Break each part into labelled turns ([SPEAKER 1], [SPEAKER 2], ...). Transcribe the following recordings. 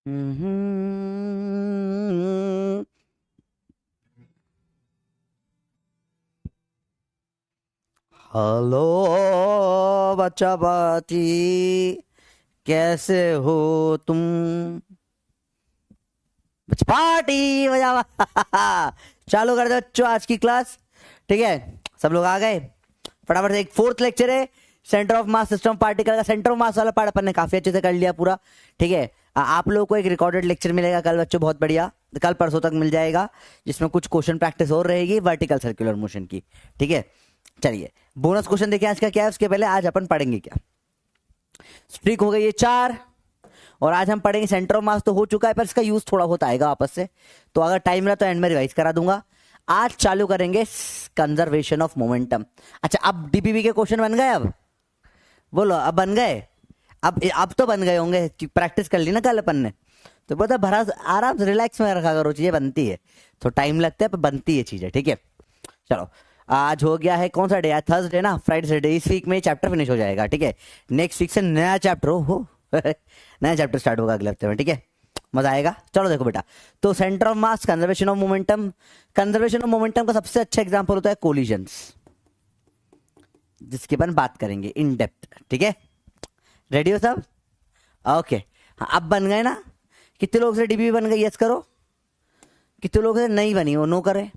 [SPEAKER 1] हम्म। Hello बच्चा बाची, कैसे हो तुम? बच्चा पार्टी बजावा। चालू कर दो बच्चों आज की क्लास। ठीक है, सब लोग आ गए? फटाफट से एक फोर्थ लेक्चर है, centre of mass system particle का। सेंटर ऑफ मास वाला पार्ट अपन ने काफी अच्छे से कर लिया पूरा। ठीक है, आप लोगों को एक रिकॉर्डेड लेक्चर मिलेगा कल बच्चों, बहुत बढ़िया। कल परसों तक मिल जाएगा, जिसमें कुछ क्वेश्चन प्रैक्टिस और रहेगी वर्टिकल सर्कुलर मोशन की। ठीक है, चलिए बोनस क्वेश्चन देखिए आज का क्या है। उसके पहले आज अपन पढ़ेंगे क्या। स्ट्रिक हो गई है 4, और आज हम पढ़ेंगे सेंटर ऑफ मास तो हो चुका है, पर इसका यूज थोड़ा बहुत आएगा आपस से, तो अगर टाइम रहा तो एंड में रिवाइज करा दूंगा। आज चालू करेंगे कंजर्वेशन ऑफ मोमेंटम। अच्छा, अब डीपीपी के क्वेश्चन बन गए? अब बोलो, अब बन गए? अब तो बन गए होंगे, प्रैक्टिस कर ली ना कल अपन ने, तो बोलता भरा आराम से रिलैक्स में रखा करो, चीजें बनती है तो टाइम लगता है पर बनती है चीजें। ठीक है, चलो आज हो गया है, कौन सा डे है? थर्सडे ना, फ्राइडे से डे। इस वीक में चैप्टर फिनिश हो जाएगा। ठीक है, नेक्स्ट वीक से नया चैप्टर हो नया चैप्टर स्टार्ट होगा अगले हफ्ते में। ठीक है, मजा आएगा। चलो देखो बेटा, तो centre of mass, conservation of momentum. Conservation of momentum का सबसे अच्छा एग्जांपल होता है कोलिजन्स, जिसके अपन बात करेंगे इन डेप्थ। ठीक है, रेडी हो सब? ओके, हाँ अब बन गए ना? कितने लोग से डीबी बन गई? यस करो। कितने लोग से नहीं बनी? वो नो करे।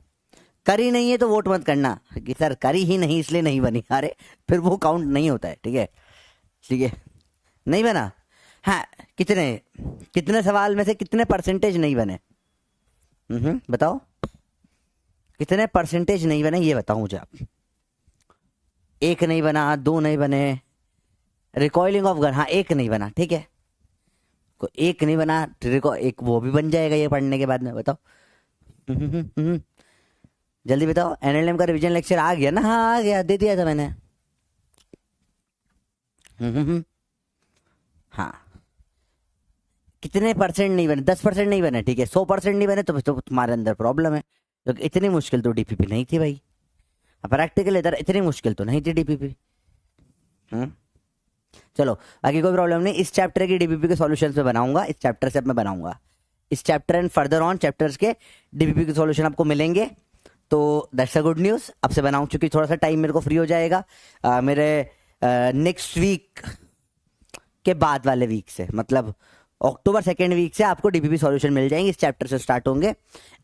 [SPEAKER 1] करी नहीं है तो वोट मत करना कि सर करी ही नहीं इसलिए नहीं बनी। अरे फिर वो काउंट नहीं होता है। ठीक है, ठीक है, नहीं बना। हाँ, कितने कितने सवाल में से कितने परसेंटेज नहीं बने? बताओ, कितने परसेंटेज नहीं बने ये बताओ मुझे आप। एक नहीं बना, दो नहीं बने। रिकॉइलिंग ऑफ गन, हाँ एक नहीं बना। ठीक है, एक नहीं बना, एक वो भी बन जाएगा ये पढ़ने के बाद में। बताओ जल्दी बताओ। एनएलएम का रिवीजन लेक्चर आ गया ना? हाँ आ गया, दे दिया था मैंने। हाँ, कितने परसेंट नहीं बने? 10% नहीं बने। ठीक है, 100% नहीं बने तो तुम्हारे अंदर प्रॉब्लम है, क्योंकि इतनी मुश्किल तो डीपीपी नहीं थी भाई। प्रैक्टिकल इधर इतनी मुश्किल तो नहीं थी डीपीपी। चलो बाकी कोई प्रॉब्लम नहीं। इस चैप्टर की डीपीपी के सॉल्यूशंस में बनाऊंगा, इस चैप्टर से अब मैं बनाऊंगा। इस chapter and further on chapters के डीपीपी के सॉल्यूशन आपको मिलेंगे, तो दैट्स अ गुड न्यूज। अब से बनाऊं क्योंकि थोड़ा सा टाइम मेरे को फ्री हो जाएगा। मेरे नेक्स्ट वीक के बाद वाले वीक से, मतलब अक्टूबर सेकेंड वीक से आपको डीपीपी सॉल्यूशन मिल जाएंगे। इस चैप्टर से स्टार्ट होंगे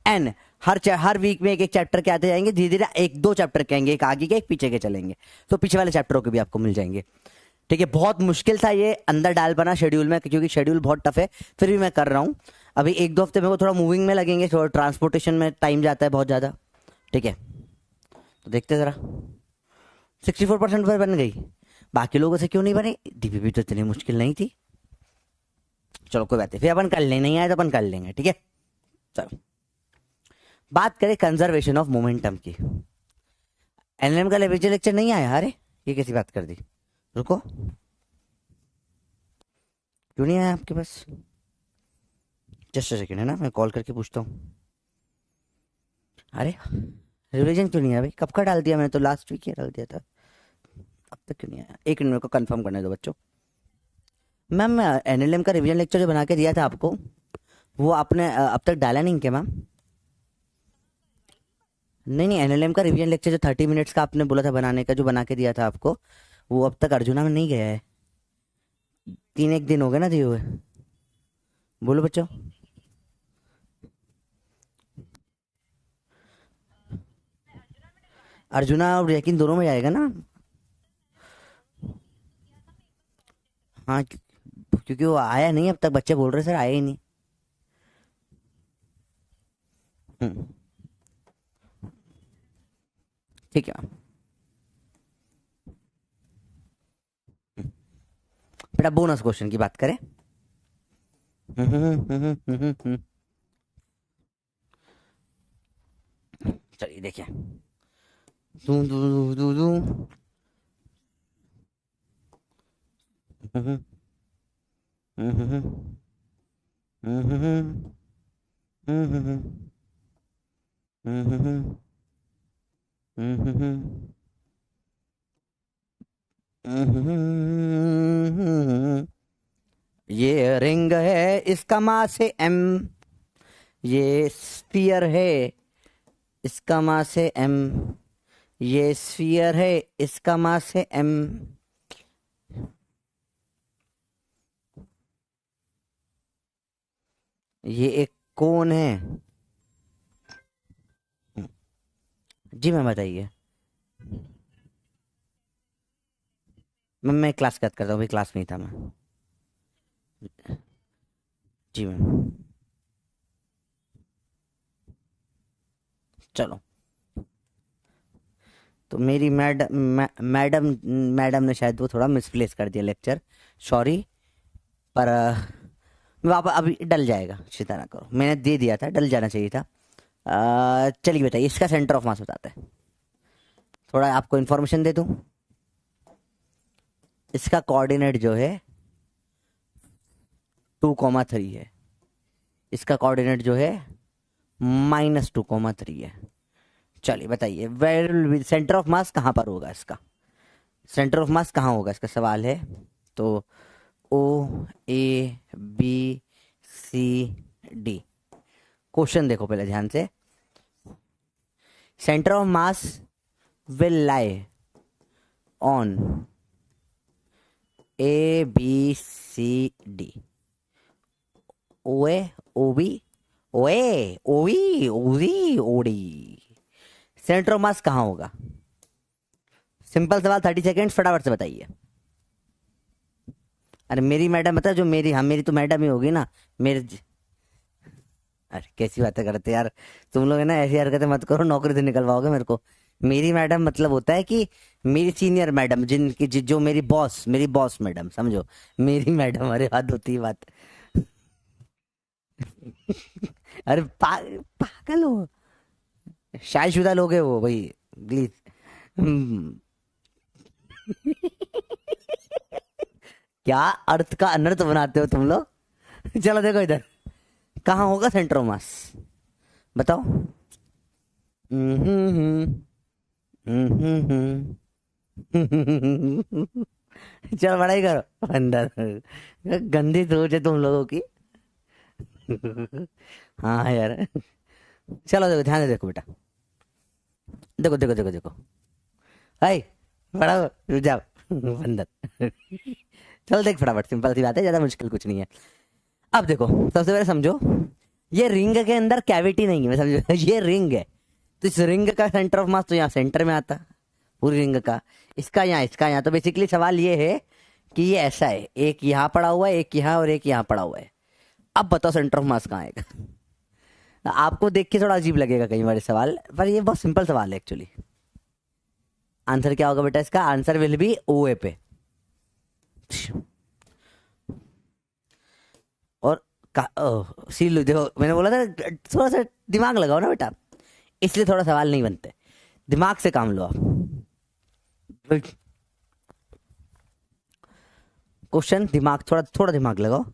[SPEAKER 1] एंड हर वीक में एक एक चैप्टर के आते जाएंगे। धीरे धीरे एक दो चैप्टर के आएंगे, एक आगे के एक पीछे के चलेंगे, तो पीछे वाले चैप्टरों के भी आपको मिल जाएंगे। ठीक है, बहुत मुश्किल था ये अंदर डाल पाना शेड्यूल में, क्योंकि शेड्यूल बहुत टफ है, फिर भी मैं कर रहा हूँ। अभी एक दो हफ्ते में वो थोड़ा मूविंग में लगेंगे, थोड़ा ट्रांसपोर्टेशन में टाइम जाता है बहुत ज़्यादा। ठीक है, तो देखते ज़रा। 64% पर बन गई, बाकी लोगों से क्यों नहीं बनी? डीपीपी तो इतनी मुश्किल नहीं थी। चलो कोई बात नहीं, फिर अपन कर लेंगे, नहीं आया तो अपन कर लेंगे। ठीक है, चलो बात करें कंजर्वेशन ऑफ मोमेंटम की। एनएलएम का लेक्चर नहीं आया? अरे ये कैसी बात कर दी? रुको, क्यों नहीं आया आपके पास? जस्ट सेकंड है ना, मैं कॉल करके पूछता हूँ। अरे रिवीजन क्यों नहीं आया भाई? कब का डाल दिया मैंने? तो लास्ट वीक ही डाल दिया था, अब तक क्यों नहीं आया? एक मिनट मेरे को कंफर्म करने दो बच्चों। मैम एनएलएम का रिवीजन लेक्चर जो बना के दिया था आपको, वो आपने अब तक डाला नहीं क्या मैम? नहीं नहीं, एनएलएम का रिवीजन लेक्चर जो 30 मिनट्स का आपने बोला था बनाने का, जो बना के दिया था आपको, वो अब तक अर्जुना में नहीं गया है। 3 एक दिन हो गए ना दिए हुए। बोलो बच्चों। अर्जुना और यकीन दोनों में जाएगा ना? हाँ, क्योंकि वो आया नहीं अब तक, बच्चे बोल रहे सर आया ही नहीं। हम्म, ठीक है। बेटा बोनस क्वेश्चन की बात करें। चलिए देखिए। दू दू दू दू ये रिंग है, इसका मास है m। ये स्फीयर है, इसका मास है m। ये स्फीयर है, इसका मास है m। ये एक कोन है। जी मैम बताइए। मैं क्लास कट करता हूँ, अभी क्लास में ही था मैं। जी मैम। चलो, तो मेरी मैडम ने शायद वो थोड़ा मिसप्लेस कर दिया लेक्चर, सॉरी। पर वापस अभी डल जाएगा, चिंता ना करो, मैंने दे दिया था, डल जाना चाहिए था। चलिए बताइए, इसका सेंटर ऑफ मास बताते हैं। थोड़ा आपको इन्फॉर्मेशन दे दूं। इसका कोऑर्डिनेट जो है 2,3 है। इसका कोऑर्डिनेट जो है -2,3 है। चलिए बताइए, वेयर सेंटर ऑफ मास कहाँ पर होगा इसका? सेंटर ऑफ मास कहाँ होगा इसका सवाल है। तो O A B C D। Question देखो पहले ध्यान से। Centre of mass will lie on A B C D। OA OB OA OE OD OD। Centre of mass कहाँ होगा? सिंपल सवाल, 30 सेकेंड, फटाफट से बताइए। अरे मेरी मैडम बता, जो मेरी, हाँ मेरी तो मैडम ही होगी ना मेरे। अरे कैसी बातें करते यार तुम लोग, है ना, ऐसी हरकतें मत करो, नौकरी से निकलवाओगे मेरे को। मेरी मैडम मतलब होता है कि मेरी सीनियर मैडम, जिनकी जो मेरी बॉस मैडम, समझो मेरी मैडम। अरे बात होती है बात। अरे पागल हो, शादीशुदा लोग है वो भाई, प्लीज। क्या अर्थ का अनर्थ बनाते हो तुम लोग। चलो देखो इधर, कहाँ होगा सेंटर ऑफ मास, बताओ। चलो पढ़ाई करो अंदर। गंदी सोच है तुम लोगों की। हाँ यार, चलो देखो ध्यान से देखो बेटा, देखो देखो देखो देखो। हाय, पढ़ाओ, रुक जाओ बंदर। चलो देख फटाफट, सिंपल सी बात है, ज्यादा मुश्किल कुछ नहीं है। अब देखो, सबसे पहले समझो, ये रिंग के अंदर कैविटी नहीं है, मैं समझो ये रिंग है, तो इस रिंग का सेंटर ऑफ मास तो यहाँ सेंटर में आता, पूरी रिंग का। इसका यहाँ, इसका यहाँ। तो बेसिकली सवाल ये है कि ये ऐसा है, एक यहाँ पड़ा हुआ है, एक यहाँ और एक यहाँ पड़ा हुआ है। अब बताओ सेंटर ऑफ मास कहाँ आएगा। आपको देख के थोड़ा अजीब लगेगा कई बार सवाल, पर ये बहुत सिंपल सवाल है एक्चुअली। आंसर क्या होगा बेटा इसका? आंसर विल बी OA पे। और सी लो, देखो मैंने बोला था थोड़ा सा दिमाग लगाओ ना बेटा, इसलिए थोड़ा सवाल नहीं बनते, दिमाग से काम लो आप। क्वेश्चन दिमाग, थोड़ा थोड़ा दिमाग लगाओ,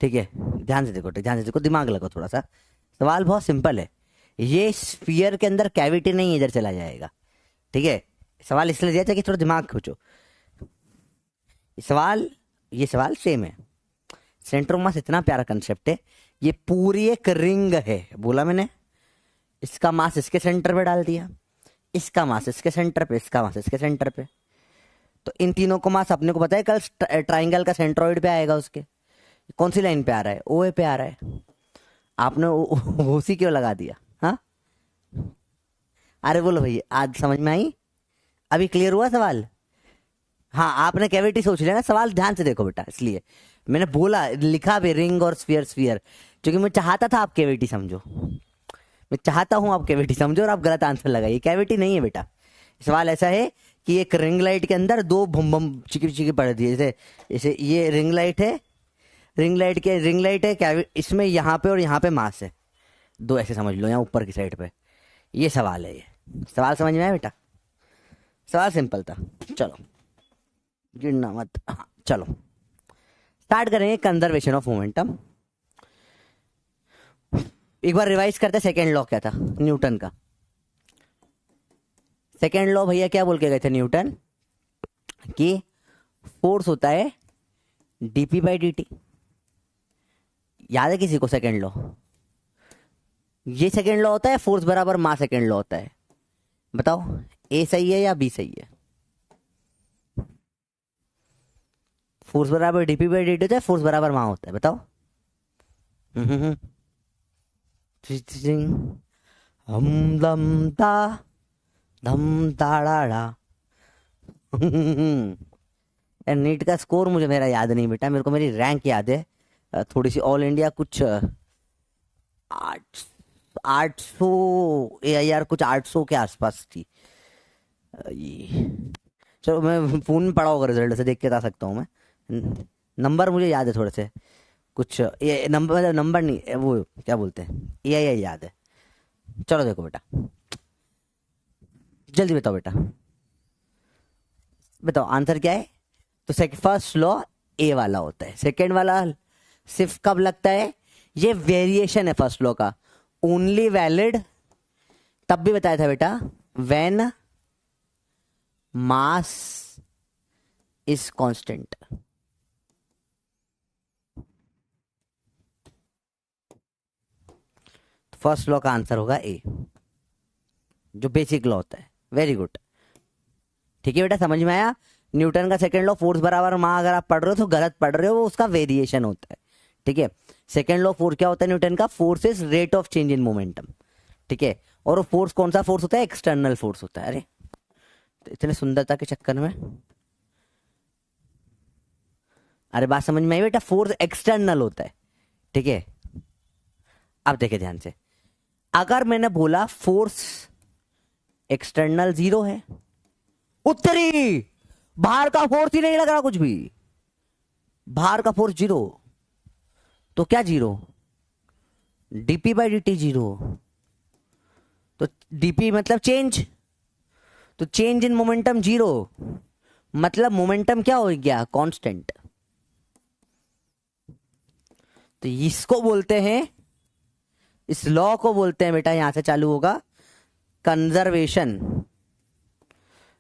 [SPEAKER 1] ठीक है, ध्यान से देखो, ध्यान से देखो, दिमाग लगाओ थोड़ा सा। सवाल बहुत सिंपल है, ये स्फीयर के अंदर कैविटी नहीं, इधर चला जाएगा, ठीक है। सवाल इसलिए दिया था कि थोड़ा दिमाग खोचो। ये सवाल सेम है। सेंटर ऑफ मास इतना प्यारा कंसेप्ट है, ये पूरी एक रिंग है, बोला मैंने। इसका मास इसके सेंटर पे डाल दिया, इसका मास इसके सेंटर पे, इसका मास इसके सेंटर पे। तो इन तीनों को मास अपने को पता है, कल ट्राइंगल का सेंट्रॉइड पे आएगा, उसके कौन सी लाइन पे आ रहा है? OA पे आ रहा है। आपने उसी क्यों लगा दिया? हाँ, अरे बोलो भैया, आज समझ में आई? अभी क्लियर हुआ सवाल? हाँ, आपने कैविटी सोच लिया ना, सवाल ध्यान से देखो बेटा, इसलिए मैंने बोला, लिखा भी रिंग और स्फीयर स्फीयर, क्योंकि मैं चाहता था आप कैविटी समझो, मैं चाहता हूं आप कैविटी समझो, और आप गलत आंसर लगाइए। कैविटी नहीं है बेटा, सवाल ऐसा है कि एक रिंग लाइट के अंदर दो बम बम चिकी चिकी पड़ दी, जैसे जैसे ये रिंग लाइट है, रिंग लाइट है, इसमें यहाँ पे और यहाँ पे मास है, दो ऐसे समझ लो, यहाँ ऊपर की साइड पे। ये सवाल है, ये सवाल समझ में आया बेटा? सवाल सिंपल था। चलो गिरना मत, हाँ चलो स्टार्ट करेंगे कंजर्वेशन ऑफ मोमेंटम। एक बार रिवाइज करते, सेकेंड लॉ क्या था न्यूटन का? सेकेंड लॉ भैया क्या बोल के गए थे न्यूटन? कि फोर्स होता है डीपी बाई डी टी। याद है किसी को सेकेंड लॉ? ये सेकेंड लॉ होता है, फोर्स बराबर मास सेकेंड लॉ होता है। बताओ ए सही है या बी सही है? फोर्स बराबर डीपी बाई डी टी होता है, फोर्स बराबर मास होता है। बताओ। हम दम ता धम ताड़ा। नीट का स्कोर मुझे मेरा याद नहीं बेटा, मेरे को मेरी रैंक याद है थोड़ी सी। ऑल इंडिया कुछ 800 यार, कुछ 800 के आसपास थी। चलो मैं फोन में पढ़ा होगा, रिजल्ट से देख के बता सकता हूँ मैं। नंबर मुझे याद है थोड़े से, कुछ ये नंबर नंबर नहीं, वो क्या बोलते हैं, ये याद है। चलो देखो बेटा, जल्दी बताओ बेटा, बताओ आंसर क्या है। तो फर्स्ट लॉ ए वाला होता है, सेकेंड वाला सिर्फ कब लगता है? ये वेरिएशन है फर्स्ट लॉ का, ओनली वैलिड तब भी बताया था बेटा, when mass is constant. First law का आंसर होगा ए, जो बेसिक लॉ होता है। वेरी गुड, ठीक है बेटा, समझ में आया। न्यूटन का सेकंड लॉ फोर्स बराबर मास अगर आप पढ़ रहे हो तो गलत पढ़ रहे हो, वो उसका वेरिएशन होता है। ठीक है, सेकंड लॉ फोर्स क्या होता है न्यूटन का? Force is rate of change in momentum. ठीक है, और वो फोर्स कौन सा फोर्स होता है? एक्सटर्नल फोर्स होता है। अरे तो इतने सुंदरता के चक्कर में, अरे बात समझ में आई बेटा, फोर्स एक्सटर्नल होता है। ठीक है, अब देखे ध्यान से, अगर मैंने बोला फोर्स एक्सटर्नल 0 है, उत्तरी बाहर का फोर्स ही नहीं लग रहा कुछ भी, बाहर का फोर्स 0, तो क्या 0? DP by D T 0। तो डीपी मतलब चेंज, तो चेंज इन मोमेंटम 0, मतलब मोमेंटम क्या हो गया? कांस्टेंट। तो इसको बोलते हैं, इस लॉ को बोलते हैं बेटा, यहां से चालू होगा कंजर्वेशन।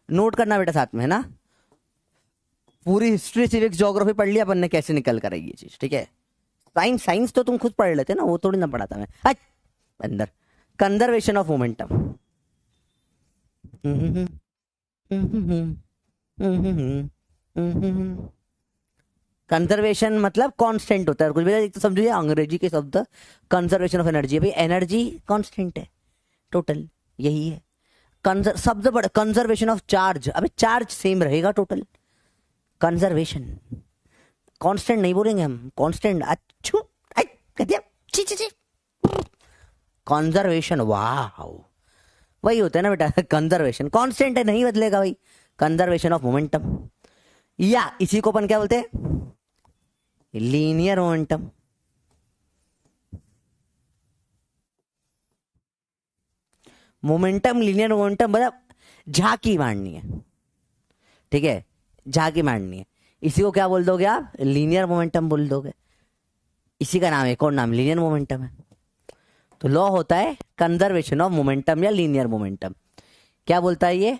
[SPEAKER 1] नोट करना बेटा साथ में, है ना। पूरी हिस्ट्री सिविक्स ज्योग्राफी पढ़ लिया अपन ने, कैसे निकल कर आई ये चीज। ठीक है, साइंस तो तुम खुद पढ़ लेते ना, वो थोड़ी ना पढ़ाता मैं। अंदर कंजर्वेशन ऑफ मोमेंटम, कंजर्वेशन मतलब कांस्टेंट होता है कुछ भी। एक तो समझो ये अंग्रेजी के शब्द, कंजर्वेशन ऑफ एनर्जी, भाई एनर्जी कांस्टेंट है टोटल, यही है शब्द। बड़ा कंजर्वेशन ऑफ चार्ज, अबे चार्ज सेम रहेगा टोटल। कंजर्वेशन कांस्टेंट नहीं बोलेंगे हम, कांस्टेंट। अच्छू ची ची ची, कंजर्वेशन, वाह वही होता है ना बेटा, कंजर्वेशन कांस्टेंट है, नहीं बदलेगा भाई। कंजर्वेशन ऑफ मोमेंटम, या इसी को अपन क्या बोलते हैं? Linear momentum. Momentum linear momentum मतलब झांकी मारनी है। ठीक है, झांकी मारनी है, इसी को क्या बोल दोगे आप? लीनियर मोमेंटम बोल दोगे। इसी का नाम, एक और नाम लीनियर मोमेंटम है। तो लॉ होता है कंजर्वेशन ऑफ मोमेंटम या लीनियर मोमेंटम। क्या बोलता है ये?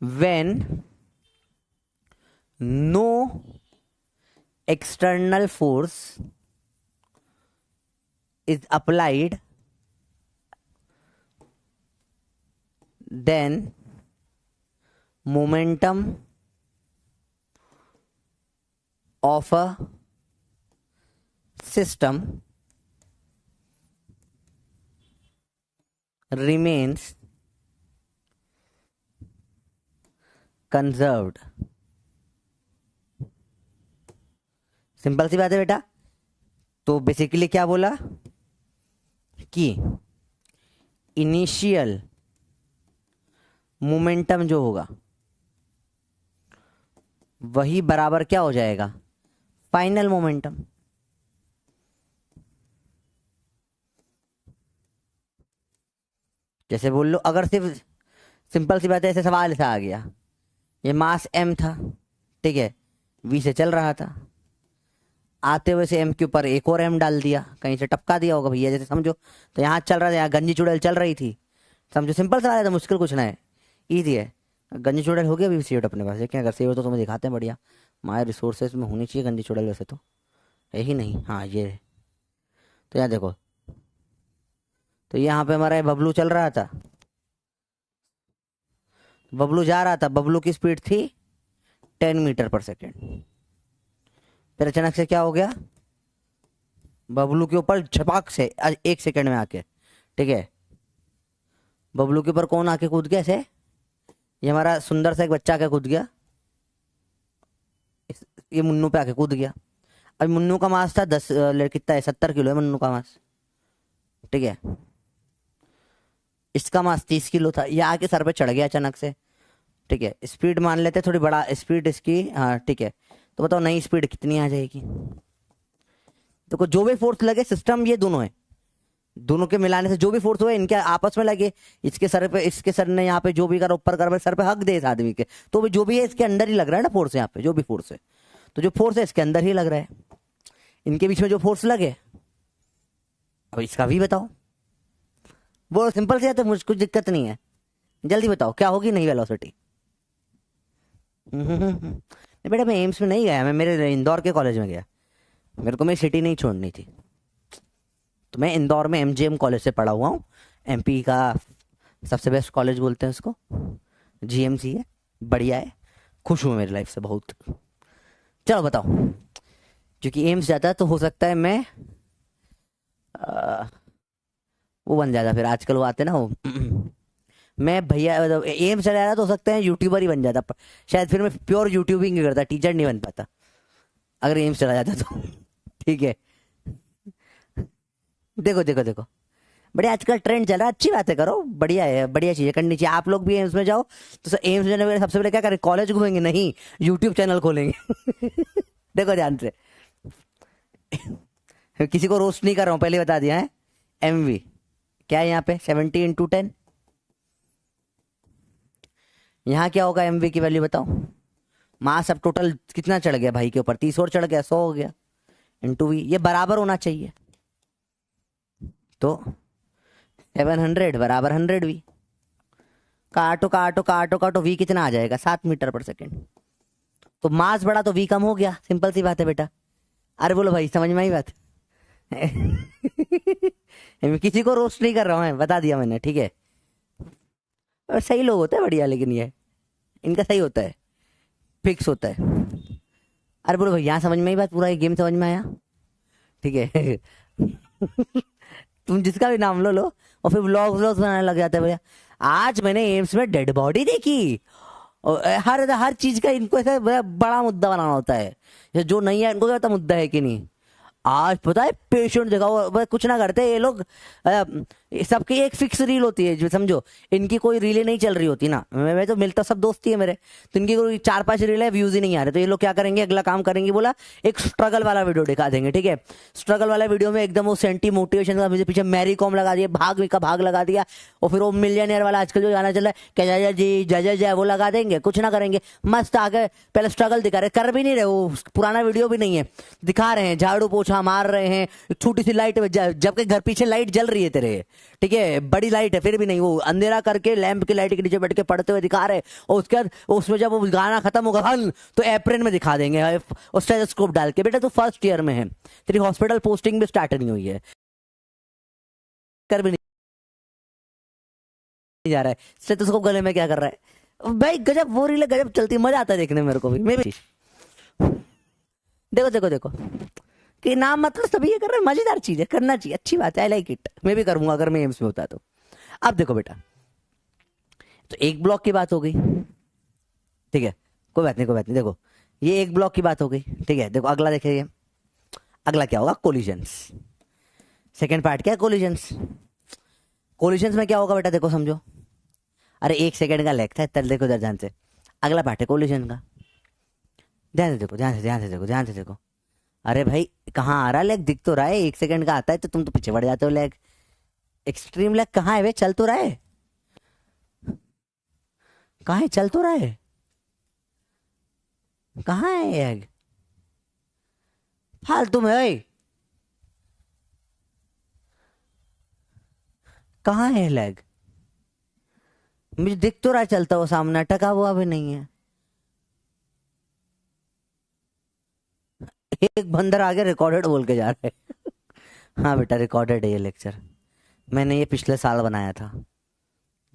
[SPEAKER 1] When no external force is applied, then momentum of a system remains conserved। Simple सी बात है बेटा। तो बेसिकली क्या बोला कि इनिशियल मोमेंटम जो होगा वही बराबर क्या हो जाएगा? Final momentum. जैसे बोल लो, अगर सिर्फ सिंपल सी बात है, ऐसे सवाल ऐसा आ गया, ये मास m था, ठीक है, v से चल रहा था, आते हुए से m के ऊपर एक और m डाल दिया, कहीं से टपका दिया होगा भैया, जैसे समझो। तो यहाँ चल रहा था, यहाँ गंजी चुड़ैल चल रही थी, समझो। सिंपल सवाल है, तो मुश्किल कुछ ना है, ईजी है। गंजी चुड़ैल हो गया अभी सेवट अपने पास, देखें अगर सेव तो तुम्हें दिखाते हैं, बढ़िया माय रिसोर्सेज में होनी चाहिए गंदी चुड़ैल, वैसे तो है ही नहीं। हाँ ये है। तो यहाँ देखो, तो यहाँ पे हमारा ये बबलू चल रहा था, बबलू जा रहा था, बबलू की स्पीड थी 10 मीटर पर सेकेंड। फिर अचानक से क्या हो गया, बबलू के ऊपर झपाक से 1 सेकंड में आके, ठीक है, बबलू के ऊपर कौन आके कूद गया ऐसे, ये हमारा सुंदर सा एक बच्चा आके कूद गया, ये मुन्नू पे आके कूद गया। अब मुन्नू का मास था 10 कितना है, 70 किलो है मुन्नू का मास, ठीक है। इसका मास 30 किलो था, ये आके सर पे चढ़ गया अचानक से, ठीक है। स्पीड मान लेते थोड़ी बड़ा स्पीड इसकी, हाँ ठीक है। तो बताओ नई स्पीड कितनी आ जाएगी। देखो जो भी फोर्स लगे, सिस्टम ये दोनों है, दोनों के मिलाने से जो भी फोर्स हुए इनके आपस में लगे, इसके सर पे, इसके सर ने यहाँ पे जो भी करा, ऊपर करा, सर पे हक दे इस आदमी के, तो भी जो भी है इसके अंदर ही लग रहा है ना फोर्स, यहाँ पे जो भी फोर्स है, तो जो फोर्स है इसके अंदर ही लग रहा है, इनके बीच में जो फोर्स लगे। अब इसका भी बताओ, वो सिंपल से है, मुझे कुछ दिक्कत नहीं है, जल्दी बताओ क्या होगी नई वेलोसिटी। नहीं बेटा मैं एम्स में नहीं गया, मैं मेरे इंदौर के कॉलेज में गया, मेरे को मेरी सिटी नहीं छोड़नी थी, तो मैं इंदौर में एमजीएम कॉलेज से पढ़ा हुआ हूँ, एमपी का सबसे बेस्ट कॉलेज बोलते हैं उसको, जीएमसी है, बढ़िया है, खुश हूँ मेरी लाइफ से बहुत। चलो बताओ, क्योंकि एम्स जाता है तो हो सकता है मैं वो बन जाता, फिर आजकल वो आते ना वो मैं भैया मतलब एम्स चला जाता तो हो सकता है यूट्यूबर ही बन जाता शायद, फिर मैं प्योर यूट्यूबिंग ही करता, टीचर नहीं बन पाता अगर एम्स चला जाता तो ठीक है। देखो देखो देखो, बड़े आजकल ट्रेंड चल रहा है, अच्छी बातें करो, बढ़िया है, बढ़िया चीजें करनी चाहिए। आप लोग भी एम्स में जाओ, तो एम्स में जाने के सबसे पहले क्या करें, कॉलेज घूमेंगे नहीं, यूट्यूब चैनल खोलेंगे देखो ध्यान से किसी को रोस्ट नहीं कर रहा हूँ, पहले बता दिया है। एमवी क्या है यहाँ पे, 70 × 10, यहाँ क्या होगा एमवी की वैल्यू बताओ। मास अब टोटल कितना चढ़ गया भाई के ऊपर, 30 और चढ़ गया, 100 हो गया, इंटू वी, ये बराबर होना चाहिए, तो 700 बराबर 100 वी, काटो काटो काटो काटो, वी कितना आ जाएगा, 7 मीटर पर सेकेंड। तो मास बढ़ा तो वी कम हो गया, सिंपल सी बात है बेटा। अरे बोलो भाई, समझ में आई बात मैं किसी को रोस्ट नहीं कर रहा हूँ, बता दिया मैंने, ठीक है। और सही लोग होते हैं बढ़िया, लेकिन ये इनका सही होता है, फिक्स होता है। अरे बोलो भाई, यहाँ समझ में आई बात, पूरा ये गेम समझ में आया, ठीक है तुम जिसका भी नाम लो लो, और फिर व्लॉग व्लॉग्स बनाने लग जाते हैं भैया। आज मैंने एम्स में डेड बॉडी देखी, और हर चीज का इनको ऐसा बड़ा मुद्दा बनाना होता है, जो नहीं है इनको क्या पता मुद्दा है कि नहीं। आज पता है पेशेंट देखा वो कुछ ना करते ये लोग, सबकी एक फिक्स रील होती है, जो समझो इनकी कोई रीलें नहीं चल रही होती ना, मैं तो मिलता सब दोस्ती है मेरे, तो इनकी कोई 4-5 रील है, व्यूज ही नहीं आ रहे, तो ये लोग क्या करेंगे, अगला काम करेंगे, बोला एक स्ट्रगल वाला वीडियो दिखा देंगे, ठीक है। स्ट्रगल वाला वीडियो में एकदम वो सेंटी मोटिवेशन का, मुझे पीछे मैरी कॉम लगा दिया, भाग का भाग लगा दिया, और फिर वो मिलियनियर वाला आजकल जो गाना चल रहा है, क्या जय जय जी जय जय जय, वो लगा देंगे, कुछ ना करेंगे, मस्त आगे पहले स्ट्रगल दिखा रहे, कर भी नहीं रहे, वो पुराना वीडियो भी नहीं है, दिखा रहे हैं झाड़ू पोछा मार रहे हैं, छोटी सी लाइट, जबकि घर पीछे लाइट जल रही है तेरे, ठीक है, बड़ी लाइट है फिर भी नहीं, वो अंधेरा करके लैंप की लाइट के नीचे बैठ के पढ़ते हुए दिखा रहे, और उसके बाद उसमें जब वो गाना खत्म होगा हन, तो अप्रैल में दिखा देंगे और स्टेथोस्कोप डाल के, बेटा तू फर्स्ट ईयर में है, तेरी हॉस्पिटल पोस्टिंग भी स्टार्ट नहीं हुई है, कर भी नहीं जा रहा है, स्टेथोस्कोप गले में क्या कर रहा है भाई, गजब वो रील गजब चलती है, मजा आता है देखने में, मेरे को भी, मैं भी देखो देखो देखो कि नाम मतलब सभी ये कर रहे हैं, मजेदार चीज है, करना चाहिए, अच्छी बात है, आई लाइक इट, मैं भी करूंगा अगर मैं एम्स में होता तो। अब देखो बेटा, तो एक ब्लॉक की बात हो गई, ठीक है, कोई बात नहीं कोई बात नहीं, देखो ये एक ब्लॉक की बात हो गई, ठीक है। देखो अगला देखिए, अगला क्या होगा, कोलिजन्स, सेकेंड पार्ट क्या है, कोलिजन्स। कोलिजन्स में क्या होगा बेटा, देखो समझो, अरे 1 सेकेंड का लेग था, तब देखो ध्यान से, अगला पार्ट है कोलिजन का, ध्यान से देखो, ध्यान से ध्यान से देखो, ध्यान से देखो। अरे भाई कहाँ आ रहा लेग, दिख तो रहा है, 1 सेकेंड का आता है तो तुम तो पीछे बढ़ जाते हो, लेग एक्सट्रीम लेग कहाँ है वे, चल तो रहा है, कहाँ है, चल तो रहा है, कहाँ है लेग, फालतू में है, कहाँ है लेग, मुझे दिख तो रहा है चलता हुआ सामने, टका हुआ भी नहीं है। एक बंदर आगे रिकॉर्डेड बोल के जा रहा है। हाँ बेटा रिकॉर्डेड है ये लेक्चर, मैंने ये पिछले साल बनाया था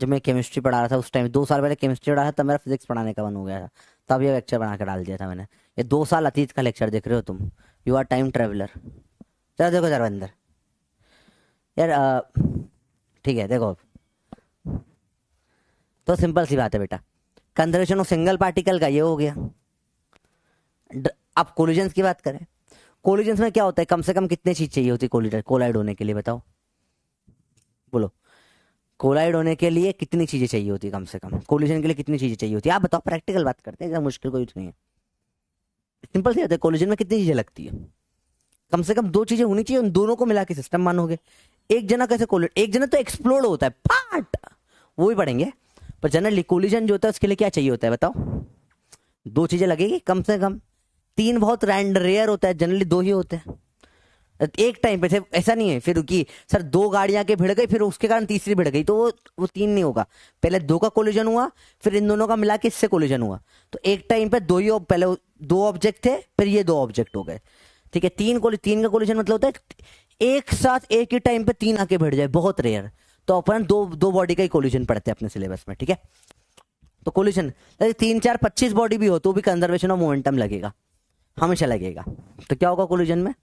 [SPEAKER 1] जब मैं केमिस्ट्री पढ़ा रहा था। उस टाइम 2 साल पहले केमिस्ट्री पढ़ा था, तब मेरा फिजिक्स पढ़ाने का मन हो गया था, तब ये लेक्चर बना के डाल दिया था मैंने। ये 2 साल अतीत का लेक्चर देख रहे हो तुम, यू आर टाइम ट्रेवलर। चलो देखो जरा अंदर यार, ठीक है देखो। तो सिंपल सी बात है बेटा, कंजर्वेशन ऑफ सिंगल पार्टिकल का ये हो गया। अब कोलिजन्स की बात करें, कोलिजन्स में क्या होता है, कम से कम कितनी चीज चाहिए होती है कोलाइड होने के लिए, बताओ बोलो। कोलाइड होने के लिए कितनी चीजें चाहिए होती है, कम से कम कोलिजन के लिए कितनी चीजें चाहिए होती है, आप बताओ। प्रैक्टिकल बात करते हैं, मुश्किल कोई नहीं है, सिंपल सी बात है। कोलिजन में कितनी चीजें लगती है, कम से कम 2 चीजें होनी चाहिए, उन दोनों को मिला के सिस्टम मानोगे। एक जना कैसे कोलिड, एक जना तो एक्सप्लोड होता है फाट, वो भी पढ़ेंगे, पर जनरली कोलिजन जो होता है उसके लिए क्या चाहिए होता है बताओ। 2 चीजें लगेगी कम से कम, 3 बहुत रेयर होता है, जनरली 2 ही होते हैं एक टाइम पे। ऐसा नहीं है फिर कि सर 2 गाड़ियां के भिड़ गई फिर उसके कारण तीसरी भिड़ गई, तो वो 3 नहीं होगा। पहले 2 का कोलिजन हुआ, फिर इन दोनों का मिला के इससे कोलिजन हुआ, तो एक टाइम पे 2 ही, पहले 2 ऑब्जेक्ट थे, फिर ये 2 ऑब्जेक्ट हो गए, ठीक है। 3 का कोलिजन मतलब होता है एक साथ एक ही टाइम पे 3 आके भिड़ जाए, बहुत रेयर। तो अपन 2 बॉडी का ही कोलिजन पढ़ते हैं अपने सिलेबस में, ठीक है। तो कोलिजन 3, 4, 25 बॉडी भी हो तो भी कंजर्वेशन ऑफ मोमेंटम लगेगा, हमेशा लगेगा। तो क्या होगा कोलिजन में,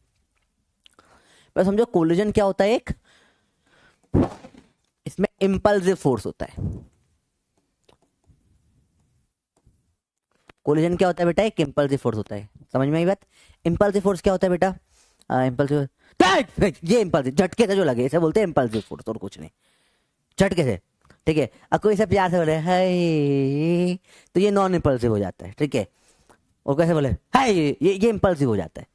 [SPEAKER 1] बस समझो कोलिजन क्या होता है, एक इसमें इंपल्सिव फोर्स होता है। कोलिजन क्या होता है बेटा, एक इंपल्सिव फोर्स होता है, समझ में आई बात। इंपल्सिव फोर्स क्या होता है बेटा, इंपल्सिव ये इंपल्सिव झटके से जो लगे इसे बोलते हैं इंपल्सिव फोर्स, और कुछ नहीं, झटके से, ठीक है। अब कोई से प्यार से बोले हाय तो ये नॉन इंपल्सिव हो जाता है, ठीक है। और कैसे बोले हाय ये इंपल्सिव हो जाता है,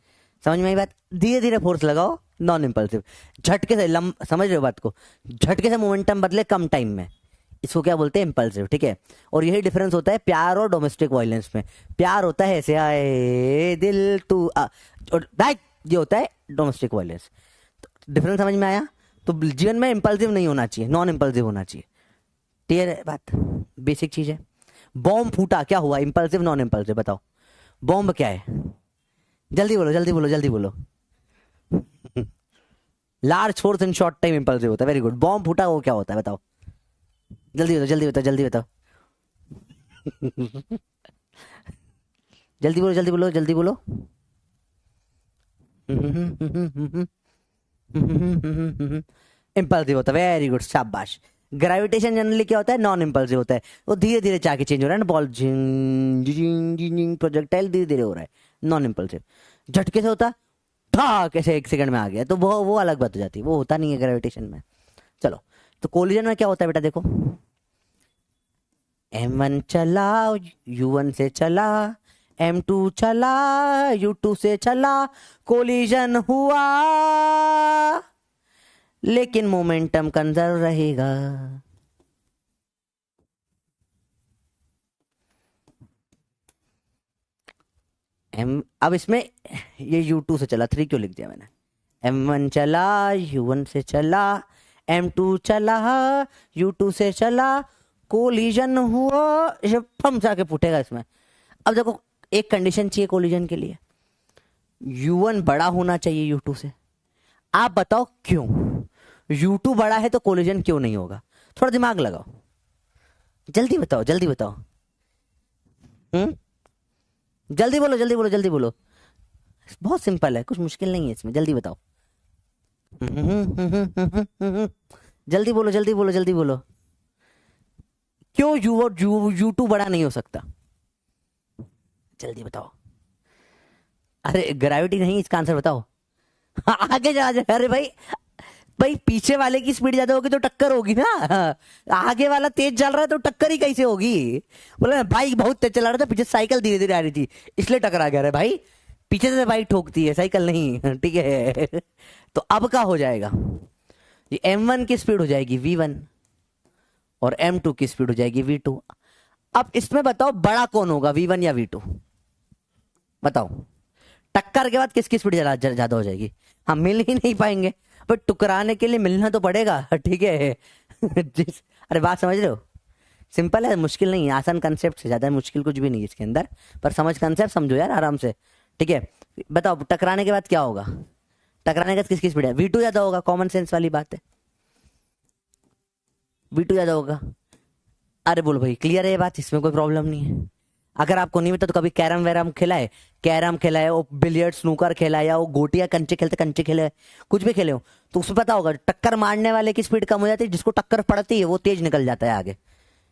[SPEAKER 1] समझ में आई बात। धीरे धीरे फोर्स लगाओ, नॉन इंपल्सिव। झटके से समझ रहे हो बात को, झटके से मोमेंटम बदले कम टाइम में, इसको क्या बोलते हैं इंपल्सिव, ठीक है। और यही डिफरेंस होता है प्यार और डोमेस्टिक वायलेंस में। प्यार होता है ऐसे आए दिल तू और ये होता है डोमेस्टिक वायलेंस। तो डिफरेंस समझ में आया। तो जीवन में इंपल्सिव नहीं होना चाहिए, नॉन इंपल्सिव होना चाहिए, क्लियर है बात, बेसिक चीज है। बॉम्ब फूटा, क्या हुआ, इंपल्सिव नॉन इंपल्सिव, बताओ। बॉम्ब क्या है, जल्दी बोलो जल्दी बोलो जल्दी बोलो। Large force in short time impulsive होता है, वेरी गुड। बॉम्ब फूटा वो क्या होता है बताओ, जल्दी बताओ जल्दी बताओ जल्दी बताओ। जल्दी बोलो जल्दी बोलो जल्दी बोलो। इंपल्सिव होता है, वेरी गुड, शाबाश। ग्रेविटेशन जनरली क्या होता है, नॉन इंपल्सिव होता है, वो धीरे धीरे जाके चेंज हो रहा है ना, बॉल प्रोजेक्टाइल धीरे धीरे हो रहा है, नॉन इंपल्सिव। झटके से होता था कैसे 1 सेकंड में आ गया, तो वो अलग बात हो जाती है, वो होता नहीं है ग्रेविटेशन में। चलो तो कोलिजन में क्या होता है बेटा, देखो M1 चला U1 से चला, M2 चला U2 से चला, कोलिजन हुआ लेकिन मोमेंटम कंजर्व रहेगा। अब इसमें ये U2 से चला, 3 क्यों लिख दिया मैंने। M1 चला U1 से चला, M2 चला U2 से चला, कोलिजन हुआ, ये फम जाके फूटेगा इसमें। अब देखो एक कंडीशन चाहिए कोलिजन के लिए, U1 बड़ा होना चाहिए U2 से। आप बताओ क्यों, U2 बड़ा है तो कोलिजन क्यों नहीं होगा, थोड़ा दिमाग लगाओ, जल्दी बताओ जल्दी बताओ। जल्दी बोलो जल्दी बोलो जल्दी बोलो, बहुत सिंपल है, कुछ मुश्किल नहीं है इसमें, जल्दी बताओ। जल्दी बोलो जल्दी बोलो जल्दी बोलो, क्यों U2 बड़ा नहीं हो सकता, जल्दी बताओ। अरे ग्रेविटी नहीं, इसका आंसर बताओ। आगे जा, अरे भाई भाई पीछे वाले की स्पीड ज्यादा होगी तो टक्कर होगी ना, आगे वाला तेज चल रहा है तो टक्कर ही कैसे होगी। बोले बाइक बहुत तेज चला रहा था, पीछे साइकिल धीरे धीरे आ रही थी इसलिए टकरा गया। रे भाई पीछे से बाइक ठोकती है, साइकिल नहीं, ठीक है। तो अब क्या हो जाएगा, ये M1 की स्पीड हो जाएगी V1 और M2 की स्पीड हो जाएगी V2। अब इसमें बताओ बड़ा कौन होगा, V1 या V2, बताओ। टक्कर के बाद किसकी स्पीड ज्यादा हो जाएगी, हम मिल ही नहीं पाएंगे, पर टुकराने के लिए मिलना तो पड़ेगा, ठीक है। अरे बात समझ रहे हो, सिंपल है, मुश्किल नहीं है, आसान कंसेप्ट से, ज्यादा मुश्किल कुछ भी नहीं है इसके अंदर, पर समझ कंसेप्ट समझो यार आराम से, ठीक है। बताओ टकराने के बाद क्या होगा? टकराने के बाद किसकी स्पीड है? V2 ज्यादा होगा, कॉमन सेंस वाली बात है, V2 ज्यादा होगा। अरे बोलो भाई, क्लियर है ये बात, इसमें कोई प्रॉब्लम नहीं है। अगर आपको नहीं पता तो कभी कैरम वैरम खेला है, कैरम खेला है, वो बिलियर्ड स्नूकर खेला है, या वो गोटियां कंचे खेलते कंचे खेले है, कुछ भी खेले हो तो उसमें पता होगा टक्कर मारने वाले की स्पीड कम हो जाती है, जिसको टक्कर पड़ती है वो तेज निकल जाता है आगे।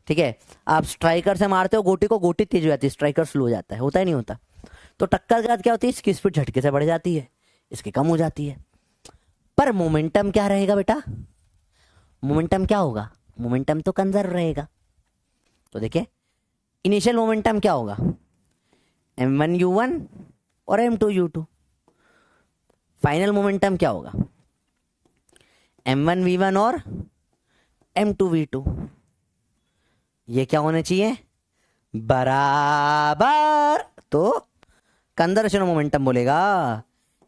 [SPEAKER 1] ठीक है, आप स्ट्राइकर से मारते हो गोटी को, गोटी तेज हो जाती है, स्ट्राइकर स्लो हो जाता है, होता ही नहीं होता। तो टक्कर के बाद क्या होती है, इसकी स्पीड झटके से बढ़ जाती है, इसकी कम हो जाती है। पर मोमेंटम क्या रहेगा बेटा? मोमेंटम क्या होगा? मोमेंटम तो कंजर्व रहेगा। तो देखिए इनिशियल मोमेंटम क्या होगा, m1u1 और m2u2। फाइनल मोमेंटम क्या होगा, m1v1 और m2v2। ये क्या होने चाहिए, बराबर। तो कंजर्वेशन मोमेंटम बोलेगा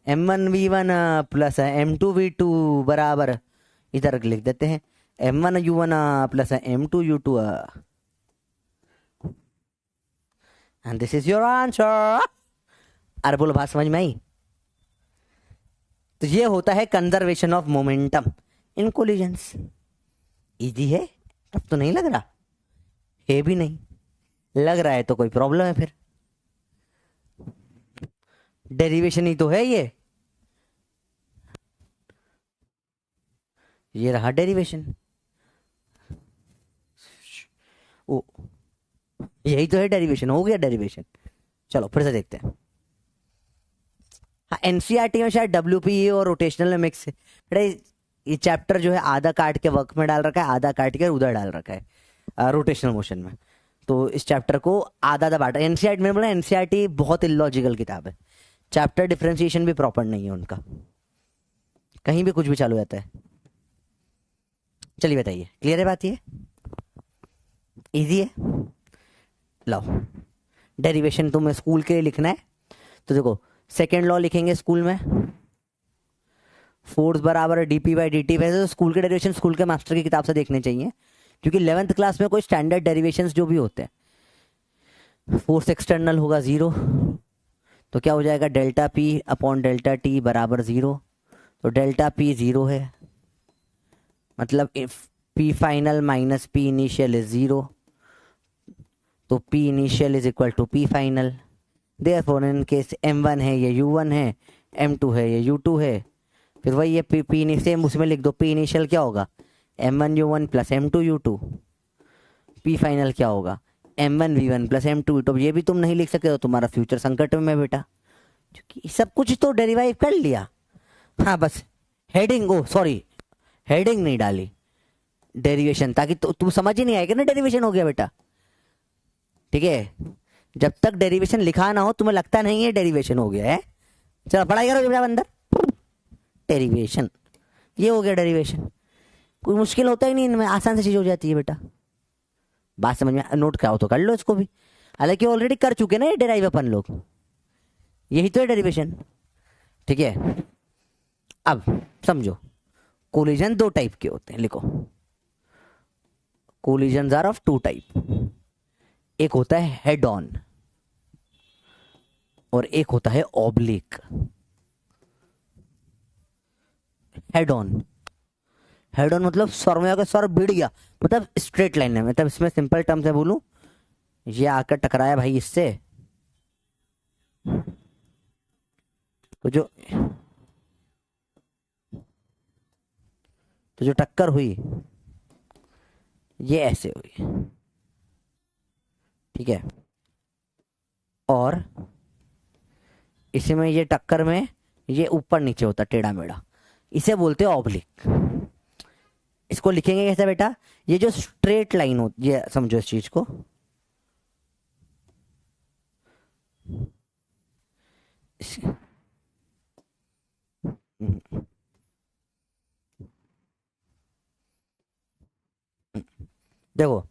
[SPEAKER 1] m1v1 प्लस m2v2 बराबर, इधर लिख देते हैं m1u1 plus m2u2 and this is your answer. अरे बोलो बात समझ में आई? तो ये होता है conservation of momentum in collisions. Easy है, अब तो नहीं लग रहा है, भी नहीं लग रहा है तो कोई प्रॉब्लम है फिर। डेरिवेशन ही तो है ये रहा डेरिवेशन। ओ यही तो है डेरिवेशन, हो गया डेरिवेशन। चलो फिर से देखते हैं। हाँ एनसीईआरटी में शायद डब्ल्यूपीई और रोटेशनल में मिक्स है। ये चैप्टर जो है आधा काट के वर्क में डाल रखा है, आधा काट के उधर डाल रखा है रोटेशनल मोशन में। तो इस चैप्टर को आधा आधा बांटा। एनसीईआरटी में बोला, एनसीईआरटी बहुत इलॉजिकल किताब है, चैप्टर डिफरेंशिएशन भी प्रॉपर नहीं है उनका, कहीं भी कुछ भी चालू रहता है। चलिए बताइए, क्लियर है बात? ये इजी है। लाओ डेरिवेशन तुम्हें स्कूल के लिए लिखना है तो देखो सेकेंड लॉ लिखेंगे स्कूल में, फोर्स बराबर डीपी बाई डी टी। वैसे तो स्कूल के डेरिवेशन स्कूल के मास्टर की किताब से देखने चाहिए, क्योंकि 11th क्लास में कोई स्टैंडर्ड डेरिवेशंस जो भी होते हैं, फोर्स एक्सटर्नल होगा 0, तो क्या हो जाएगा delta P upon delta T बराबर 0। तो डेल्टा पी 0 है, मतलब P final minus P initial is 0, तो P initial is equal to P final. Therefore in case m1 है ये u1 है, m2 है ये u2 है, फिर वही ये पी सेम उसमें लिख दो। पी इनिशियल क्या होगा, m1u1 plus m2u2। P final क्या होगा, m1v1 प्लस m2v2। ये भी तुम नहीं लिख सकते हो, तुम्हारा फ्यूचर संकट में बेटा, क्योंकि सब कुछ तो डेरिवाइव कर लिया। हाँ बस हेडिंग, ओ सॉरी हेडिंग नहीं डाली, डेरिवेशन, ताकि तुम समझ ही नहीं आएगा ना डेरिवेशन हो गया बेटा। ठीक है, जब तक डेरिवेशन लिखा ना हो तुम्हें लगता नहीं है डेरिवेशन हो गया है। चलो पढ़ाई करो बेटा अंदर, डेरिवेशन ये हो गया डेरिवेशन। कोई मुश्किल होता ही नहीं इनमें, आसान से चीज हो जाती है बेटा। बात समझ में नोट कराओ तो कर लो इसको भी, हालांकि ऑलरेडी कर चुके ना ये डेराइव अपन लोग, यही तो है डेरिवेशन। ठीक है, अब समझो कोलिजन 2 टाइप के होते हैं, लिखो कोलिजन आर ऑफ 2 टाइप। एक होता है हेड ऑन और एक होता है oblique. Head on, head on मतलब सर में आकर सर भिड़ गया, मतलब स्ट्रेट लाइन है। मतलब इसमें सिंपल टर्म से बोलूं, ये आकर टकराया भाई इससे, तो जो टक्कर हुई ये ऐसे हुई, ठीक है। और इसमें ये टक्कर में ये ऊपर नीचे होता टेढ़ा मेढ़ा, इसे बोलते हैं ऑब्लिक। इसको लिखेंगे कैसे बेटा, ये जो स्ट्रेट लाइन होती है, समझो इस चीज को, देखो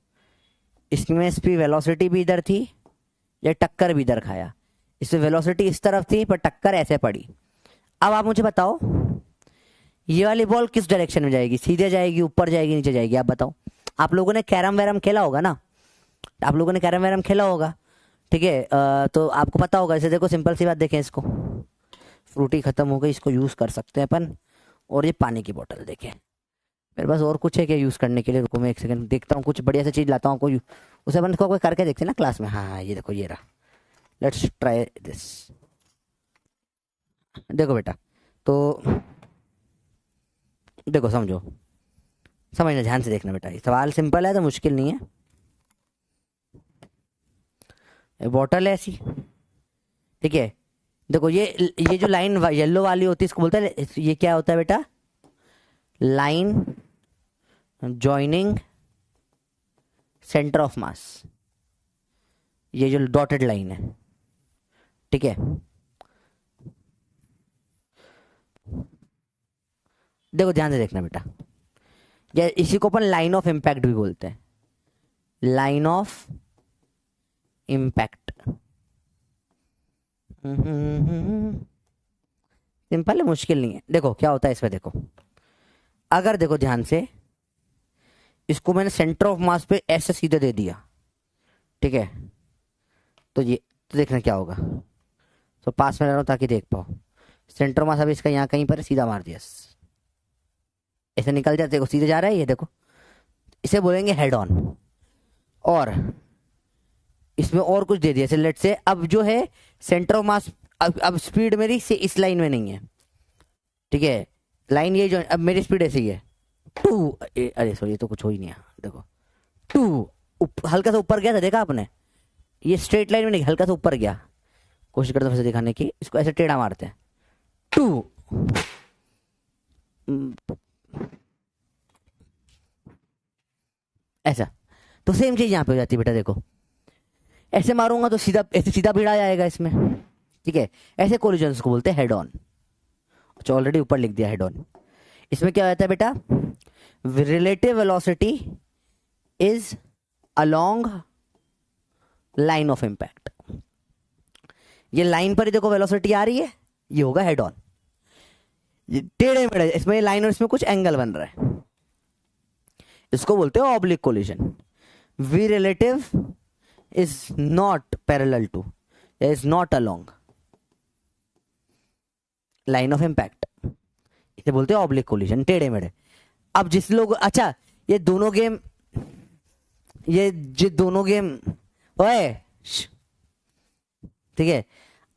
[SPEAKER 1] इसमें इसकी वेलोसिटी भी इधर थी, ये टक्कर भी इधर खाया। इसमें वेलोसिटी इस तरफ थी पर टक्कर ऐसे पड़ी। अब आप मुझे बताओ ये वाली बॉल किस डायरेक्शन में जाएगी, सीधे जाएगी, ऊपर जाएगी, नीचे जाएगी? आप बताओ। आप लोगों ने कैरम वैरम खेला होगा ना, आप लोगों ने कैरम वैरम खेला होगा, ठीक है। तो आपको पता होगा। इसे देखो, सिंपल सी बात देखें इसको, फ्रूटी खत्म हो गई, इसको यूज कर सकते हैं अपन। और ये पानी की बोतल देखें, मेरे पास और कुछ है क्या यूज करने के लिए? रुको मैं एक सेकंड देखता हूँ, कुछ बढ़िया सी चीज लाता हूँ आपको। उसे अपन इसको करके देखते हैं ना क्लास में। हाँ ये देखो, ये रहा। Let's try this. देखो बेटा, तो देखो समझो, समझना, ध्यान से देखना बेटा। ये सवाल सिंपल है तो मुश्किल नहीं है। बॉटल है ऐसी, ठीक है। देखो ये जो लाइन येलो वाली होती है इसको बोलते हैं, ये क्या होता है बेटा? Line joining centre of mass. ये जो डॉटेड लाइन है, ठीक है। देखो ध्यान से देखना बेटा, या इसी को अपन लाइन ऑफ इम्पैक्ट भी बोलते हैं। लाइन ऑफ इम्पैक्ट सिंपल है, मुश्किल नहीं है। देखो क्या होता है इसमें, देखो अगर देखो ध्यान से, इसको मैंने सेंटर ऑफ मास पे ऐसे सीधे दे दिया, ठीक है। तो ये तो देखना क्या होगा। तो पास में रह रहा हूं ताकि देख पाओ। सेंटर ऑफ मास अभी इसका यहाँ कहीं पर सीधा मार दिया, ऐसे निकल जाते, देखो सीधे जा रहा है ये, देखो इसे बोलेंगे हेड ऑन। और इसमें और कुछ दे दिया, जैसे लेट से अब जो है सेंटर ऑफ मास, अब स्पीड मेरी से इस लाइन में नहीं है, ठीक है। लाइन ये जो अब मेरी स्पीड ऐसी है 2, अरे सॉरी ये तो कुछ हो ही नहीं है। देखो 2 हल्का सा ऊपर गया था, देखा आपने? ये स्ट्रेट लाइन में नहीं, हल्का सा ऊपर गया। कोशिश करते हैं दिखाने की, इसको ऐसे टेढ़ा मारते हैं 2। ऐसा। तो सेम चीज यहां पे हो जाती है बेटा। देखो ऐसे मारूंगा तो सीधा, ऐसे सीधा भिड़ा जाएगा इसमें, ठीक है। ऐसे कोलिजन्स को बोलते हैं हेड ऑन। अच्छा ऑलरेडी ऊपर लिख दिया हेड ऑन। इसमें क्या होता है बेटा? Relative velocity is along line of impact. ये लाइन पर ही देखो वेलोसिटी आ रही है, ये होगा हेड ऑन। टेढ़े मेढ़े इसमें लाइन और इसमें कुछ एंगल बन रहा है, इसको बोलते हैं oblique collision. V relative is not parallel to, is not along line of impact, इसे बोलते हैं ऑब्लिक कोलिजन, टेढ़े मेढ़े। अब जिस लोग, अच्छा ये दोनों गेम, ओए ठीक है।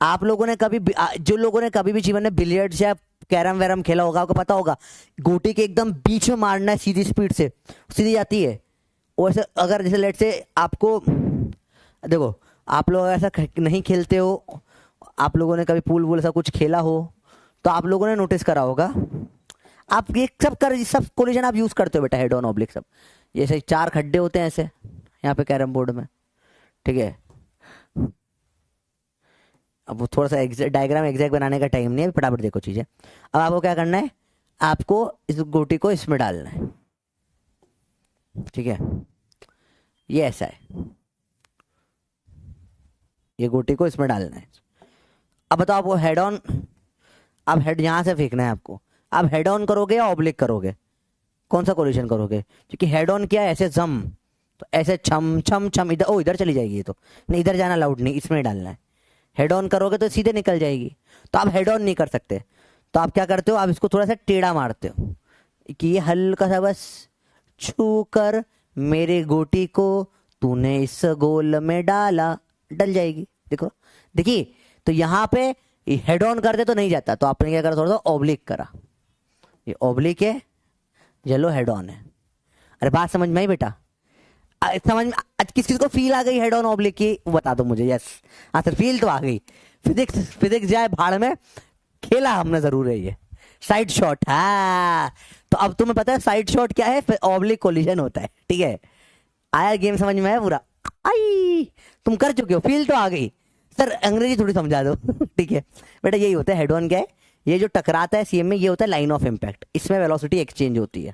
[SPEAKER 1] आप लोगों ने कभी, जो लोगों ने कभी भी जीवन में बिलियर्ड्स या कैरम वैरम खेला होगा, आपको पता होगा गोटी के एकदम बीच में मारना है सीधी स्पीड से, सीधी जाती है। और ऐसे अगर जैसे लेट से आपको, देखो आप लोग ऐसा नहीं खेलते हो, आप लोगों ने कभी पूल वूल ऐसा कुछ खेला हो तो आप लोगों ने नोटिस करा होगा, आप ये सब कोलिजन आप यूज करते हो बेटा, हेड ऑन ऑब्लिक सब। जैसे 4 खड्डे होते हैं ऐसे यहाँ पे कैरम बोर्ड में, ठीक है। अब वो थोड़ा सा डायग्राम एग्जैक्ट बनाने का टाइम नहीं है, फटाफट देखो चीजें। अब आपको क्या करना है, आपको इस गोटी को इसमें डालना है, ठीक है। ये ऐसा है, ये गोटी को इसमें डालना है। अब बताओ आपको हेड ऑन, अब हेड यहां से फेंकना है आपको। आप हेड ऑन करोगे या ऑब्लिक करोगे, कौन सा कोलिजन करोगे? क्योंकि हेड ऑन क्या है, ऐसे जम, तो ऐसे छम छम छम, इधर ओ इधर चली जाएगी ये तो, नहीं इधर जाना अलाउड नहीं, इसमें डालना है। हेड ऑन करोगे तो सीधे निकल जाएगी, तो आप हेड ऑन नहीं कर सकते। तो आप क्या करते हो, आप इसको थोड़ा सा टेढ़ा मारते हो कि ये हल्का सा बस छू कर मेरे गोटी को तूने इस गोल में डाला, डल जाएगी। देखो देखिए, तो यहाँ पे हेड ऑन करते तो नहीं जाता, तो आपने क्या करा, थोड़ा सा ऑब्लिक करा। ये ऑब्लिक है, येलो हेड ऑन है। अरे बात समझ में आई बेटा? समझ में आज किस किस को फील आ गई हेड ऑन ऑब्लिक की, बता दो मुझे। यस हाँ सर, फील तो आ गई। फिजिक्स जाए भाड़ में, खेला हमने जरूर है ये साइड शॉट। हाँ तो अब तुम्हें पता है साइड शॉट क्या है, ऑब्लिक कोलिजन होता है, ठीक है। आया गेम समझ में? आया पूरा? आई तुम कर चुके हो, फील तो आ गई। सर अंग्रेजी थोड़ी समझा दो ठीक है बेटा, यही होता है हेड ऑन। क्या है ये जो टकराता है सीएम में, ये होता है लाइन ऑफ इम्पैक्ट। इसमें वेलोसिटी एक्सचेंज होती है।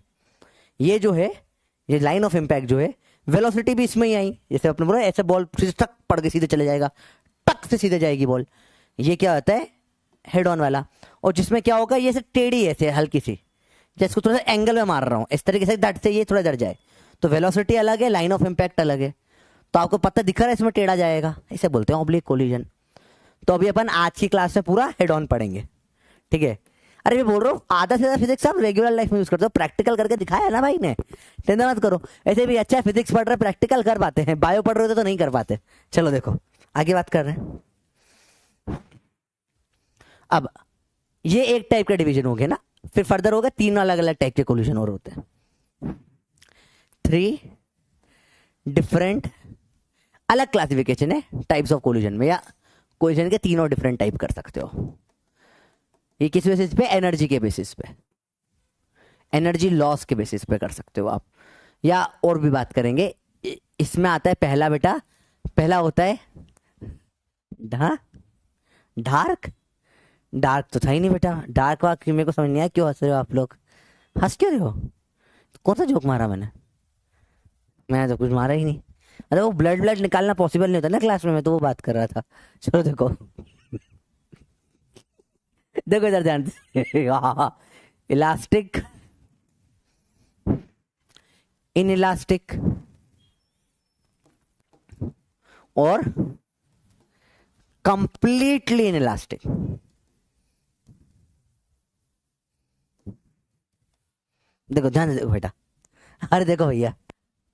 [SPEAKER 1] ये जो है, ये लाइन ऑफ इम्पैक्ट जो है, वेलोसिटी भी इसमें ही आई। जैसे अपने बोला ऐसे बॉल टक पड़ के सीधे चले जाएगा, टक से सीधे जाएगी बॉल। ये क्या होता है, हेड ऑन वाला। और जिसमें क्या होगा, ये टेढ़ी ऐसे हल्की सी, जैसे थोड़ा सा एंगल में मार रहा हूँ इस तरीके से, दट से ये थोड़ा डर जाए, तो वेलोसिटी अलग है, लाइन ऑफ इम्पैक्ट अलग है। तो आपको पता दिख रहा है इसमें टेढ़ा जाएगा, इसे बोलते हैं ऑब्लिक कोलिजन। तो अभी अपन आज की क्लास में पूरा हेड ऑन पढ़ेंगे, ठीक है। अरे मैं बोल रहा हूँ आधा से ज्यादा फिजिक्स आप रेगुलर लाइफ में यूज करते हो, प्रैक्टिकल करके दिखाया है ना भाई ने, टेंशन मत करो। ऐसे भी अच्छा फिजिक्स पढ़ रहे प्रैक्टिकल कर पाते हैं, बायो पढ़ रहे होते तो नहीं कर पाते। चलो देखो आगे बात कर रहे हैं। अब ये एक टाइप का डिवीजन हो गया ना, फिर फर्दर होगा 3 अलग अलग टाइप के कोल्यूशन और होते हैं। 3 डिफरेंट अलग क्लासिफिकेशन है टाइप्स ऑफ कोल्यूशन में, या कोल्यूशन के 3 और डिफरेंट टाइप कर सकते हो। ये किस बेसिस पे? एनर्जी के बेसिस पे, एनर्जी लॉस के बेसिस पे कर सकते हो आप, या और भी बात करेंगे। इसमें आता है पहला बेटा, पहला होता है डार्क। डार्क तो था ही नहीं बेटा, डार्क वाक मेरे को समझ नहीं आया, क्यों हंस रहे हो आप लोग? हंस क्यों रहे हो? कौन सा जोक मारा मैंने तो कुछ मारा ही नहीं। अरे वो ब्लड ब्लड निकालना पॉसिबल नहीं होता ना क्लास में, मैं तो वो बात कर रहा था। चलो देखो देखो इधर ध्यान से इलास्टिक, इन इलास्टिक और कंप्लीटली इन इलास्टिक। देखो ध्यान से देखो बेटा, अरे देखो भैया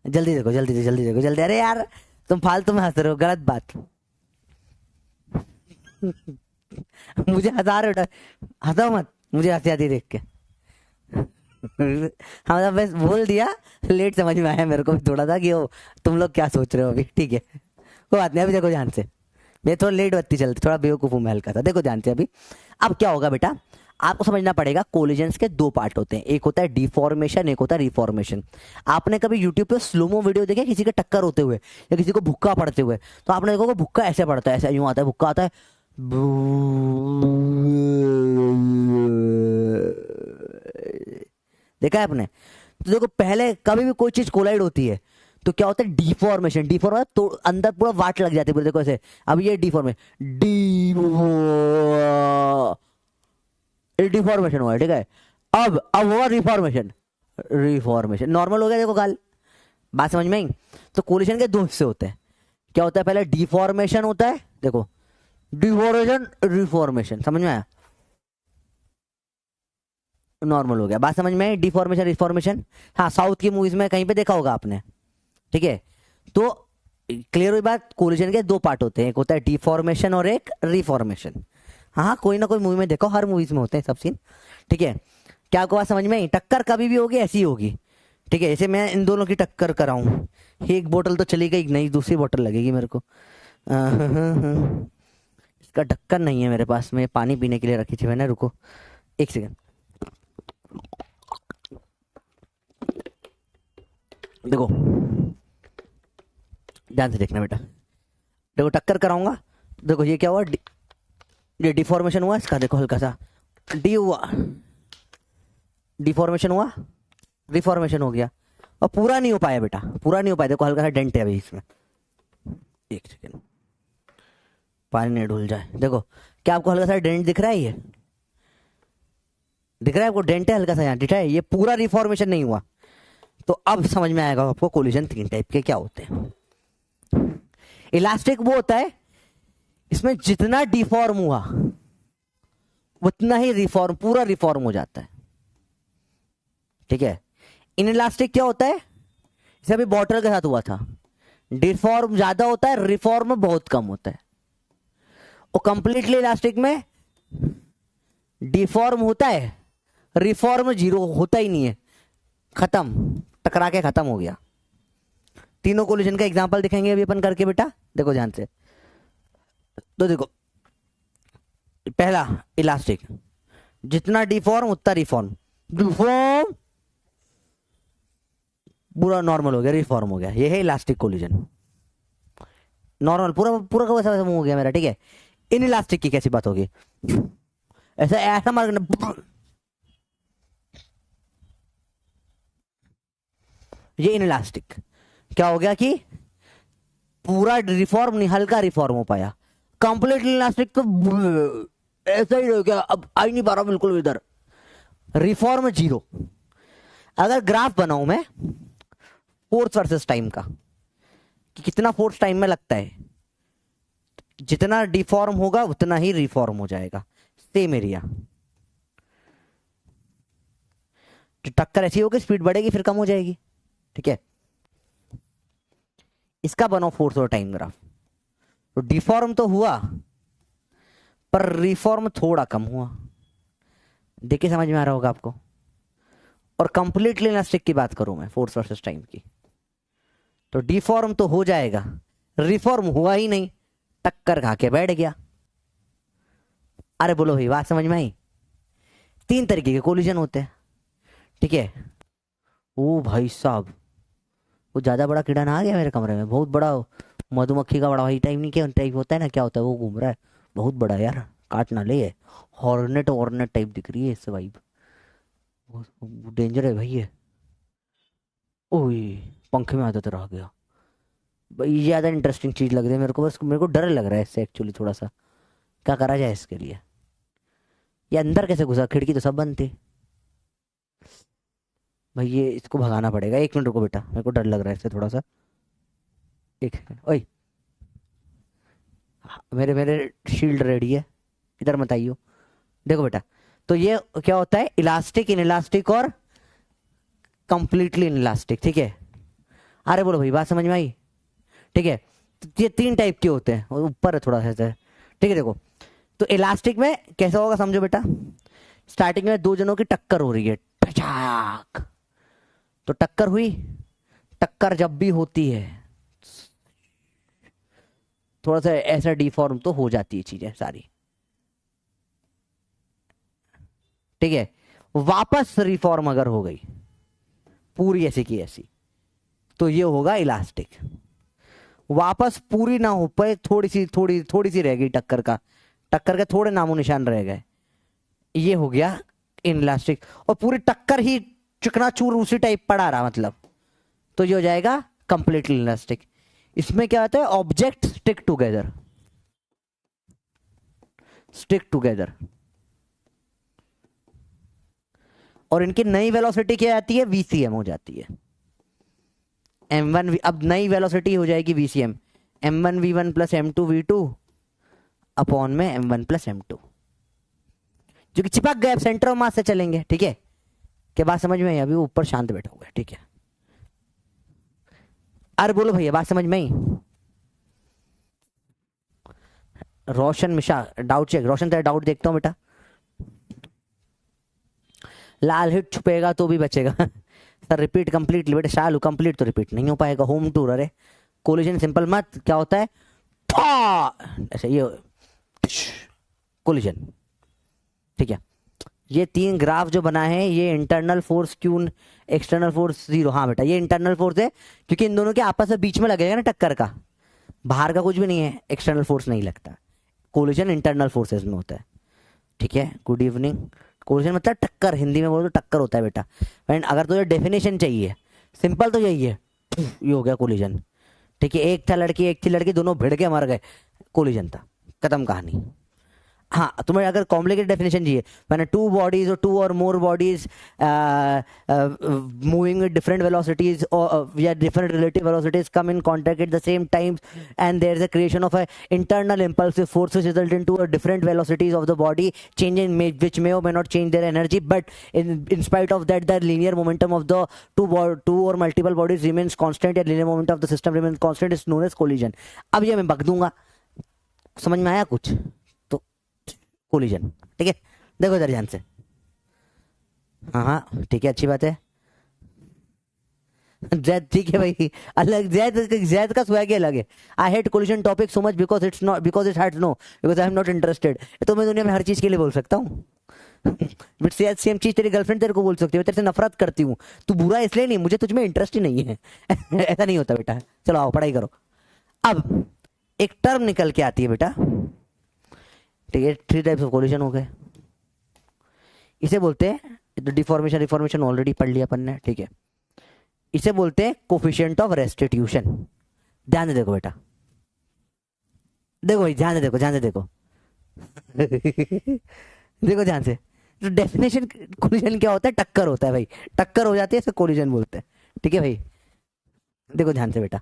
[SPEAKER 1] जल्दी देखो, जल्दी देखो, जल्दी देखो, जल्दी। अरे यार तुम फालतू में हंस रहे हो, गलत बात मुझे हंसा रहे हो, हंसाओ मत, मुझे हंसी आती देख के हाँ बस बोल दिया, लेट समझ में आया मेरे को भी थोड़ा सा कि वो तुम लोग क्या सोच रहे हो अभी। ठीक है कोई बात नहीं, अभी देखो ध्यान से, मैं थोड़ा लेट बत्ती चलती, थोड़ा बेवकूफ हूँ मैं हल्का था। देखो ध्यान से अभी, अब क्या होगा बेटा, आपको समझना पड़ेगा कोलिजन्स के 2 पार्ट होते हैं, एक होता है डिफॉर्मेशन, एक होता है रिफॉर्मेशन। आपने कभी यूट्यूब पे स्लोमो वीडियो देखे किसी के टक्कर होते हुए या किसी को भुक्का पड़ते हुए? तो आपने देखो भुक्का ऐसे पड़ता है, ऐसे यूं आता है, भुक्का आता है देखा है आपने? तो देखो पहले कभी भी कोई चीज कोलाइड होती है तो क्या होता है? डिफॉर्मेशन। डिफॉर्मेशन तो अंदर पूरा वाट लग जाती है, देखो ऐसे। अब ये डिफॉर्मेशन हुआ, ठीक है। अब हुआ रिफॉर्मेशन, रिफॉर्मेशन नॉर्मल हो गया। देखो गाल, बात समझ में आई? तो कोलिशन के 2 हिस्से होते हैं। क्या होता है? पहले डिफॉर्मेशन होता है, देखो डिफॉर्मेशन रिफॉर्मेशन, समझ में आया? नॉर्मल हो गया, बात समझ में आई? डिफॉर्मेशन रिफॉर्मेशन, हाँ साउथ की मूवीज में कहीं पे देखा होगा आपने, ठीक है। तो क्लियर हुई बात, कोलिजन के 2 पार्ट होते हैं, एक होता है डिफॉर्मेशन और एक रिफॉर्मेशन। हाँ कोई ना कोई मूवी में देखो, हर मूवीज में होते हैं सब सीन, ठीक है। क्या आपको बात समझ में आई? टक्कर कभी भी होगी ऐसी होगी, ठीक है। जैसे मैं इन दोनों की टक्कर कराऊं, एक बोतल तो चली गई, नहीं दूसरी बोतल लगेगी मेरे को। इसका ढक्कन नहीं है मेरे पास, मैं पानी पीने के लिए रखी थी मैंने, रुको 1 सेकेंड। देखो ध्यान से देखना बेटा, देखो टक्कर कराऊंगा, देखो ये क्या हुआ, ये डिफॉर्मेशन हुआ इसका, देखो हल्का सा डी हुआ, डिफॉर्मेशन हुआ, रिफॉर्मेशन हो गया, और पूरा नहीं हो पाया बेटा, पूरा नहीं हो पाया। देखो हल्का सा डेंट है अभी इसमें, 1 सेकेंड पानी नहीं ढुल जाए। देखो क्या आपको हल्का सा डेंट दिख रहा है? ये दिख रहा है आपको? डेंट है हल्का सा यहाँ, दिख रहा है? ये पूरा रिफॉर्मेशन नहीं हुआ। तो अब समझ में आएगा आपको कोलिजन 3 टाइप के क्या होते हैं। इलास्टिक वो होता है इसमें जितना डिफॉर्म हुआ उतना ही रिफॉर्म, पूरा रिफॉर्म हो जाता है, ठीक है। इन इलास्टिक क्या होता है? जैसे अभी बॉटल के साथ हुआ था, डिफॉर्म ज्यादा होता है, रिफॉर्म बहुत कम होता है। और कंप्लीटली इलास्टिक में डिफॉर्म होता है, रिफॉर्म 0 होता ही नहीं है, खत्म, टकरा के खत्म हो गया। तीनों कोलिजन का एग्जांपल दिखाएंगे अभी अपन करके बेटा, देखो ध्यान से। तो देखो पहला इलास्टिक, जितना डिफॉर्म उतना रिफॉर्म, डिफॉर्म पूरा नॉर्मल हो गया, रिफॉर्म हो गया, ये है इलास्टिक कोलिजन। नॉर्मल पूरा पूरा का वैसा मुंह हो गया मेरा, ठीक है। इन इलास्टिक की कैसी बात होगी? ऐसा ऐसा मार, ये इन इलास्टिक क्या हो गया कि पूरा रिफॉर्म नहीं, हल्का रिफॉर्म हो पाया। कंप्लीट इलास्टिक तो ऐसा ही हो गया, अब आ ही नहीं पा रहा बिल्कुल इधर, रिफॉर्म 0। अगर ग्राफ बनाऊं मैं फोर्स वर्सेस टाइम का, कि कितना फोर्स टाइम में लगता है, जितना डिफॉर्म होगा उतना ही रिफॉर्म हो जाएगा, सेम एरिया, जो टक्कर ऐसी होगी स्पीड बढ़ेगी फिर कम हो जाएगी, ठीक है। इसका बनाओ फोर्स और टाइम ग्राफ। तो डिफॉर्म तो हुआ पर रिफॉर्म थोड़ा कम हुआ, देखिए समझ में आ रहा होगा आपको। और कंप्लीटली इलास्टिक की बात करूं मैं फोर्स वर्सेस टाइम की, तो डिफॉर्म तो हो जाएगा, रिफॉर्म हुआ ही नहीं, टक्कर खा के बैठ गया। अरे बोलो भाई बात समझ में आई। 3 तरीके के कोलिजन होते हैं, ठीक है। ओ भाई साहब, वो ज्यादा बड़ा कीड़ा ना आ गया मेरे कमरे में, बहुत बड़ा मधुमक्खी का बड़ा भाई टाइप नहीं, क्या टाइप होता है ना, क्या होता है वो घूम रहा है बहुत बड़ा यार, काट ना ले। हॉर्नेट वॉर्नेट टाइप दिख रही है इससे वाइब, डेंजर है भाई ये। ओए पंखे में आता तो रह गया भाई, ज्यादा इंटरेस्टिंग चीज लग रही है मेरे को, बस मेरे को डर लग रहा है इससे एक्चुअली थोड़ा सा। क्या करा जाए इसके लिए, ये अंदर कैसे घुसा, खिड़की तो सब बंद थी भाई। ये इसको भगाना पड़ेगा, 1 मिनट रुको बेटा, मेरे को डर लग रहा है इससे थोड़ा सा। एक सेकंड, ओए मेरे मेरे शील्ड रेडी है, इधर मत आइयो। देखो बेटा, तो ये क्या होता है, इलास्टिक, इन इलास्टिक और कंप्लीटली इन इलास्टिक, ठीक है। अरे बोलो भाई बात समझ में आई, ठीक है। तो ये 3 टाइप के होते हैं, ऊपर है थोड़ा सा, ठीक है। देखो तो इलास्टिक में कैसा होगा समझो बेटा, स्टार्टिंग में 2 जनों की टक्कर हो रही है, टचाक, तो टक्कर हुई, टक्कर जब भी होती है थोड़ा सा ऐसा डिफॉर्म तो हो जाती है चीजें सारी, ठीक है। वापस रिफॉर्म अगर हो गई पूरी ऐसी की ऐसी, तो ये होगा इलास्टिक। वापस पूरी ना हो पाए, थोड़ी सी रह गई टक्कर का, टक्कर के थोड़े नामो निशान रह गए, ये हो गया इनलास्टिक। और पूरी टक्कर ही चकनाचूर उसी टाइप पड़ा रहा मतलब, तो ये हो जाएगा कंप्लीटली इलास्टिक। इसमें क्या होता है, object stick together, stick together. और इनकी नई वेलोसिटी क्या आती है, वीसीएम हो जाती है। m1 अब नई वेलोसिटी हो जाएगी VCM, m1v1 plus m2v2 upon में m1 प्लस m2, जो कि चिपक गए, सेंटर ऑफ मास से चलेंगे, ठीक है। क्या बात समझ में आई, अभी ऊपर शांत बैठा हुआ है, ठीक है। अरे बोलो भैया बात समझ में आई। रोशन मिश्रा डाउट चेक, रोशन तेरा डाउट देखता हूँ बेटा। लाल हिट छुपेगा तो भी बचेगा सर रिपीट कंप्लीटली बेटा, शालू कंप्लीट तो रिपीट नहीं हो पाएगा, होम टूर। अरे कोलिजन सिंपल मत, क्या होता है ऐसे, ये कोलिजन, ठीक है। ये 3 ग्राफ जो बना है, ये internal force Q, external force 0। हाँ बेटा ये इंटरनल फोर्स है, क्योंकि इन दोनों के आपस में बीच में लगेगा ना टक्कर का, बाहर का कुछ भी नहीं है, एक्सटर्नल फोर्स नहीं लगता। कोलिजन इंटरनल फोर्सेस में होता है, ठीक है। Good evening. कोलिजन मतलब टक्कर, हिंदी में बोलो तो टक्कर होता है बेटा। फ्रेंड अगर तुझे डेफिनेशन चाहिए सिंपल तो यही है, ये हो गया कोलिजन, ठीक है। एक था लड़की एक थी लड़की, दोनों भिड़ के मर गए, कोलिजन था, खत्म कहानी। हाँ तुम्हें अगर कॉम्प्लिकेटेड डेफिनेशन चाहिए, मैंने 2 बॉडीज और 2 or more bodies moving with different velocities or different relative velocities come in contact at the same time, and there is a creation of a internal impulsive force which result into a different velocities of the body changing, which may or may not change their energy, but in spite of that the linear momentum of the two or multiple bodies remains constant, and linear momentum of the system remains constant, is known as collision। अब ये मैं बक दूंगा, समझ में आया कुछ, collision, ठीक है। देखो इधर ध्यान से, हाँ हाँ ठीक है, अच्छी बात है। जैद ठीक है भाई, अलग जैद का स्वैग ही अलग है। I hate collision topic so much because it's not, because it hats no, because I am not interested. तो मैं दुनिया में हर चीज के लिए बोल सकता हूँ बट सेम चीज तेरी गर्लफ्रेंड तेरे को बोल सकती है, मैं तेरे से नफरत करती हूँ, तू बुरा इसलिए नहीं, मुझे तुझमें इंटरेस्ट ही नहीं है ऐसा नहीं होता बेटा। चलो आओ पढ़ाई करो। अब एक टर्म निकल के आती है बेटा, ठीक है। 3 टाइप्स ऑफ कोलिजन हो गए, इसे बोलते हैं, तो डिफॉर्मेशन रिफॉर्मेशन ऑलरेडी पढ़ लिया अपन ने, ठीक है। इसे बोलते हैं कोफिशिएंट ऑफ रेस्टिट्यूशन। ध्यान से देखो बेटा, देखो भाई ध्यान से देखो, ध्यान से देखो देखो ध्यान से। तो डेफिनेशन कोलिजन क्या होता है, टक्कर होता है भाई, टक्कर हो जाती है इसे कोलिजन बोलते हैं, ठीक है भाई। देखो ध्यान से बेटा,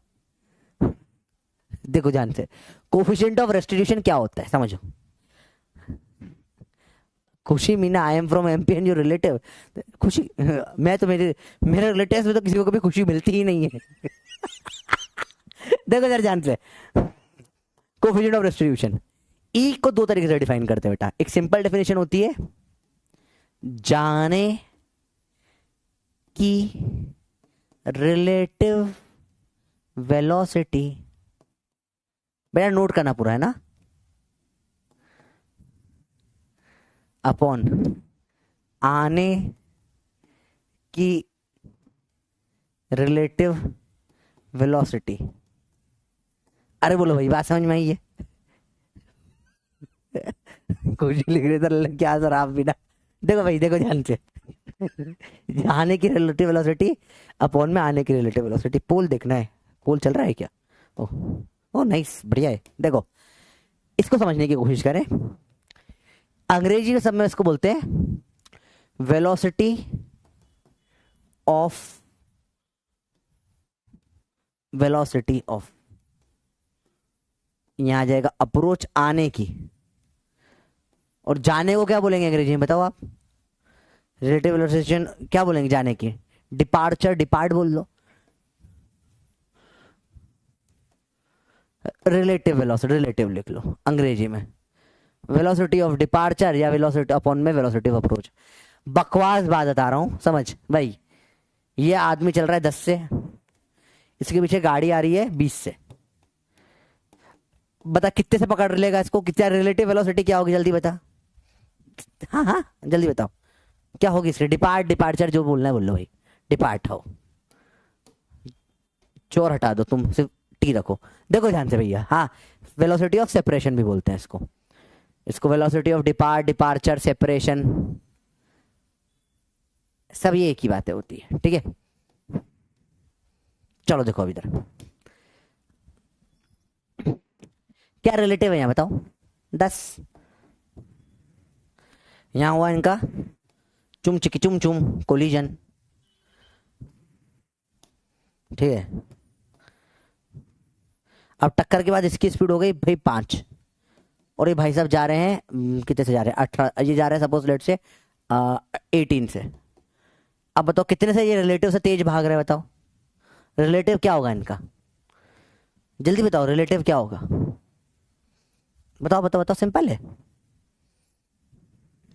[SPEAKER 1] देखो ध्यान से, कोफिशिएंट ऑफ रेस्टिट्यूशन क्या होता है समझो। खुशी Meena I am from MP and your relative. खुशी मैं तो मेरे रिलेटिव्स में तो किसी को कभी खुशी मिलती ही नहीं है। देखो जरा ध्यान से, कोफिशिएंट ऑफ रेस्टिट्यूशन ई को दो तरीके से डिफाइन करते हैं बेटा। एक सिंपल डेफिनेशन होती है जाने की रिलेटिव वेलोसिटी, बेटा नोट करना पूरा है ना, अपॉन आने की रिलेटिव वेलोसिटी। अरे बोलो भाई बात समझ में आई है? कुछ लिख रहे थे क्या सर आप बिना, देखो भाई देखो ध्यान से, आने की रिलेटिव वेलोसिटी अपॉन में आने की रिलेटिव वेलोसिटी। पोल देखना है, पोल चल रहा है क्या? ओह नाइस, बढ़िया है। देखो इसको समझने की कोशिश करें। अंग्रेजी के शब्द में इसको बोलते हैं वेलोसिटी ऑफ, वेलोसिटी ऑफ, यहां आ जाएगा अप्रोच आने की, और जाने को क्या बोलेंगे अंग्रेजी में बताओ आप? रिलेटिव वेलोसिटी क्या बोलेंगे जाने की? डिपार्चर, डिपार्ट बोल लो। रिलेटिव वेलोसिटी, रिलेटिव लिख लो अंग्रेजी में, वेलोसिटी ऑफ डिपार्चर या वेलोसिटी अपॉन में वेलोसिटी ऑफ अप्रोच। बकवास बात बता रहा हूं समझ भाई। ये आदमी चल रहा है 10 से, इसके पीछे गाड़ी आ रही है 20 से, बता कितने से पकड़ लेगा इसको? कितना रिलेटिव वेलोसिटी क्या होगी जल्दी बता। हाँ हाँ जल्दी बताओ क्या होगी इसकी? डिपार्ट, डिपार्चर जो बोलना है बोल लो भाई, डिपार्ट हो, चोर हटा दो, तुम सिर्फ टी रखो। देखो ध्यान से भैया, हाँ वेलोसिटी ऑफ सेपरेशन भी बोलते हैं इसको, इसको velocity of depart, departure, separation, सब ये एक ही बातें होती है, ठीक है। चलो देखो अभी इधर क्या रिलेटिव है यहां बताओ? 10। यहां हुआ इनका चुम चिकी चुम चुम कोलिजन, ठीक है। अब टक्कर के बाद इसकी स्पीड हो गई भाई 5, और ये भाई साहब जा रहे हैं कितने से जा रहे हैं? 18, ये जा रहे हैं सपोज लेट से 18 से। अब बताओ कितने से ये रिलेटिव से तेज भाग रहे हैं? बताओ रिलेटिव क्या होगा इनका, जल्दी बताओ रिलेटिव क्या होगा? बताओ बताओ बताओ, सिंपल है,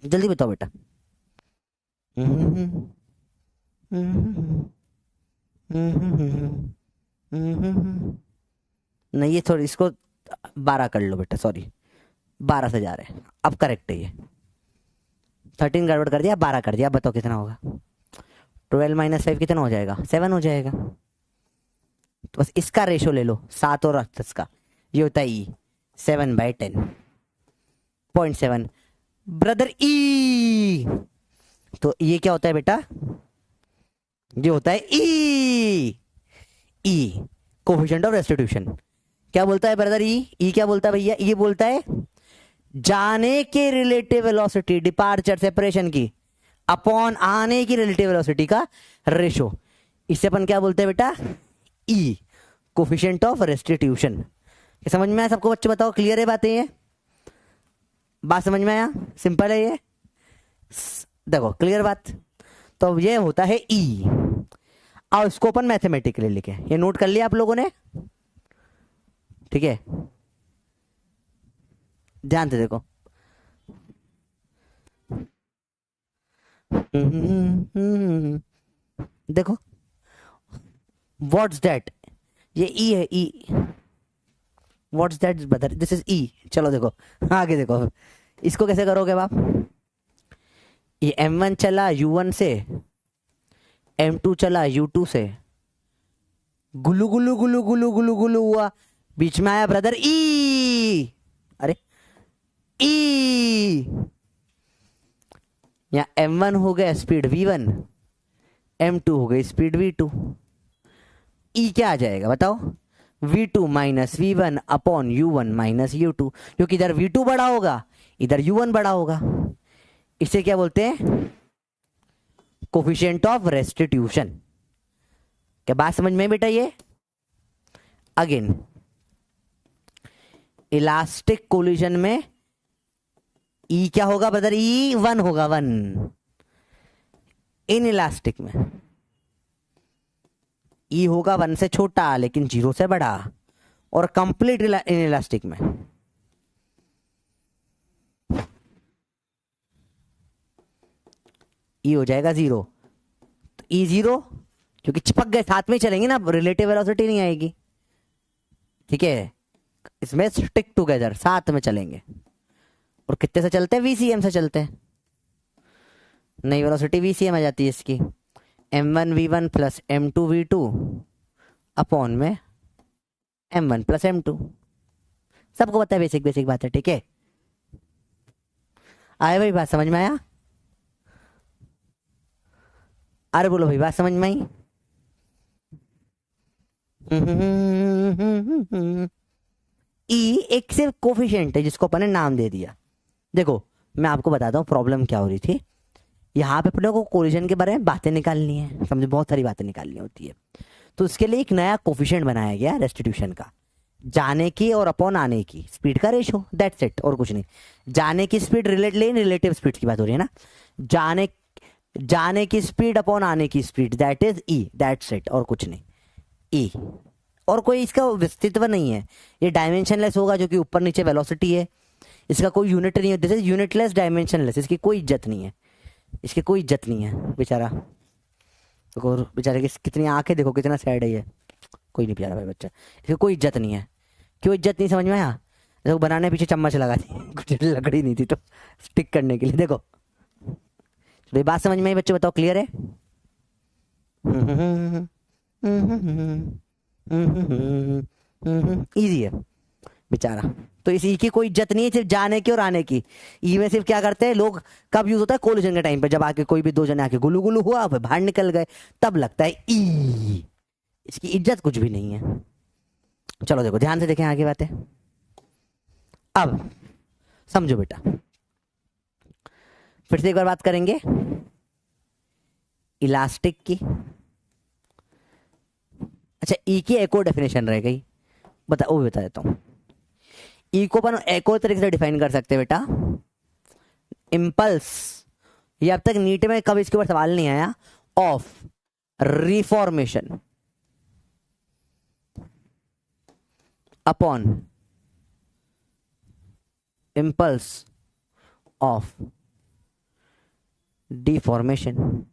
[SPEAKER 1] जल्दी बताओ बेटा। नहीं ये थोड़ी इसको 12 कर लो बेटा, सॉरी 12 से जा रहे हैं, अब करेक्ट है ये। 13 गड़बड़ कर दिया, 12 कर दिया। अब बताओ कितना होगा? 12 - 5 कितना हो जाएगा? 7 हो जाएगा। तो बस इसका रेशो ले लो 7 और 10 का, ये होता है ई 7/10.7 ब्रदर ई। तो ये क्या होता है बेटा? ये होता है ई, ई कोफिशिएंट ऑफ रेस्टिट्यूशन। क्या बोलता है ब्रदर? ई क्या बोलता है भैया? ये बोलता है जाने के रिलेटिव वेलोसिटी डिपार्चर सेपरेशन की अपॉन आने की रिलेटिव वेलोसिटी का रेशो। इससे अपन क्या बोलते हैं बेटा? ई कोफिशिएंट ऑफ रेस्टिट्यूशन। समझ में आया सबको बच्चे? बताओ क्लियर है बातें? ये बात समझ में आया? सिंपल है ये, देखो क्लियर बात। तो अब ये होता है ई, और इसको अपन मैथमेटिकली लिखे, ये नोट कर लिया आप लोगों ने, ठीक है। ध्यान से देखो, देखो व्हाट्स दैट, ये ई है, e what's that brother, this is e. चलो देखो आगे देखो, इसको कैसे करोगे आप? ये M1 चला U1 से, M2 चला U2 से, गुल्लू गुल्लू गुल्लू गुल्लू गुल्लू गुल्लू हुआ, बीच में आया ब्रदर ई। अरे ई, या M1 हो गया स्पीड V1, M2 हो गई स्पीड V2। ई क्या आ जाएगा बताओ? V2 minus V1 upon U1 minus U2, क्योंकि इधर V2 बड़ा होगा, इधर U1 बड़ा होगा। इसे क्या बोलते हैं? Coefficient of restitution. क्या बात समझ में बेटा? ये अगेन इलास्टिक कोलिजन में ई क्या होगा ब्रदर? ई 1 होगा, 1 इन इलास्टिक में। ई होगा 1 से छोटा लेकिन 0 से बड़ा, और कंप्लीट इन इलास्टिक में ई हो जाएगा 0। तो ई 0, क्योंकि चिपक गए साथ में चलेंगे ना, रिलेटिव वेलोसिटी नहीं आएगी, ठीक है। इसमें स्टिक टुगेदर, साथ में चलेंगे। और कितने से चलते हैं? VCM से चलते हैं। नई वेलोसिटी VCM आ जाती है इसकी, m1v1 प्लस m2v2 अपॉन में m1 प्लस m2। सबको पता है, बेसिक बेसिक बात है, ठीक है। आए भाई, बात समझ में आया? अरे बोलो भाई, बात समझ में आई? ई एक सिर्फ कोफिशिएंट है जिसको अपन ने नाम दे दिया। देखो मैं आपको बताता हूँ प्रॉब्लम क्या हो रही थी। यहाँ पे अपने को कोलिजन के बारे में बातें निकालनी है, समझे, बहुत सारी बातें निकालनी होती है। तो उसके लिए एक नया कोफिशिएंट बनाया गया रेस्टिट्यूशन का, जाने की और अपॉन आने की स्पीड का रेशो, दैट्स इट, और कुछ नहीं। जाने की स्पीड रिलेटिव स्पीड की बात हो रही है ना, जाने की स्पीड अपॉन आने की speed, that is E, that's it, और कुछ नहीं। ई और कोई इसका अस्तित्व नहीं है, ये डायमेंशनलेस होगा, जो कि ऊपर नीचे वेलोसिटी है, इसका कोई यूनिट नहीं है, दिस इज यूनिटलेस डायमेंशनलेस, इसकी कोई इज्जत नहीं है, इसकी कोई इज्जत नहीं है। बेचारा, और बेचारे की कितनी आंखें देखो, कितना सैड है ये, कोई नहीं प्यारा भाई बच्चा, इसकी कोई इज्जत नहीं है। क्यों इज्जत नहीं समझ में आया? देखो बनाने पीछे चम्मच लगा थी, कुछ लकड़ी नहीं थी तो स्टिक करने के लिए। देखो तो बात समझ में आई बच्चों? बताओ क्लियर है? इजी है बेचारा। तो इस ई की कोई इज्जत नहीं है, सिर्फ जाने की और आने की। ई में सिर्फ क्या करते हैं लोग, कब यूज होता है? कोलिजन के टाइम पे, जब आके कोई भी दो जने आके गुलू गुलू हुआ, फिर बाहर निकल गए, तब लगता है ई। इसकी इज्जत कुछ भी नहीं है। चलो देखो ध्यान से देखें आगे बातें। अब समझो बेटा, फिर से एक बार बात करेंगे इलास्टिक की। अच्छा, ई की एक और डेफिनेशन रह गई, वो भी बता देता हूं। ई को अपन एक और तरीके से डिफाइन कर सकते हैं बेटा, इम्पल्स, ये अब तक नीट में कभी इसके ऊपर सवाल नहीं आया, of reformation upon impulse of deformation,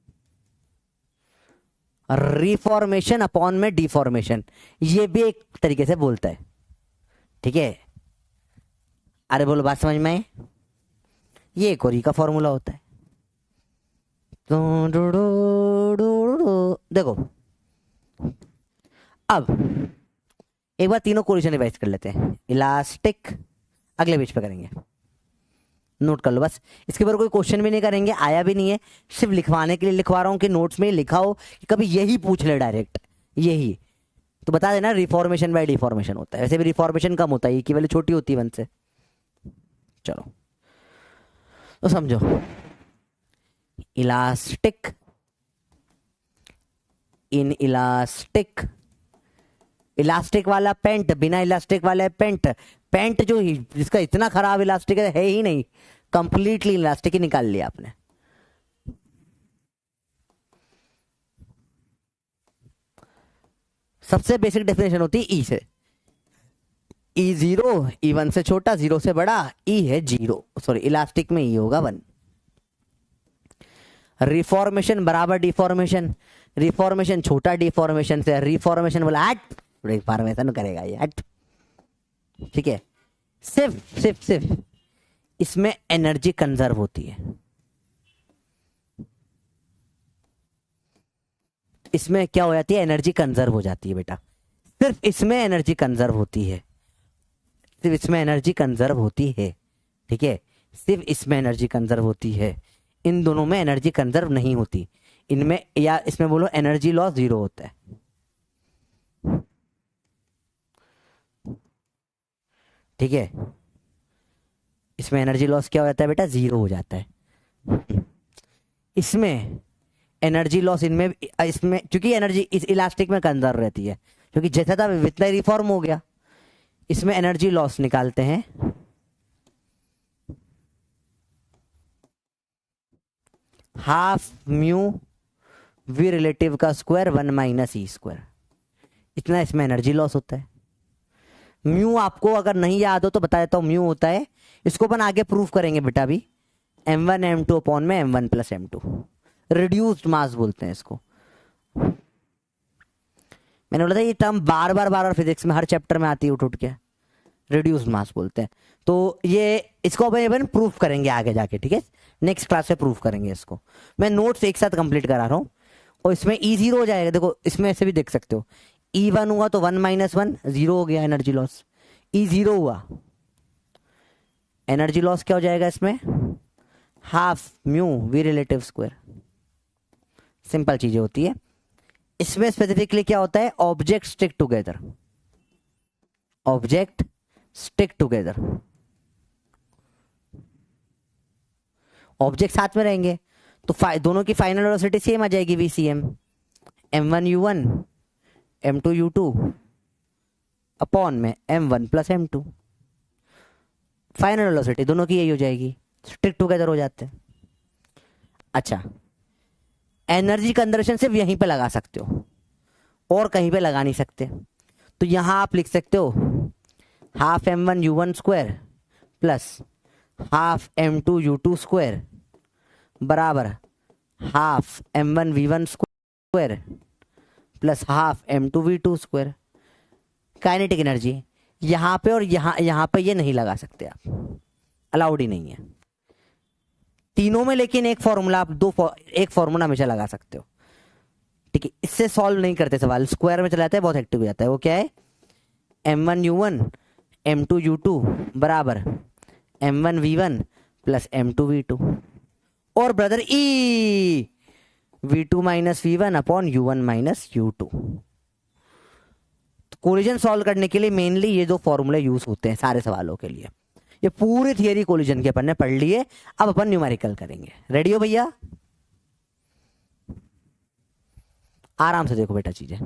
[SPEAKER 1] reformation upon में डिफॉर्मेशन, ये भी एक तरीके से बोलता है, ठीक है। अरे बोलो बात समझ में आए? ये एक और ई का फॉर्मूला होता है। देखो अब एक बार तीनों कोलिजन रिवाइज कर लेते हैं। इलास्टिक अगले पेज पे करेंगे, नोट कर लो बस, इसके ऊपर कोई क्वेश्चन भी नहीं करेंगे, आया भी नहीं है, सिर्फ लिखवाने के लिए लिखवा रहा हूं कि नोट्स में लिखा हो कि कभी यही पूछ ले डायरेक्ट, यही तो बता देना रिफॉर्मेशन बाय डिफॉर्मेशन होता है। वैसे भी रिफॉर्मेशन कम होता है, की वैल्यू छोटी होती है 1 से। चलो तो समझो, इलास्टिक, इन इलास्टिक, इलास्टिक वाला पेंट, बिना इलास्टिक वाला पेंट, पेंट जो जिसका इतना खराब इलास्टिक है ही नहीं, कंप्लीटली इलास्टिक ही निकाल लिया आपने। सबसे बेसिक डेफिनेशन होती है ई से, ई 0, ई 1 से छोटा, 0 से बड़ा, ई है 0, सॉरी इलास्टिक में ई होगा 1। रिफॉर्मेशन बराबर डिफॉर्मेशन, रिफॉर्मेशन छोटा डिफॉर्मेशन से, रिफॉर्मेशन बोला हट, रिफॉर्मेशन करेगा ये हट, ठीक है। सिर्फ इसमें एनर्जी कंजर्व होती है, इसमें क्या हो जाती है? एनर्जी कंजर्व हो जाती है बेटा, सिर्फ इसमें एनर्जी कंजर्व होती है, सिर्फ इसमें एनर्जी कंजर्व होती है, ठीक है, सिर्फ इसमें एनर्जी कंजर्व होती है, इन दोनों में एनर्जी कंजर्व नहीं होती। इनमें या इसमें बोलो एनर्जी लॉस 0 होता है, ठीक है। इसमें एनर्जी लॉस क्या हो जाता है बेटा? 0 हो जाता है। इसमें एनर्जी लॉस, इनमें इसमें क्योंकि एनर्जी इस इलास्टिक में कंजर्व रहती है, क्योंकि जैसा था इतना रिफॉर्म हो गया। इसमें एनर्जी लॉस निकालते हैं, हाफ म्यू वी रिलेटिव का स्क्वायर 1 माइनस ई स्क्वायर, इतना इसमें एनर्जी लॉस होता है। म्यू आपको अगर नहीं याद हो तो बता देता हूं, म्यू होता है, इसको अपन आगे प्रूफ करेंगे बेटा अभी, m1 m2 अपॉन में m1 प्लस m2, रिड्यूस्ड मास बोलते हैं इसको। मैंने बोला था ये टर्म बार बार फिजिक्स में हर चैप्टर में आती है उठ उठ के, रिड्यूस्ड मास बोलते हैं। तो ये इसको अपन प्रूफ करेंगे आगे जाके, ठीक है, नेक्स्ट क्लास में प्रूफ करेंगे इसको। मैं नोट्स एक साथ कंप्लीट करा रहा हूँ और इसमें E0 हो जाएगा, देखो इसमें ऐसे भी देख सकते हो, E1 हुआ तो 1 माइनस 1 जीरो हो गया एनर्जी लॉस, E0 हुआ एनर्जी लॉस क्या हो जाएगा इसमें, half mu v relative square. Simple चीजें होती है। इसमें स्पेसिफिकली क्या होता है, object stick together, object stick together, object साथ में रहेंगे तो दोनों की फाइनल वेलोसिटी सेम आ जाएगी, VCM m1 u1 m2 u2 upon में m1 plus m2, final velocity दोनों की यही हो जाएगी, स्टिक टुगेदर हो जाते हैं। अच्छा, एनर्जी कंजर्वेशन सिर्फ यहीं पे लगा सकते हो और कहीं पे लगा नहीं सकते, तो यहां आप लिख सकते हो half m1 u1 square plus half m2 u2 square बराबर half m1 v1 square plus half m2 v2 square. Kinetic energy यहां पे और यहां पे ये नहीं लगा सकते आप, अलाउड ही नहीं है तीनों में, लेकिन एक फॉर्मूला आप एक फॉर्मूला हमेशा लगा सकते हो, ठीक है। इससे सॉल्व नहीं करते सवाल, स्क्वायर में चला जाता है, बहुत एक्टिव हो जाता है। वो क्या है, m1 u1 m2 u2 बराबर m1 v1 plus m2 v2 और brother E v2 minus v1 upon u1 minus u2। Collision solve करने के लिए मेनली ये दो फॉर्मूले यूज होते हैं सारे सवालों के लिए। ये पूरी थियरी कोलिजन के अपन ने पढ़ ली है, अब अपन न्यूमेरिकल करेंगे। रेडी हो भैया, आराम से देखो बेटा चीजें।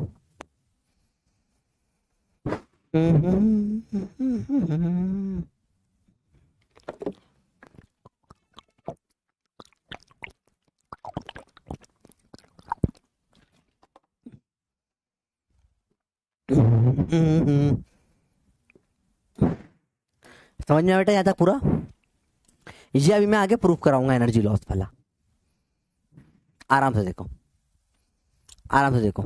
[SPEAKER 1] समझ में बेटा जाता पूरा, ये अभी मैं आगे प्रूफ कराऊंगा एनर्जी लॉस वाला। आराम से देखो, आराम से देखो।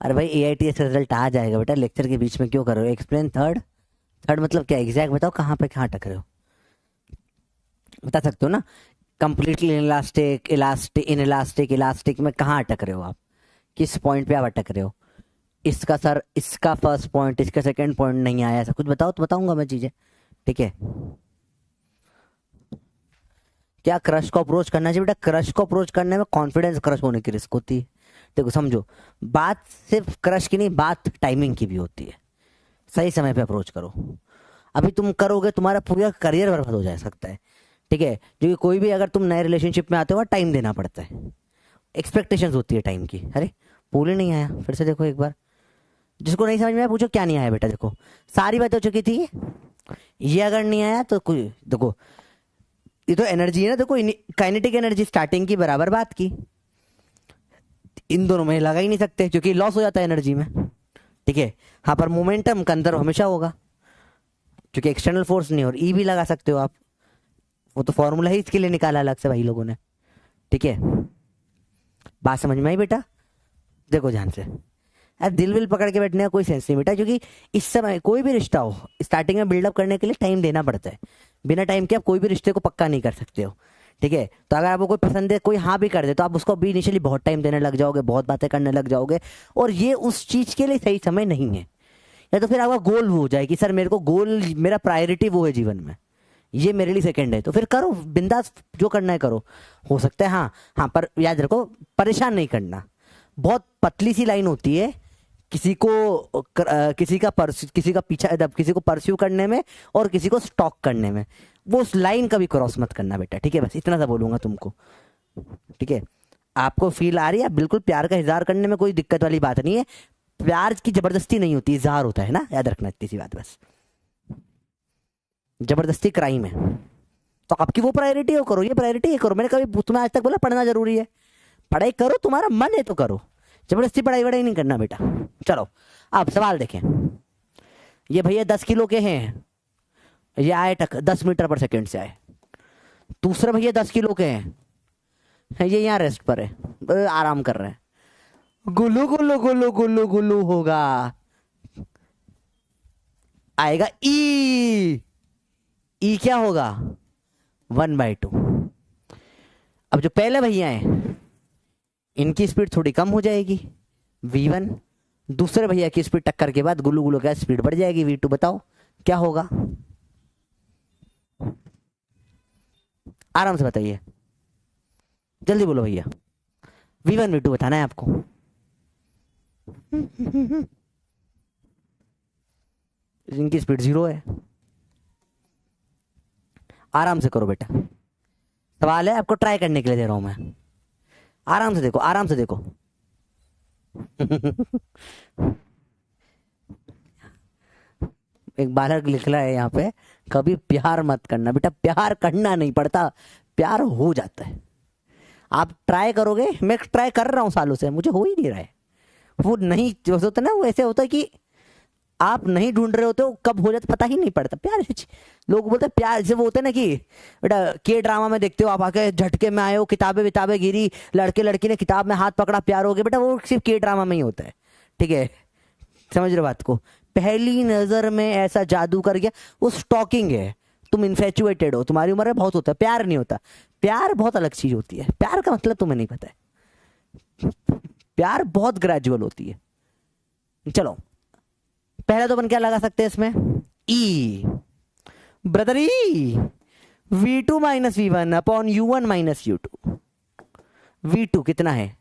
[SPEAKER 1] अरे भाई AITS रिजल्ट आ जाएगा बेटा, लेक्चर के बीच में क्यों कर रहे हो? एक्सप्लेन थर्ड मतलब क्या, एग्जैक्ट बताओ कहाँ पे कहाँ अटक रहे हो, बता सकते हो ना। कंप्लीटली इलास्टिक इलास्टिक में कहाँ अटक रहे हो आप, किस पॉइंट पे आप अटक रहे हो? इसका सर, इसका फर्स्ट पॉइंट, इसका सेकंड पॉइंट नहीं आया, ऐसा कुछ बताओ तो बताऊंगा मैं चीजें, ठीक है। क्या क्रश को अप्रोच करना चाहिए बेटा? क्रश को अप्रोच करने में कॉन्फिडेंस क्रश होने की रिस्क होती है। देखो समझो, बात सिर्फ क्रश की नहीं, बात टाइमिंग की भी होती है। सही समय पे अप्रोच करो, अभी तुम करोगे तुम्हारा पूरा करियर बर्बाद हो जा सकता है, ठीक है। क्योंकि कोई भी अगर तुम नए रिलेशनशिप में आते हो टाइम देना पड़ता है, एक्सपेक्टेशंस होती है टाइम की। अरे पूल ही नहीं आया, फिर से देखो एक बार, जिसको नहीं समझ में आया पूछो क्या नहीं आया बेटा। देखो सारी बातें हो चुकी थी, ये अगर नहीं आया तो कोई, देखो ये तो एनर्जी है ना, देखो काइनेटिक एनर्जी स्टार्टिंग की बराबर बात की, इन दोनों में लगा ही नहीं सकते क्योंकि लॉस हो जाता है एनर्जी में, ठीक है। हाँ पर मोमेंटम कंजर्व हमेशा होगा क्योंकि एक्सटर्नल फोर्स नहीं, और ई भी लगा सकते हो आप, वो तो फॉर्मूला ही इसके लिए निकाला अलग से भाई लोगों ने, ठीक है। बात समझ में आई बेटा? देखो ध्यान से, यार दिल विल पकड़ के बैठने का कोई सेंस नहीं बेटा, क्योंकि इस समय कोई भी रिश्ता हो स्टार्टिंग में बिल्डअप करने के लिए टाइम देना पड़ता है। बिना टाइम के आप कोई भी रिश्ते को पक्का नहीं कर सकते हो, ठीक है। तो अगर आपको कोई पसंद है, कोई हाँ भी कर दे, तो आप उसको अभी इनिशियली बहुत टाइम देने लग जाओगे, बहुत बातें करने लग जाओगे, और ये उस चीज के लिए सही समय नहीं है। या तो फिर आपका गोल वो हो जाए कि सर मेरे को गोल, मेरा प्रायोरिटी वो है जीवन में, ये मेरे लिए सेकंड है, तो फिर करो बिंदास, जो करना है करो। हो सकता है हाँ, पर याद रखो परेशान नहीं करना। बहुत पतली सी लाइन होती है किसी का पीछा, किसी को परस्यू करने में और किसी को स्टॉक करने में, वो उस लाइन का भी क्रॉस मत करना बेटा, ठीक है। बस इतना सा बोलूंगा तुमको, ठीक है। आपको फील आ रही है, बिल्कुल प्यार का इजहार करने में कोई दिक्कत वाली बात नहीं है, प्यार की जबरदस्ती नहीं होती, इजहार होता है ना, याद रखना इतनी सी बात बस। जबरदस्ती क्राइम है, तो आपकी वो प्रायोरिटी हो करो, ये प्रायोरिटी ये करो। मैंने कभी तुम्हें आज तक बोला पढ़ना जरूरी है? पढ़ाई करो, तुम्हारा मन है तो करो, जबरदस्ती पढ़ाई वढ़ाई नहीं करना बेटा। चलो अब सवाल देखें। ये भैया 10 किलो के हैं, ये आए 10 मीटर पर सेकंड से आए। दूसरा भैया 10 किलो के हैं, ये यहाँ रेस्ट पर है, आराम कर रहे हैं। गुल्लू गुल्लू गुल्लू गुल्लू गुल्लू होगा, आएगा ई। ई क्या होगा? 1/2। अब जो पहले भैया हैं इनकी स्पीड थोड़ी कम हो जाएगी, v1। दूसरे भैया की स्पीड टक्कर के बाद गुल्लू गुल्लू का स्पीड बढ़ जाएगी, v2। बताओ क्या होगा? आराम से बताइए, जल्दी बोलो भैया। v1 v2 बताना है आपको। इनकी स्पीड 0 है। आराम से करो बेटा, सवाल है आपको ट्राई करने के लिए दे रहा हूं मैं। आराम से देखो, आराम से देखो। एक बालक लिख रहा है यहाँ पे, कभी प्यार मत करना बेटा। प्यार करना नहीं पड़ता, प्यार हो जाता है। आप ट्राई करोगे, मैं ट्राई कर रहा हूँ सालों से, मुझे हो ही नहीं रहा है। वो नहीं जो होता ना, वो ऐसे होता है कि आप नहीं ढूंढ रहे होते हो, कब हो जाता पता ही नहीं पड़ता। प्यार लोग बोलते हैं प्यार से, वो होते हैं ना कि बेटा के ड्रामा में देखते हो आप, आके झटके में आए हो, किताबें विताबें गिरी, लड़के लड़की ने किताब में हाथ पकड़ा, प्यार हो गया। बेटा वो सिर्फ के ड्रामा में ही होता है, ठीक है? समझ रहे बात को? पहली नजर में ऐसा जादू कर गया, वो स्टॉकिंग है। तुम इन्फेचुएटेड हो, तुम्हारी उम्र में बहुत होता है, प्यार नहीं होता। प्यार बहुत अलग चीज होती है, प्यार का मतलब तुम्हें नहीं पता है। प्यार बहुत ग्रेजुअल होती है। चलो पहले तो अपन क्या लगा सकते हैं इसमें? ई ब्रदर, ई v2 minus v1 upon u1 minus u2। v2 कितना है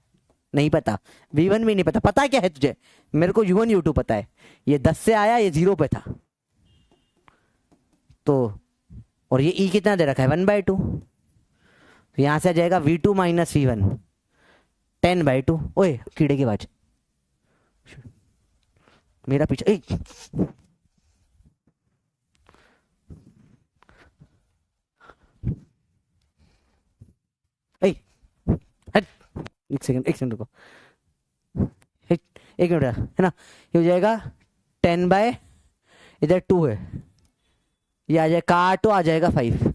[SPEAKER 1] नहीं पता, v1 भी नहीं पता। पता क्या है तुझे? मेरे को u1 u2 पता है। ये 10 से आया, ये 0 पे था तो, और ये e कितना दे रखा है? 1/2। तो यहां से आ जाएगा v2 माइनस v1 10/2। ओए कीड़े की आवाज, मेरा पीछे। एक सेकंड रुको, एक मिनट है ना। ये हो जाएगा 10/, इधर 2 है, ये आ जाएगा काटो, आ जाएगा 5।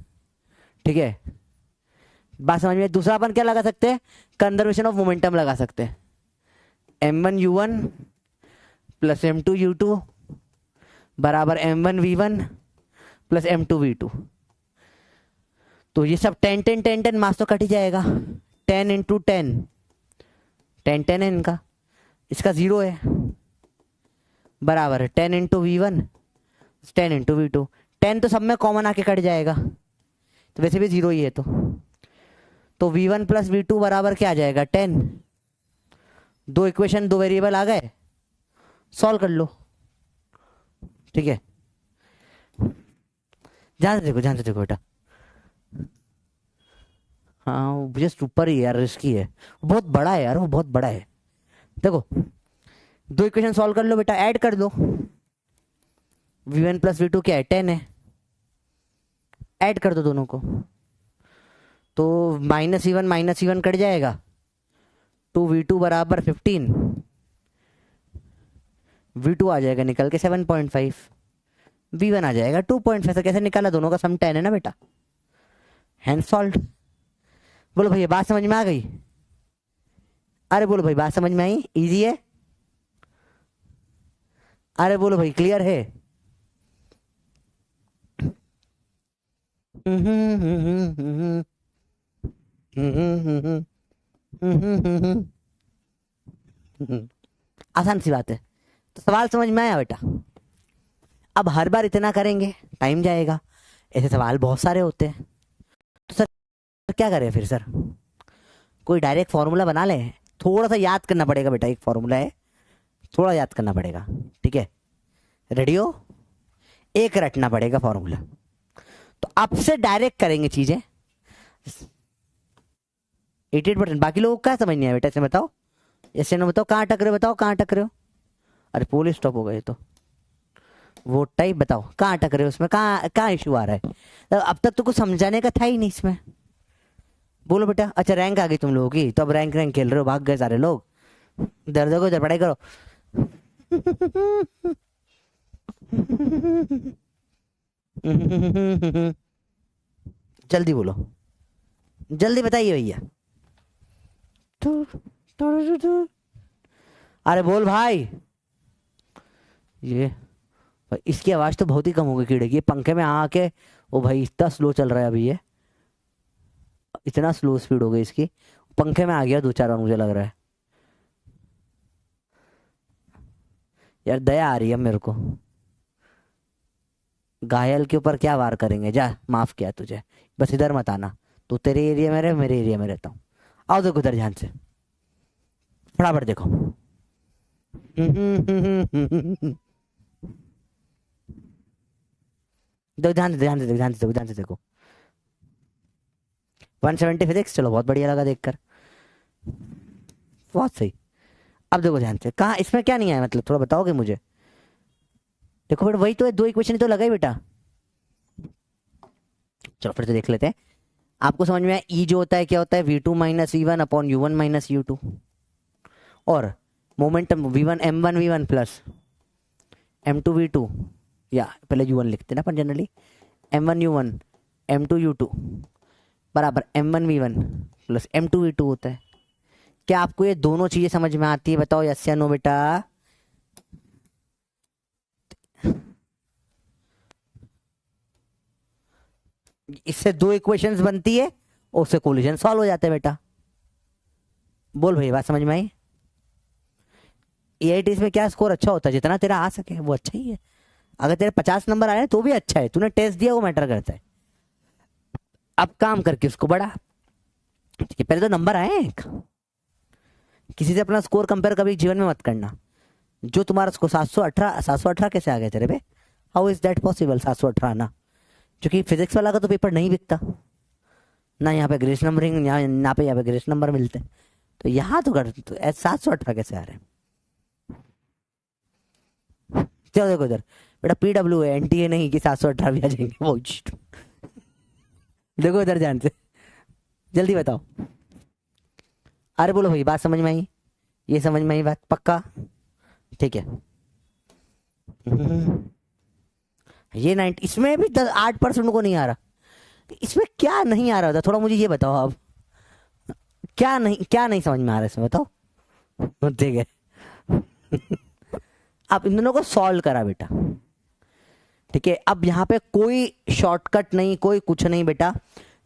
[SPEAKER 1] ठीक है, बात समझ में? दूसरा अपन क्या लगा सकते हैं? कंजर्वेशन ऑफ मोमेंटम लगा सकते हैं। m1 u1 plus m2 u2 बराबर m1 v1 plus m2 v2। तो ये सब 10 10 10 10 मास तो कट ही जाएगा। 10 इंटू 10 10 10 है इनका, इसका 0 है, बराबर 10 इंटू v1 10 इंटू v2। 10 तो सब में कॉमन आके कट जाएगा, तो वैसे भी 0 ही है। तो v1 प्लस v2 बराबर क्या आ जाएगा? 10। दो इक्वेशन, दो वेरिएबल आ गए, सॉल्व कर लो। ठीक है, ध्यान से देखो बेटा। हाँ जस्ट ऊपर ही यार, रिस्की है, बहुत बड़ा है यार, वो बहुत बड़ा है। देखो दो इक्वेशन सॉल्व कर लो बेटा, ऐड कर दो। v1 प्लस v2 क्या है? 10 है, ऐड कर दो दोनों को। तो -v1 कट जाएगा, 2v2 बराबर 15, v2 आ जाएगा निकल के 7.5, v1 आ जाएगा 2.5। से कैसे निकाला? दोनों का सम 10 है ना बेटा, हैंड सॉल्व। बोलो भैया बात समझ में आ गई? अरे बोलो भाई बात समझ में आई? इजी है? अरे बोलो भाई क्लियर है? आसान सी बात है। तो सवाल समझ में आया बेटा? अब हर बार इतना करेंगे टाइम जाएगा, ऐसे सवाल बहुत सारे होते हैं। तो सर क्या करें फिर? सर कोई डायरेक्ट फॉर्मूला बना ले। थोड़ा सा याद करना पड़ेगा बेटा, एक फॉर्मूला है, थोड़ा याद करना पड़ेगा। ठीक है, रेडी हो? एक रटना पड़ेगा फॉर्मूला। तो अब से डायरेक्ट करेंगे चीजें 88%। बाकी लोगों को क्या समझ नहीं आया बेटा? ऐसे बताओ, ऐसे ना बताओ, कहाँ अटक रहे हो? बताओ कहाँ अटक रहे हो? अरे पुलिस स्टॉप हो गए तो वो टाइप बताओ कहाँ अटक रहे हो उसमें, कहाँ कहाँ इशू आ रहा है? तो अब तक तो कुछ समझाने का था ही नहीं इसमें। बोलो बेटा। अच्छा रैंक आ गई तुम लोगों की, तो अब रैंक रैंक खेल रहे हो, भाग गए सारे लोग। इधर देखो, इधर पढ़ाई करो। जल्दी बोलो, जल्दी बताइए भैया। अरे बोल भाई। ये भाई इसकी आवाज तो बहुत ही कम हो गई कीड़े की, ये पंखे में आके। ओ भाई इतना स्लो चल रहा है अभी ये, इतना स्लो स्पीड हो गई इसकी। पंखे में आ गया 2-4 बार मुझे लग रहा है। यार दया आ रही है मेरे को। घायल के ऊपर क्या वार करेंगे, जा माफ किया तुझे, बस इधर मत आना। तू तेरे एरिया में रहे, मेरे एरिया में रहता हूँ। आओ देखो उधर ध्यान से, फटाफट देखो। देखो ध्यान से, ध्यान से देखो, ध्यान से देखो, ध्यान से देखो। 170 फिजिक्स, चलो बहुत बढ़िया लगा देखकर, बहुत सही। अब देखो ध्यान से, कहाँ इसमें क्या नहीं आया, मतलब थोड़ा बताओगे मुझे? देखो बेटा वही तो है, 2 इक्वेशन तो लगा ही बेटा। चलो फिर तो देख लेते हैं। आपको समझ में आया ई जो होता है क्या होता है, v2 minus v1 upon u1 minus u2। और momentum v1 m1 v1 plus m2 v2, या पहले u1 लिखते ना अपन generally, m1 u1 m2 u2 बराबर m1 v1 plus m2 v2 होता है। क्या आपको ये दोनों चीजें समझ में आती है, बताओ यस या नो बेटा? इससे 2 इक्वेशंस बनती है और उससे कोलिजन सॉल्व हो जाता है बेटा। बोल भाई बात समझ में आई? एआईटी में क्या स्कोर अच्छा होता है, जितना तेरा आ सके वो अच्छा ही है। अगर तेरे 50 नंबर आए तो भी अच्छा है, तूने टेस्ट दिया वो मैटर करता है। अब काम करके उसको बढ़ा, ठीक है? पहले तो नंबर आए, किसी से अपना स्कोर कंपेयर कभी जीवन में मत करना। जो तुम्हारा स्कोर 718 कैसे आ गए तेरे पे? हाउ इज दैट पॉसिबल 718 आना? क्योंकि फिजिक्स वाला का तो पेपर नहीं बिकता ना, यहाँ पे ग्रेस नंबरिंग, यहाँ पे ग्रेस नंबर मिलते हैं। तो यहाँ तो 718 कैसे आ रहे हैं? चलो देखो इधर बेटा, PW है, NTA नहीं कि 718 भी आ जाएंगे वो। देखो इधर ध्यान से, जल्दी बताओ। अरे बोलो भाई बात समझ में आई? ये समझ में आई बात पक्का? ठीक है। ये 90, इसमें भी 8% को नहीं आ रहा। इसमें क्या नहीं आ रहा था, थोड़ा मुझे ये बताओ अब। क्या नहीं समझ में आ रहा इसमें, बताओ। ठीक है। अब इन दोनों को सॉल्व करा बेटा, ठीक है? अब यहाँ पे कोई शॉर्टकट नहीं, कोई कुछ नहीं बेटा,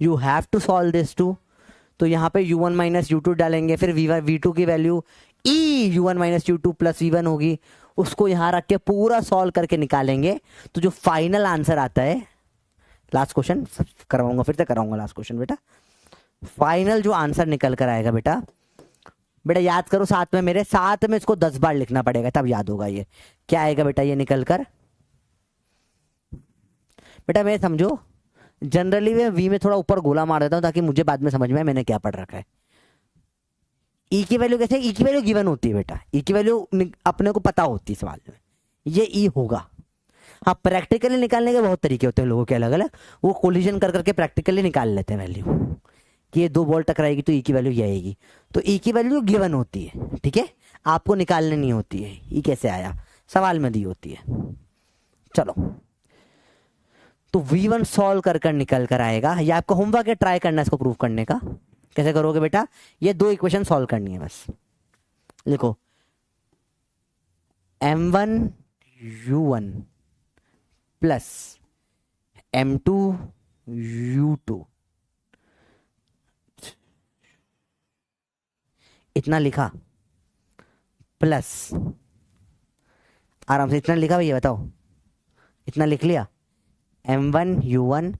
[SPEAKER 1] you have to solve this too. तो यहाँ पे u1 माइनस u2 डालेंगे, फिर v2 की value e u1 minus u2 plus v1 होगी, उसको यहाँ रख के पूरा सॉल्व करके निकालेंगे। तो जो फाइनल आंसर आता है, लास्ट क्वेश्चन करवाऊंगा, फिर से कराऊंगा लास्ट क्वेश्चन बेटा। फाइनल जो आंसर निकल कर आएगा बेटा, बेटा याद करो साथ में मेरे, साथ में इसको 10 बार लिखना पड़ेगा तब याद होगा। ये क्या आएगा बेटा, ये निकल कर बेटा, मैं समझो जनरली मैं वी में थोड़ा ऊपर गोला मार देता हूं ताकि मुझे बाद में समझ में आए मैंने क्या पढ़ रखा है। ई की वैल्यू कैसे, ई की वैल्यू गिवन होती है बेटा, ई की वैल्यू अपने को पता होती है सवाल में, ये ई होगा। हाँ प्रैक्टिकली निकालने के बहुत तरीके होते हैं लोगों के अलग अलग, वो कोलिजन कर करके प्रैक्टिकली निकाल लेते हैं वैल्यू कि ये 2 बॉल टकराएगी तो ई की वैल्यू ये आएगी। तो ई की वैल्यू गिवन होती है, ठीक है? आपको निकालने नहीं होती है ई कैसे आया, सवाल में दी होती है। चलो तो v1 सॉल्व कर कर निकल कर आएगा। ये आपका होमवर्क है, ट्राई करना इसको प्रूव करने का। कैसे करोगे बेटा? ये 2 इक्वेशन सॉल्व करनी है बस। लिखो m1 u1 plus m2 u2, इतना लिखा, प्लस आराम से इतना लिखा भैया, बताओ इतना लिख लिया, m1 u1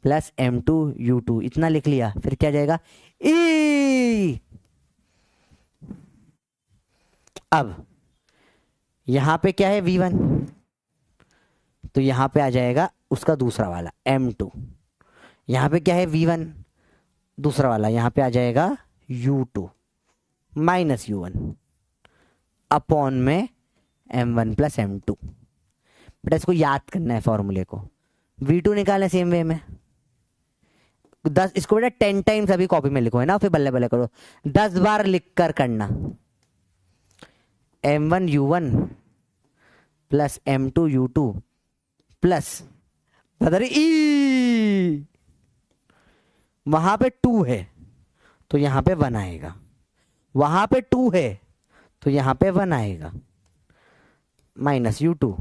[SPEAKER 1] plus m2 u2 इतना लिख लिया, फिर क्या जाएगा ई। अब यहां पे क्या है v1, तो यहां पे आ जाएगा उसका दूसरा वाला m2। यहां पे क्या है v1 दूसरा वाला, यहां पे आ जाएगा u2 माइनस u1 अपॉन में m1 प्लस m2। बेटा इसको याद करना है फॉर्मूले को। V2 निकालना सेम वे में 10, इसको बेटा 10 टाइम्स अभी कॉपी में लिखो है ना, फिर बल्ले बल्ले करो, 10 बार लिख कर करना। M1U1 plus M2U2 plus brother ई, वहां पे 2 है तो यहां पे 1 आएगा, वहां पे 2 है तो यहां पे 1 आएगा, माइनस U2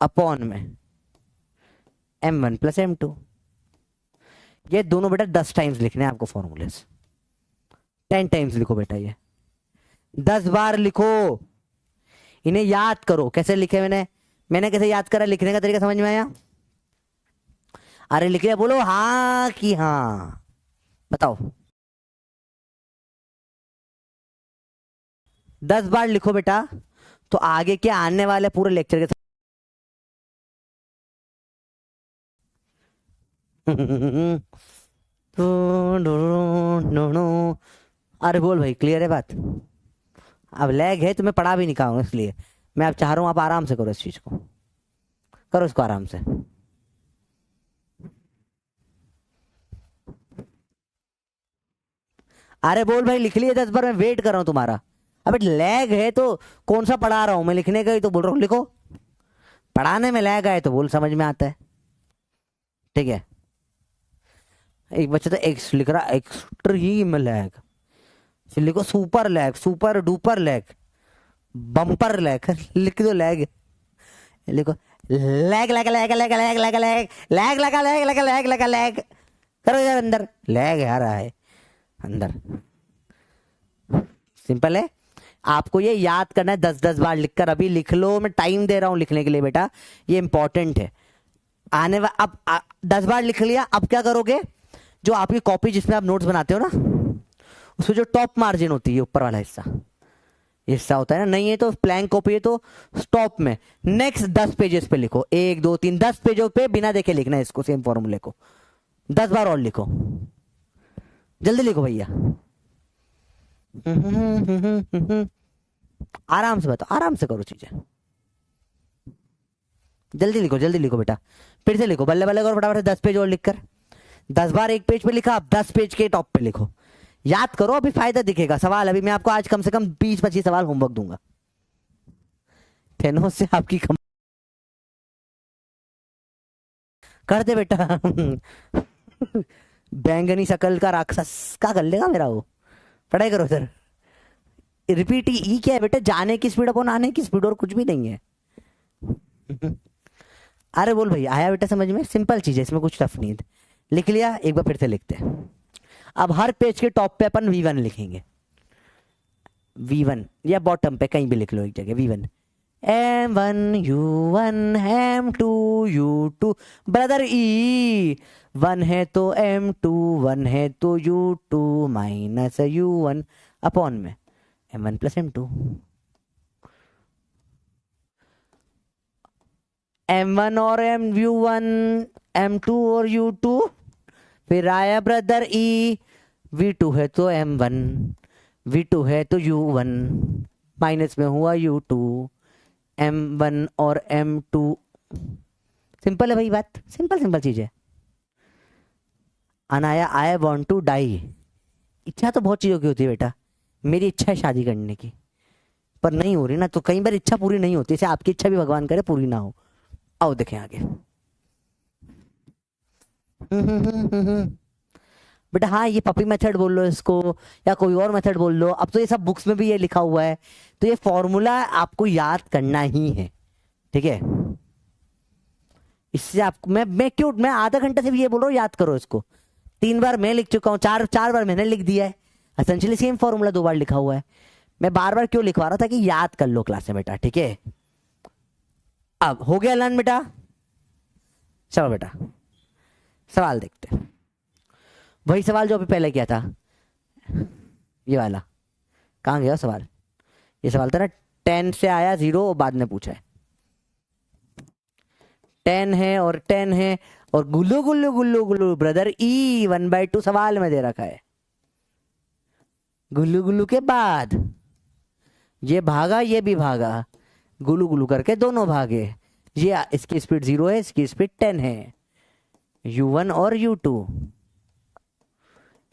[SPEAKER 1] अपॉन में M1 प्लस M2। ये दोनों बेटा 10 टाइम्स लिखने हैं आपको फॉर्मूले, 10 टाइम्स लिखो बेटा, ये 10 बार लिखो, इन्हें याद करो। कैसे लिखे मैंने कैसे याद करा, लिखने का तरीका समझ में आया? अरे लिख लिया, बोलो हाँ कि हाँ, बताओ। 10 बार लिखो बेटा, तो आगे के आने वाले पूरे लेक्चर के अरे बोल भाई, क्लियर है बात? अब लैग है तो मैं पढ़ा भी नहीं पाऊंगा, इसलिए मैं अब चाह रहा हूं आप आराम से करो, इस चीज को करो, इसको आराम से। अरे बोल भाई, लिख लिए 10 बार, मैं वेट कर रहा हूं तुम्हारा। अबे लैग है तो कौन सा पढ़ा रहा हूं मैं, लिखने का ही तो बोल रहा हूं, लिखो। पढ़ाने में लैग आए तो बोल, समझ में आता है, ठीक है। एक बच्चा तो एक्स लिख रहा, एक्सट्रीम लैग, फिर लिखो super lag, super duper lag, bumper lag, लिख दो लैग, लिखो lag lag lag lag lag lag lag lag लगा लैग लगा लैग लगा लैग, करो यार, अंदर लैग आ रहा है अंदर। सिंपल है, आपको ये याद करना है 10-10 बार लिखकर। अभी लिख लो, मैं टाइम दे रहा हूं लिखने के लिए बेटा, ये इंपॉर्टेंट है। अब 10 बार लिख लिया, अब क्या करोगे, जो आपकी कॉपी जिसमें आप नोट्स बनाते हो ना, उसमें जो टॉप मार्जिन होती है, ऊपर वाला हिस्सा होता है ना, नहीं है तो प्लैंक कॉपी है तो स्टॉप में नेक्स्ट 10 पेजेस पे लिखो, 1 2 3 10 पेजों पे बिना देखे लिखना है इसको, सेम फॉर्मूले को 10 बार और लिखो, जल्दी लिखो भैया। आराम से बताओ, आराम से करो चीजें, जल्दी लिखो बेटा, फिर से लिखो, बल्ले बल्ले करो फटाफट, 10 पेज और लिखकर, 10 बार एक पेज पे लिखा, अब 10 पेज के टॉप पे लिखो, याद करो, अभी फायदा दिखेगा। सवाल अभी मैं आपको आज कम से कम 20-25 सवाल होमवर्क दूंगा, थेनोस से आपकी कर दे बेटा। बैंगनी शकल का राक्षस का कर लेगा मेरा वो, पढ़ाई करो सर। रिपीट ई क्या है बेटा, जाने की स्पीड अपन आने की स्पीड, और कुछ भी नहीं है। अरे बोल भाई, आया बेटा समझ में? सिंपल चीज है, इसमें कुछ टफ नहीं है। लिख लिया, एक बार फिर से लिखते हैं। अब हर पेज के टॉप पे अपन V1 लिखेंगे, V1 या बॉटम पे कहीं भी लिख लो एक जगह, V1 M1U1 M2U2 brother E, 1 है तो M2, 1 है तो U2 माइनस U1 अपॉन में M1 प्लस M2, M1 और U1, M2 और U2, फिर आया ब्रदर E, V2 है तो M1, V2 है तो U1 माइनस में हुआ U2, M1 और M2। सिंपल है भाई बात, सिंपल चीज है। Anaya, I want to die, इच्छा तो बहुत चीजों की होती है बेटा, मेरी इच्छा है शादी करने की, पर नहीं हो रही ना, तो कई बार इच्छा पूरी नहीं होती, इसे आपकी इच्छा भी भगवान करे पूरी ना हो। आओ देखें आगे। बेटा हाँ, ये पपी मेथड बोल लो इसको, या कोई और मेथड बोल लो, अब तो ये सब बुक्स में भी ये लिखा हुआ है, तो ये फॉर्मूला आपको याद करना ही है, ठीक है। इससे आपको मैं आधा घंटे से भी ये बोल रहा हूँ याद करो इसको, 3 बार मैं लिख चुका हूँ, 4 बार मैंने लिख दिया है, एसेंशियली सेम फॉर्मूला 2 बार लिखा हुआ है। मैं बार बार क्यों लिखवा रहा था कि याद कर लो क्लास में बेटा, ठीक है। अब हो गया लर्न बेटा, चलो बेटा सवाल देखते हैं, वही सवाल जो अभी पहले किया था, ये वाला। कहाँ गया सवाल? ये सवाल था ना 10 से आया 0, बाद में पूछा है 10 है और 10 है और गुल्लू गुल्लू गुल्लू गुल्लू ब्रदर E 1/2 सवाल में दे रखा है। गुल्लू गुल्लू के बाद ये भागा, ये भी भागा, गुलू गुलू करके दोनों भागे। ये इसकी स्पीड 0 है, इसकी स्पीड 10 है। u1 और u2,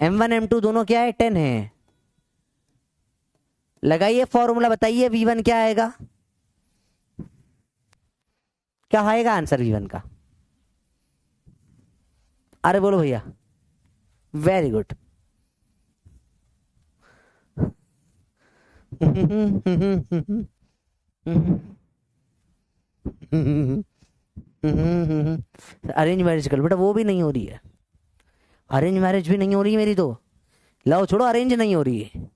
[SPEAKER 1] m1 m2 दोनों क्या है, 10 है। लगाइए फॉर्मूला, बताइए v1 क्या आएगा, क्या आएगा आंसर v1 का? अरे बोलो भैया, वेरी गुड। अरेंज मैरिज कर बेटा, वो भी नहीं हो रही है, अरेंज मैरिज भी नहीं हो रही है मेरी तो। लव छोड़ो, अरेंज नहीं हो रही है।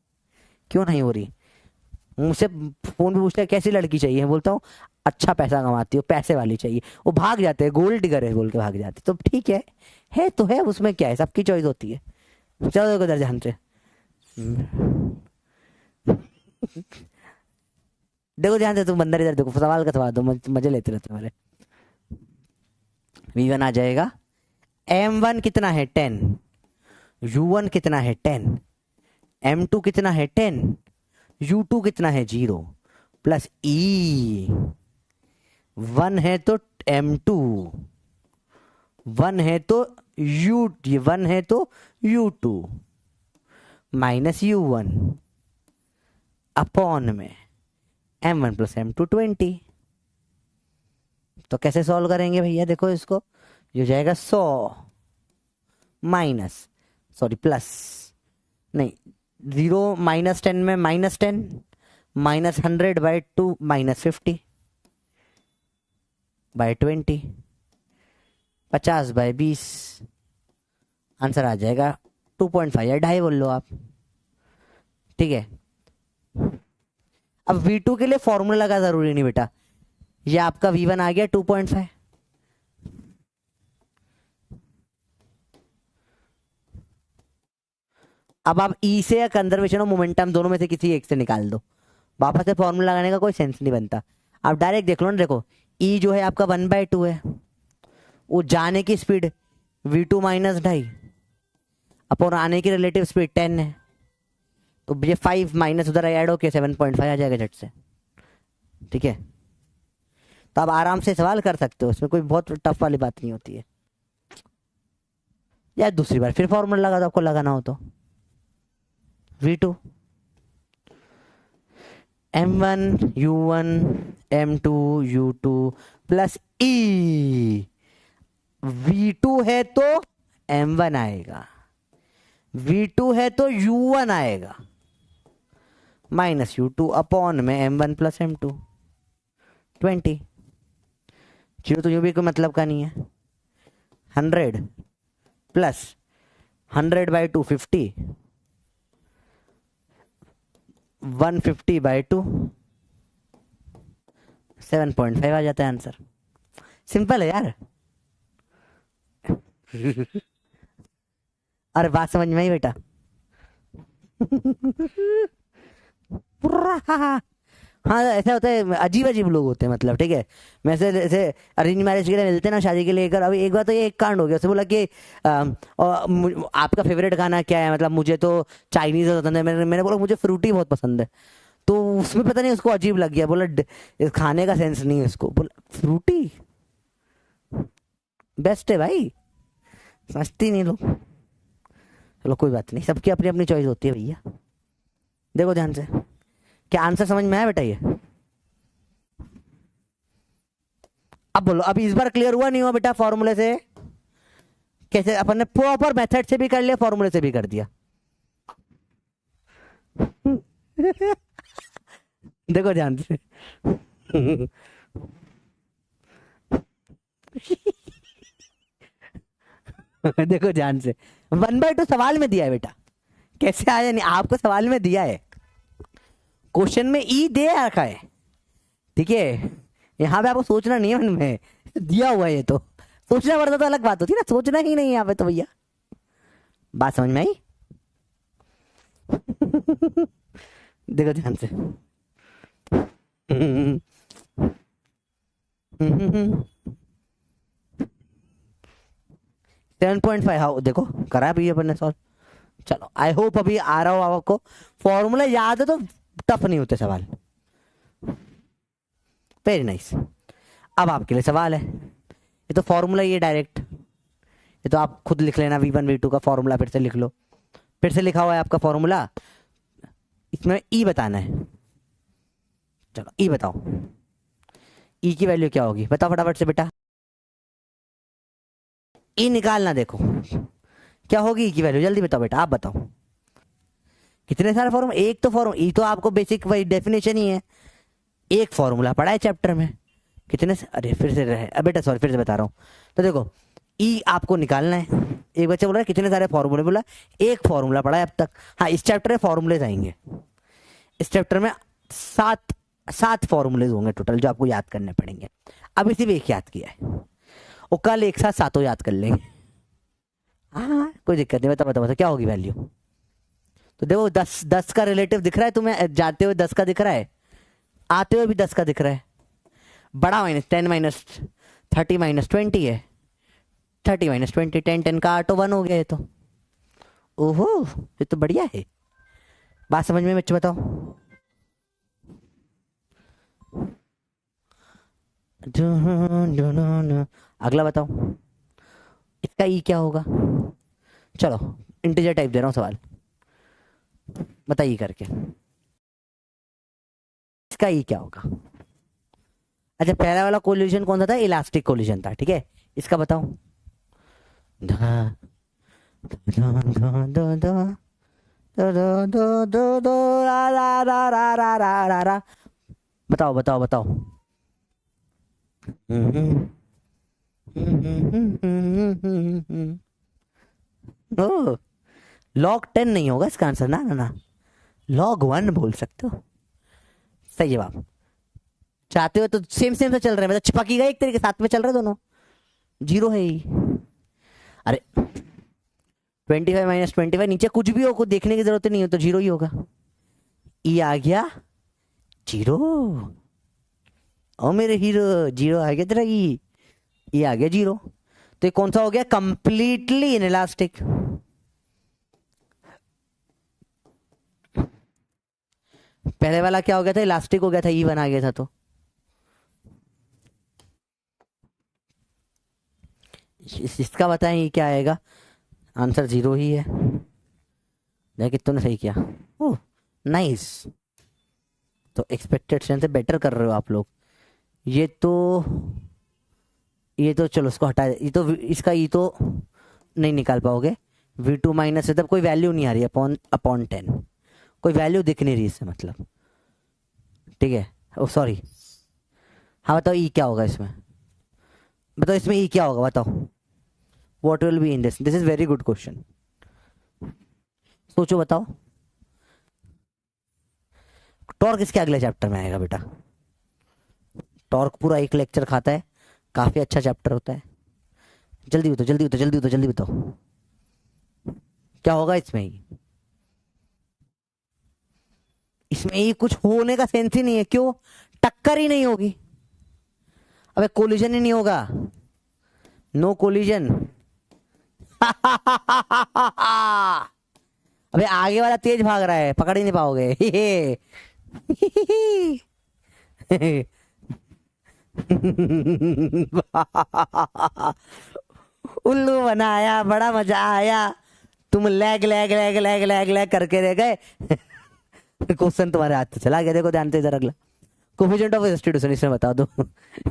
[SPEAKER 1] क्यों नहीं हो रही? मुझसे फोन पे पूछते हैं कैसी लड़की चाहिए, बोलता हूँ अच्छा पैसा कमाती हो, पैसे वाली चाहिए। वो भाग जाते हैं, गोल्ड डिगर है बोल के भाग जाते। तो ठीक है तो है, उसमें क्या है, सबकी चॉइस होती है। चलो देखो इधर ध्यान से, देखो ध्यान से, तुम बंदर इधर देखो, सवाल का सवाल दो, मजे लेते रहते तुम्हारे। v1 आ जाएगा, m1 कितना है 10, u1 कितना है 10, m2 कितना है 10, u2 कितना है 0, प्लस e 1 है तो m2, 1 है तो u1 है तो u2, माइनस u1 अपॉन में m1 प्लस m2 20। तो कैसे सॉल्व करेंगे भैया, देखो इसको, ये हो जाएगा 100 माइनस, सॉरी प्लस नहीं, 0 माइनस 10 में minus 10, minus 100/2 minus 50 by 20, 50/20, answer आ जाएगा 2.5 या 2.5 बोल लो आप। ठीक है, अब v2 के लिए फॉर्मूला लगा जरूरी नहीं बेटा, ये आपका v1 आ गया 2.5। अब आप e से या कंजर्वेशन ऑफ मोमेंटम दोनों में से किसी एक से निकाल दो, वापस से फॉर्मूला लगाने का कोई सेंस नहीं बनता। आप डायरेक्ट देख लो ना, देखो e जो है आपका 1/2 है, वो जाने की स्पीड v2 माइनस 2.5 अपॉन आने की रिलेटिव स्पीड 10 है, तो ये 5 माइनस उधर ऐड होके 7.5 आ जाएगा झट से। ठीक है, तो आप आराम से सवाल कर सकते हो, इसमें कोई बहुत टफ वाली बात नहीं होती है। या दूसरी बार फिर फॉर्मूला लगा दो, आपको लगाना हो तो। v2 m1 u1 m2 u2 plus e, v2 है तो m1 आएगा, v2 है तो u1 आएगा, माइनस u2 अपॉन में m1 प्लस m2 20। जीरो तो यूं भी कोई मतलब का नहीं है। 100 प्लस 100/2 50, 150/2 7.5 आ जाता है आंसर। सिंपल है यार। अरे बात समझ में आई बेटा? हाँ ऐसा होता है, अजीब अजीब लोग होते हैं मतलब। ठीक है, मैं से जैसे अरेंज मैरिज के लिए मिलते हैं ना, शादी के लिए कर। अभी एक बार तो ये एक कांड हो गया, उसने बोला कि आपका फेवरेट खाना क्या है, मतलब मुझे तो चाइनीज पसंद है। मैंने बोला मुझे फ्रूटी बहुत पसंद है। तो उसमें पता नहीं उसको अजीब लग गया, बोला इस खाने का सेंस नहीं है उसको। बोला फ्रूटी बेस्ट है भाई, समझती नहीं लोग। चलो कोई बात नहीं, सबकी अपनी अपनी चॉइस होती है भैया। देखो ध्यान से, क्या आंसर समझ में आया बेटा ये? अब बोलो, अभी इस बार क्लियर हुआ नहीं हुआ बेटा? फॉर्मूले से कैसे अपन ने प्रॉपर मेथड से भी कर लिया, फॉर्मूले से भी कर दिया। देखो ध्यान से। देखो ध्यान से, 1/2 सवाल में दिया है बेटा, कैसे आया नहीं, आपको सवाल में दिया है, क्वेश्चन में ई दे रखा है। ठीक है, यहाँ पे आपको सोचना नहीं है मन में, दिया हुआ है ये तो। सोचना पड़ता तो अलग बात होती है ना, सोचना ही नहीं है यहाँ पे तो भैया। बात समझ में आई? देखो ध्यान से। 7.5 हाँ देखो करा भी अपन ने सॉल्व। चलो आई होप अभी आ रहा हो आपको, फॉर्मूला याद है तो टफ नहीं होते सवाल। Very nice. अब आपके लिए सवाल है, ये तो फॉर्मूला ही है डायरेक्ट, ये तो आप खुद लिख लेना, V1 V2 का फॉर्मूला फिर से लिख लो, फिर से लिखा हुआ है आपका फॉर्मूला, इसमें ई बताना है। चलो ई बताओ, ई की वैल्यू क्या होगी, बताओ फटाफट से बेटा, ई निकालना, देखो क्या होगी ई की वैल्यू, जल्दी बताओ बेटा, आप बताओ। कितने सारे फॉर्मूला, एक तो फॉर्मूला, ई तो आपको बेसिक वही डेफिनेशन ही है, एक फॉर्मूला पढ़ा है चैप्टर में, कितने से, अरे फिर से रहे, अब बेटा सॉरी फिर से बता रहा हूँ। तो देखो ई आपको निकालना है, एक बच्चा बोल रहा है कितने सारे फॉर्मूले, बोला एक फॉर्मूला पढ़ा है अब तक। हाँ इस चैप्टर में फॉर्मूलेज आएंगे, इस चैप्टर में सात फॉर्मूलेज होंगे टोटल जो आपको याद करने पड़ेंगे। अभी सिर्फ एक याद किया है, और कल एक साथ सातों याद कर लेंगे। हाँ कोई दिक्कत नहीं, बता बता बता क्या होगी वैल्यू। तो देखो 10 का रिलेटिव दिख रहा है तुम्हें, जाते हुए 10 का दिख रहा है, आते हुए भी 10 का दिख रहा है, बड़ा माइनस 10 माइनस 30 माइनस 20 है, 30 माइनस 20 10 का 8 1 हो गया ये तो। ओहो ये तो बढ़िया है, बात समझ में बच्चे बताओ। अगला बताओ इसका ई क्या होगा। चलो इंटीजर टाइप दे रहा हूं सवाल, बताइए करके इसका ई क्या होगा। अच्छा पहला वाला कोलिजन कौन सा था, इलास्टिक कोलिजन था, ठीक है इसका बताओ। बताओ बताओ बताओ। ओ log 10 नहीं होगा इसका आंसर, ना ना ना, log 1 बोल सकते हो, सही जवाब। चाहते हो तो सेम सेम से चल रहे हैं, मतलब चिपकी गए एक तरीके साथ में चल रहे दोनों, जीरो है ही। अरे 25 माइनस 25 नीचे कुछ भी हो, कुछ देखने की जरूरत नहीं हो, तो जीरो ही होगा। ई आ गया जीरो, ओ मेरे हीरो जीरो आ गया तेरा ई, ये आ गया जीरो। तो ये कौन सा हो गया, कंप्लीटली इनइलास्टिक। पहले वाला क्या हो गया था, इलास्टिक हो गया था, ई बना गया था, तो इसका बताएं ये क्या आएगा, आंसर जीरो ही है। देखिए तूने सही किया, ओह नाइस। तो एक्सपेक्टेड से बेटर कर रहे हो आप लोग। ये तो चलो उसको हटा, ये तो इसका ये तो नहीं निकाल पाओगे, V2 माइनस मतलब कोई वैल्यू नहीं आ रही अपॉन 10, कोई वैल्यू दिख नहीं रही इससे मतलब, ठीक है। ओ सॉरी, हाँ बताओ ई क्या होगा इसमें, बताओ इसमें ई क्या होगा बताओ, what will be in this, this is very good question, सोचो बताओ। टॉर्क इसके अगले चैप्टर में आएगा बेटा, टॉर्क पूरा एक लेक्चर खाता है, काफी अच्छा चैप्टर होता है। जल्दी बताओ जल्दी बताओ जल्दी बताओ जल्दी बताओ क्या होगा इसमें ही, इसमें ही कुछ होने का सेंस ही नहीं है, क्यों, टक्कर ही नहीं होगी, अबे कोलिजन ही नहीं होगा, नो कोलिजन। अबे आगे वाला तेज भाग रहा है, पकड़ ही नहीं पाओगे। उल्लू बनाया, बड़ा मजा आया, तुम lag lag lag lag lag lag करके रह गए। क्वेश्चन तुम्हारे हाथ से चला गया, देखो ध्यान से इधर अगला, कोफिशिएंट ऑफ सब्स्टिट्यूशन इसमें बता दो।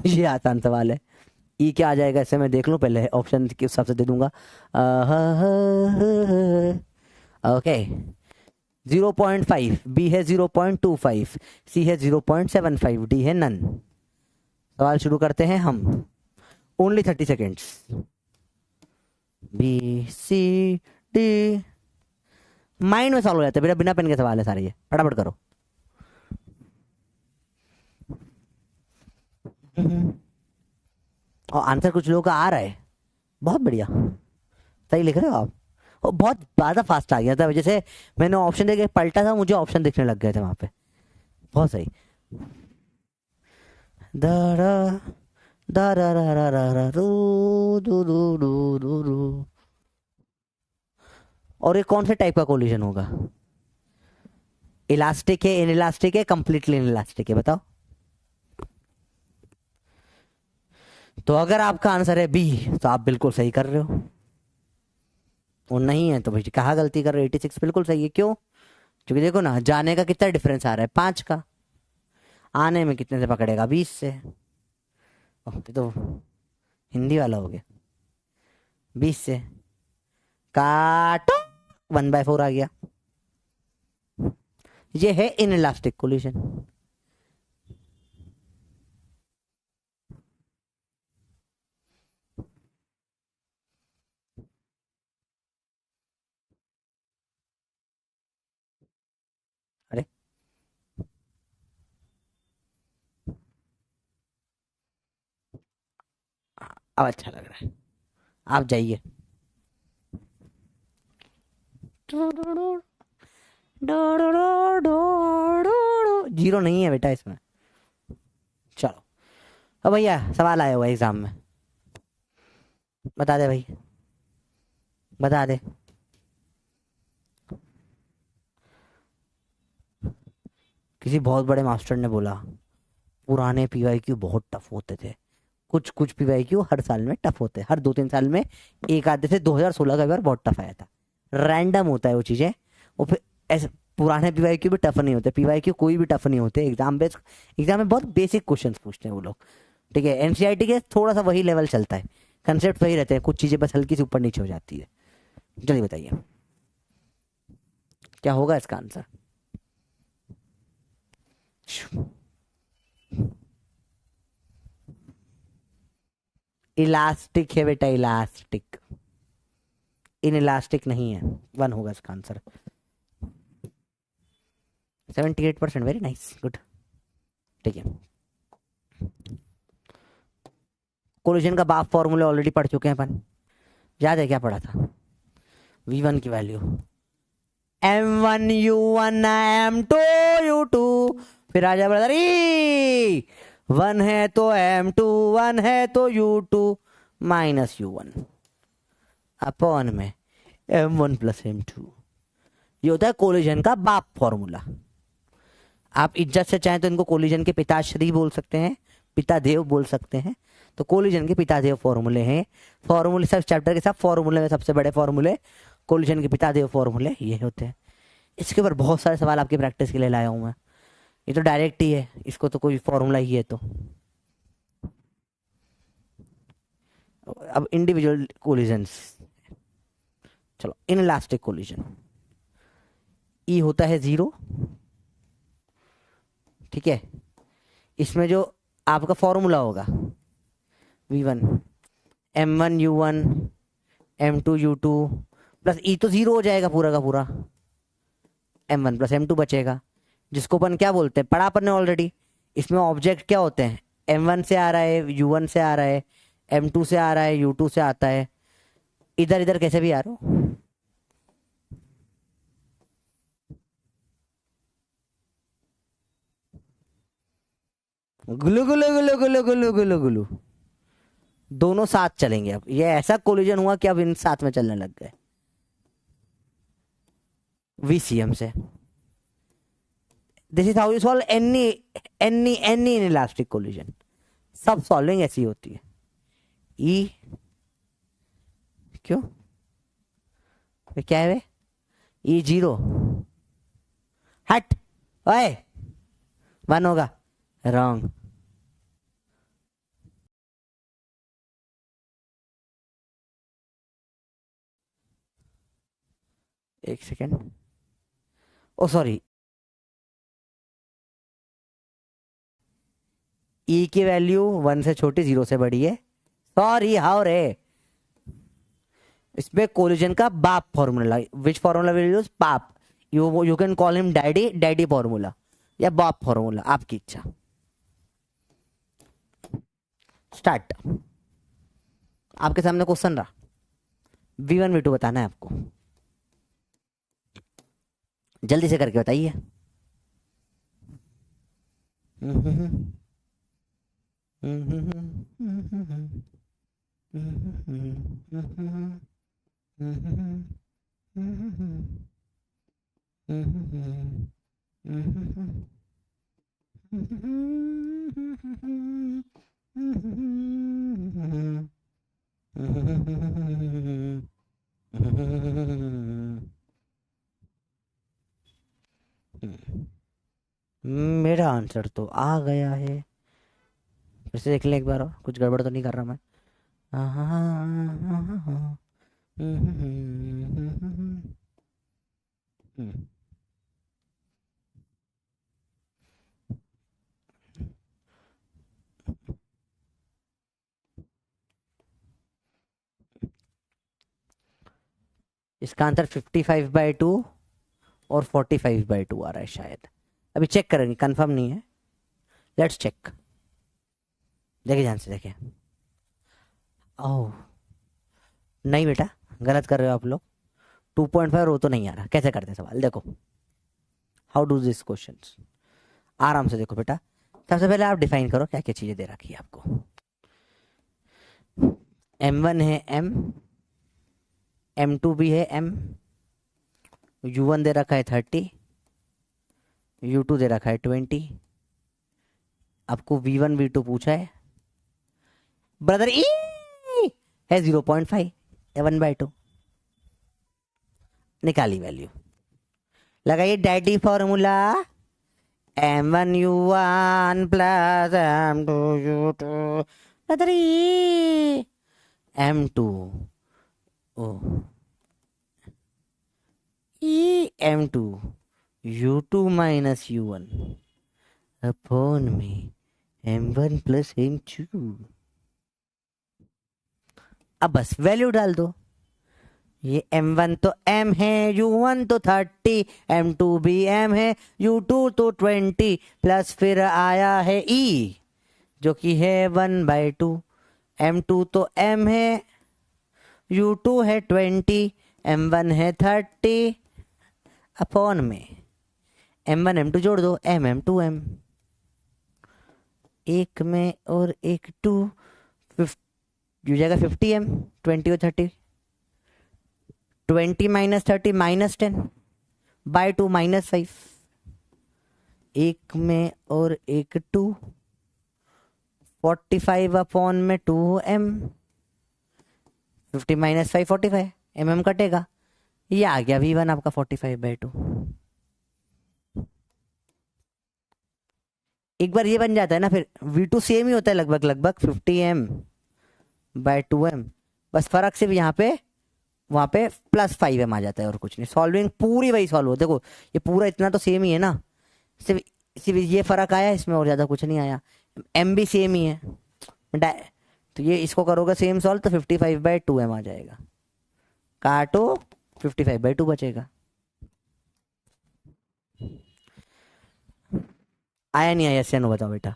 [SPEAKER 1] ये आसान सवाल है। ई क्या आ जाएगा इससे, मैं देख लूं पहले, ऑप्शन के हिसाब से दे दूंगा। ओके 0.5, बी है 0.25, सी है 0.75, डी है नन। सवाल शुरू करते हैं हम, only 30 seconds. B C D, mind में सॉल्व हो जाते हैं बेटा, बिना पेन के सवाल है सारे ये, फटाफट करो। और आंसर कुछ लोगों का आ रहा है, बहुत बढ़िया, सही लिख रहे हो आप, और बहुत ज़्यादा फास्ट आ गया था, जैसे मैंने ऑप्शन देके पलटा था, मुझे ऑप्शन दिखने लग गए थे वहां पे, बहुत सही। दारा दारा रा रा रा रा रू रू रू रू रू रू। और ये कौन से टाइप का कोलिजन होगा, इलास्टिक है, इनइलास्टिक है, कंप्लीटली इनइलास्टिक है, बताओ। तो अगर आपका आंसर है बी तो आप बिल्कुल सही कर रहे हो, और नहीं है तो भाई कहाँ गलती कर रहे हो। 86 बिल्कुल सही है। क्यों? क्योंकि देखो ना, जाने का कितना डिफरेंस आ रहा है, 5 का। आने में कितने से पकड़ेगा? 20 से। ओह, ये तो हिंदी वाला हो गया। 20 से काटो, 1/4 आ गया। ये है इन इलास्टिक कोलिजन। अरे अब अच्छा लग रहा है, आप जाइए। जीरो नहीं है बेटा इसमें। चलो, अब भैया सवाल आया हुआ एग्जाम में, बता दे भाई, बता दे। किसी बहुत बड़े मास्टर ने बोला पुराने पीवाईक्यू बहुत टफ होते थे। कुछ कुछ पीवाईक्यू हर साल में टफ होते हैं, हर 2-3 साल में एक आधे से। 2016 का बार बहुत टफ आया था। रैंडम होता है वो चीजें। वो फिर ऐसे पुराने पीवाईक्यू भी टफ नहीं होते, पीवाईक्यू कोई भी टफ नहीं होते। एग्जाम बेस्ड, एग्जाम में बहुत बेसिक क्वेश्चंस पूछते हैं वो लोग। ठीक है, एनसीईआरटी के थोड़ा सा वही लेवल चलता है, कंसेप्ट वही रहते हैं, कुछ चीजें बस हल्की सी ऊपर नीचे हो जाती है। जल्दी बताइए क्या होगा इसका आंसर। इलास्टिक है बेटा, इलास्टिक, इन इलास्टिक नहीं है। 1 होगा इसका आंसर। 78%, very nice, good. ठीक है, कोलिजन का बाप फॉर्मूला ऑलरेडी पढ़ चुके हैं अपन। याद है क्या पढ़ा था? V1 की value M1 U1 M2 U2। फिर आ जाए ब्रदर, 1 है तो M2, 1 है तो U2 माइनस U1 अपॉन में M1 प्लस M2। ये होता है कोलिजन का बाप फॉर्मूला। आप इज्जत से चाहें तो इनको कोलिजन के पिताश्री बोल सकते हैं, पिता देव बोल सकते हैं। तो कोलिजन के पिता देव फॉर्मूले हैं। फॉर्मूले सब चैप्टर के सब फॉर्मूले में सबसे बड़े फॉर्मूले कोलिजन के पिता देव फॉर्मूले ये होते हैं। इसके ऊपर बहुत सारे सवाल आपकी प्रैक्टिस के लिए लाया हूं मैं। ये तो डायरेक्ट ही है, इसको तो कोई फॉर्मूला ही है। तो अब इंडिविजुअल कोलिजन्स, चलो इन इलास्टिक कोलिजन, ई होता है 0। ठीक है, इसमें जो आपका फॉर्मूला होगा V1 M1 U1 M2 U2 plus ई तो 0 हो जाएगा पूरा का पूरा। M1 प्लस M2 बचेगा, जिसको अपन क्या बोलते हैं, पढ़ा अपन ने ऑलरेडी। इसमें ऑब्जेक्ट क्या होते हैं? M1 से आ रहा है, U1 से आ रहा है, M2 से आ रहा है, U2 से आता है। इधर इधर कैसे भी आ रहा हो। गुलू गुलू गुलू गुलू गुलू गुलू गुलू, दोनों साथ चलेंगे। अब ये ऐसा कोलिजन हुआ कि अब इन साथ में चलने लग गए VCM से। This is how you solve any in elastic collision. सब सॉल्विंग ऐसी होती है। ई क्यों? क्या है वे? ई 0 हट, ओए 1 होगा। रॉन्ग। एक सेकेंड, ओ सॉरी, ई की वैल्यू 1 से छोटी, 0 से बड़ी है। सॉरी, हाउ रे। इसमें कोलिजन का बाप formula, which formula will use? बाप। You can call him daddy, daddy formula या बाप फॉर्मूला, आपकी इच्छा। स्टार्ट। आपके सामने क्वेश्चन रहा, V1 V2 बताना है आपको। जल्दी से करके बताइए। आंसर तो आ गया है। फिर से देख लें एक बार और, कुछ गड़बड़ तो नहीं कर रहा मैं। इसका आंसर 55/2 और 45/2 आ रहा है शायद। अभी चेक करेंगे, कंफर्म नहीं है, लेट्स चेक। देखिए ध्यान से देखिए। ओह नहीं बेटा, गलत कर रहे हो आप लोग। 2.5 रो तो नहीं आ रहा। कैसे करते हैं सवाल, देखो हाउ डू दिस क्वेश्चन। आराम से देखो बेटा, सबसे पहले आप डिफाइन करो क्या क्या चीजें दे रखी है आपको। M1 है M, M2 भी है M, U1 दे रखा है 30, U2 दे रखा है 20। आपको V1 V2 पूछा है, ब्रदर ई है 0.5 या 1/2। निकाली वैल्यू, लगाइए daddy formula. M1 U1 plus M2 U2 brother e M2 ओ e M2 U2 minus U1 upon में M1 प्लस M2। अब बस वैल्यू डाल दो। ये M1 तो M है, U1 तो 30, M2 भी M है, U2 तो 20, प्लस फिर आया है E जो कि है 1/2। M2 तो M है, U2 है 20, M1 है 30, अपॉन में M1 M2 जोड़ दो, M2M। एक में और एक 2 हो जाएगा 50M, 20 और 30, 20 माइनस 30 माइनस 10/2 -5। एक में और एक 2, 45 अपॉन में 2M, 50 माइनस 5 45, MM कटेगा। ये आ गया V1 आपका 45/2। एक बार ये बन जाता है ना, फिर V2 सेम ही होता है लगभग लगभग 50M/2M। बस फर्क सिर्फ यहाँ पे वहां पे +5M आ जाता है और कुछ नहीं। सॉल्विंग पूरी वही सॉल्व हो, देखो ये पूरा इतना तो सेम ही है ना, सिर्फ सिर्फ ये फर्क आया इसमें, और ज्यादा कुछ नहीं आया। M भी सेम ही है, तो ये इसको करोगे सेम सॉल्व तो 55/2M आ जाएगा। काटो 55/2 बचेगा। आया नहीं आया, से नो बताओ बेटा।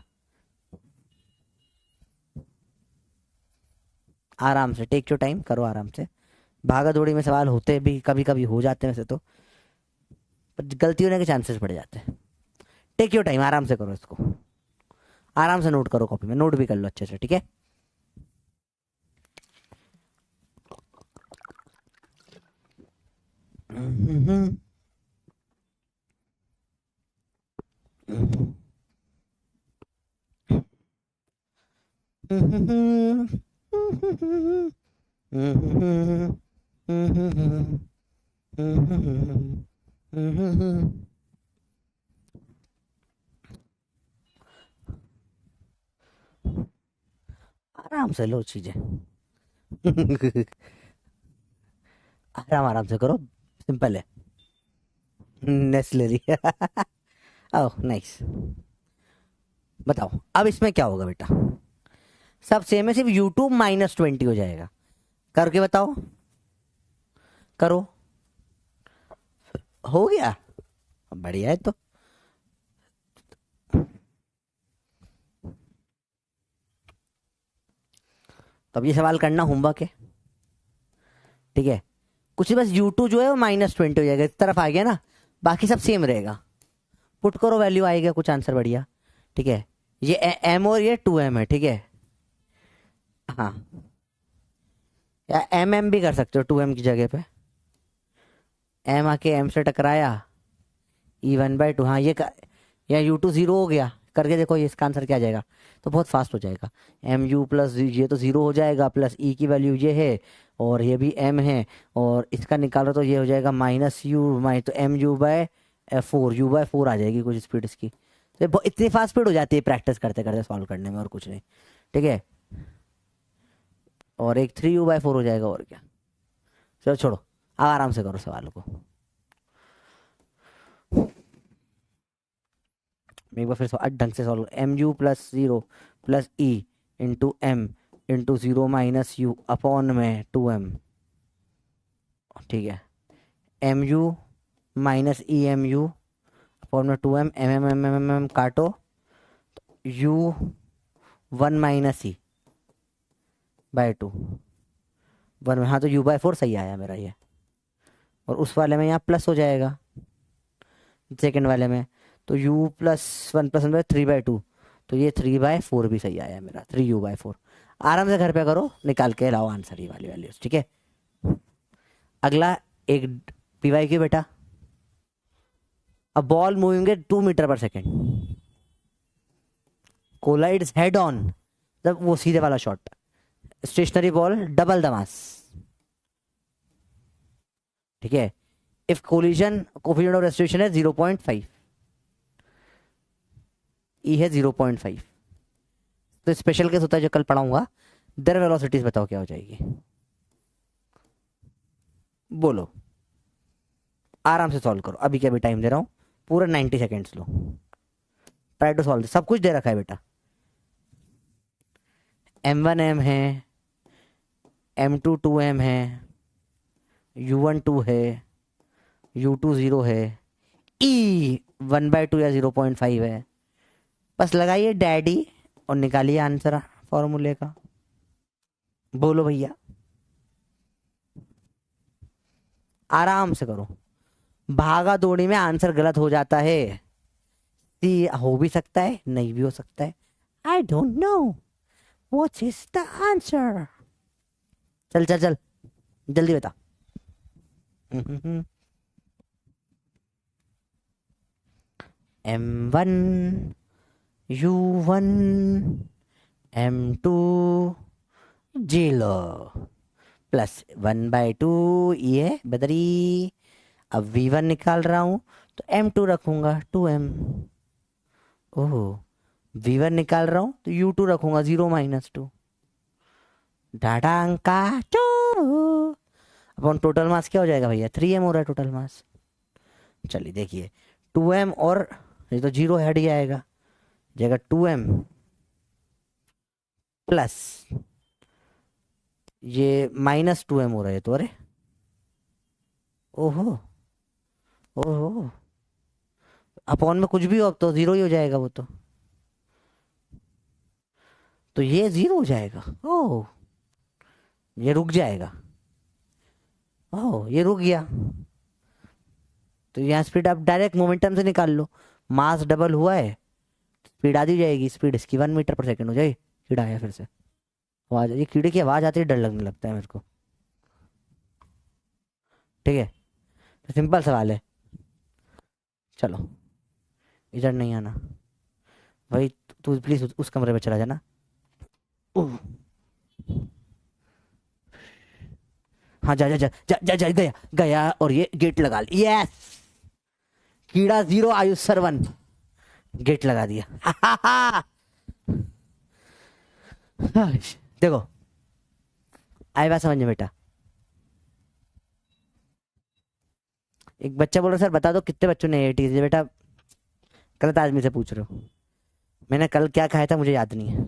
[SPEAKER 1] आराम से टेक योर टाइम करो, आराम से। भागा दौड़ी में सवाल होते भी कभी कभी हो जाते हैं वैसे तो, पर गलती होने के चांसेस बढ़ जाते हैं। टेक योर टाइम, आराम से करो इसको, आराम से नोट करो, कॉपी में नोट भी कर लो अच्छे से, ठीक है। आराम से लो चीजें। आराम आराम से करो, सिंपल है। नेस्लरी। Oh nice. बताओ अब इसमें क्या होगा बेटा, सब सेम है, सिर्फ U2 -20 हो जाएगा। करके बताओ, करो। हो गया, बढ़िया है। तो अब ये सवाल करना होमवर्क है, ठीक है। कुछ बस U2 जो है वो -20 हो जाएगा, इस तरफ आ गया ना, बाकी सब सेम रहेगा। पुट करो, वैल्यू आएगा कुछ आंसर बढ़िया, ठीक है। ये M और ये 2M है, ठीक है। हाँ, या MM भी कर सकते हो 2M की जगह पे। M आके M से टकराया, E 1/2। हाँ या U2 0 हो गया, करके देखो ये इसका आंसर क्या आ जाएगा, तो बहुत फास्ट हो जाएगा। MU प्लस ये तो 0 हो जाएगा, प्लस E की वैल्यू ये है और ये भी M है, और इसका निकालो तो ये हो जाएगा -U, तो MU/4, U/4 आ जाएगी कुछ स्पीड इसकी। तो इतनी फास्ट स्पीड हो जाती है प्रैक्टिस करते करते सॉल्व करने में, और कुछ नहीं। ठीक है, और एक 3u/4 हो जाएगा, और क्या। चलो छोड़ो, अब आराम से करो सवालों को। एक बार फिर ढंग से solve. mu + 0 + e into m into 0 - u upon में 2m। ठीक है, mu - emu अपॉन में 2m, mm काटो, u 1 - e बाय 2 1 में। हाँ, तो u/4 सही आया मेरा ये, और उस वाले में यहाँ प्लस हो जाएगा सेकंड वाले में, तो u + 1 + 1 3/2, तो ये 3/4 भी सही आया मेरा, 3u/4। आराम से घर पे करो, निकाल के लाओ आंसर ये वाली वैल्यूज। ठीक है, अगला एक PYQ बेटा। A ball moving at 2 metre per second collides head on, जब वो सीधे वाला shot, stationary ball double the mass. ठीक है, if collision coefficient of restitution है 0.5, ई है 0.5, तो स्पेशल केस होता है जो कल पढ़ाऊंगा। दर वेलोसिटीज बताओ क्या हो जाएगी, बोलो। आराम से सॉल्व करो, अभी क्या भी टाइम दे रहा हूं, पूरा 90 सेकेंड्स लो, ट्राई टू सॉल्व। सब कुछ दे रखा है बेटा, m1 m है, m2 2m है, u1 2 है, u2 0 है, e 1/2 या 0.5 है। बस लगाइए डैडी और निकालिए आंसर फॉर्मूले का। बोलो भैया, आराम से करो। भागा दौड़ी में आंसर गलत हो जाता है, सी हो भी सकता है, नहीं भी हो सकता है। I don't know what is the answer. चल चल चल जल्दी बता। m1 u1 m2 0 प्लस 1/2 ये बदरी। अब v1 निकाल रहा हूं तो m2 रखूंगा 2m। ओह, v1 निकाल रहा हूं तो u2 रखूंगा 0 - 2 डाडांका 2 अपन। टोटल मास क्या हो जाएगा भैया, 3m हो रहा है टोटल मास। चलिए देखिए, 2m और ये तो 0 हट जाएगा, जाएगा 2m प्लस ये -2m हो रहा है, तो अरे ओहो ओहो, अपॉन में कुछ भी हो अब तो 0 ही हो जाएगा वो तो ये 0 हो जाएगा। ओह, ये रुक जाएगा। ओह, ये रुक गया, तो यहाँ स्पीड आप डायरेक्ट मोमेंटम से निकाल लो। मास डबल हुआ है, स्पीड आधी जाएगी, स्पीड इसकी 1 मीटर/सेकेंड हो जाएगी। कीड़ा आया फिर से, आवाज, ये कीड़े की आवाज आती है, डर लगने लगता है मेरे को। ठीक है, तो सिंपल सवाल है। चलो इधर नहीं आना भाई, तू प्लीज उस कमरे में चला जाना। हाँ जा जा जा जा जा, जा गया गया, और ये गेट लगा लिया। यस, कीड़ा 0 आयुष सर 1, गेट लगा दिया। देखो आए बात समझ में बेटा। एक बच्चा बोल रहा सर बता दो कितने बच्चों ने AT दिया। बेटा गलत आदमी से पूछ रहे हो, मैंने कल क्या कहा था मुझे याद नहीं है,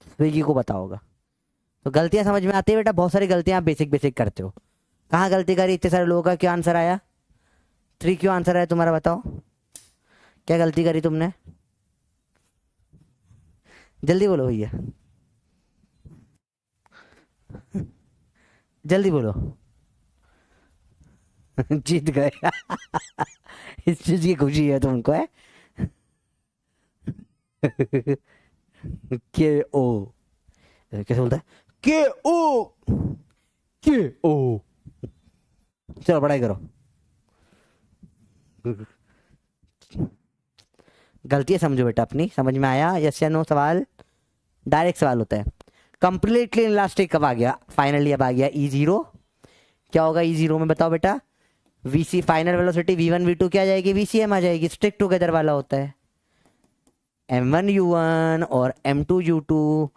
[SPEAKER 1] स्विगी को पता होगा। तो गलतियां समझ में आती है बेटा, बहुत सारी गलतियां आप बेसिक बेसिक करते हो। कहाँ गलती करी, इतने सारे लोगों का क्यों आंसर आया, 3 क्यों आंसर आया तुम्हारा, बताओ क्या गलती करी तुमने, जल्दी बोलो भैया, जल्दी बोलो। जीत गए। इस चीज की खुशी है तुमको, है। KO कैसे बोलता है, KO KO। चलो पढ़ाई करो। गलतियां समझो बेटा अपनी, समझ में आया, यस या नो सवाल, डायरेक्ट सवाल होता है। कंप्लीटली इलास्टिक कब आ गया, फाइनली अब आ गया E0। क्या होगा E0 में बताओ बेटा, VC final velocity v1 v2 क्या आ जाएगी, vcm आ जाएगी, स्टिक टुगेदर वाला होता है। m1 u1 और m2 u2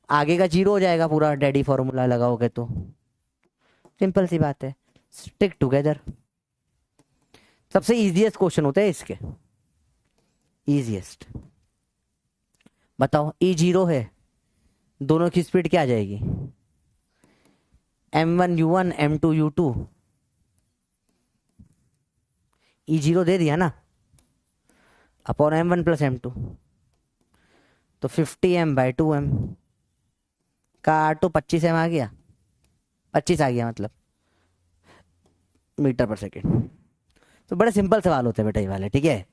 [SPEAKER 1] आगे का जीरो हो जाएगा पूरा, डैडी फॉर्मूला लगाओगे तो। सिंपल सी बात है, स्टिक टुगेदर। सबसे इजीएस्ट क्वेश्चन होते हैं इसके, इजीएस्ट। बताओ ई जीरो है, दोनों की स्पीड क्या आ जाएगी, m1 u1 m2 u2। E zero दे दिया ना, अपॉन m1 प्लस m2, तो 50m/2m का R2 25m आ गया, 25 आ गया मतलब मीटर पर सेकेंड। तो बड़े सिंपल सवाल होते हैं बेटा ये वाले, ठीक है,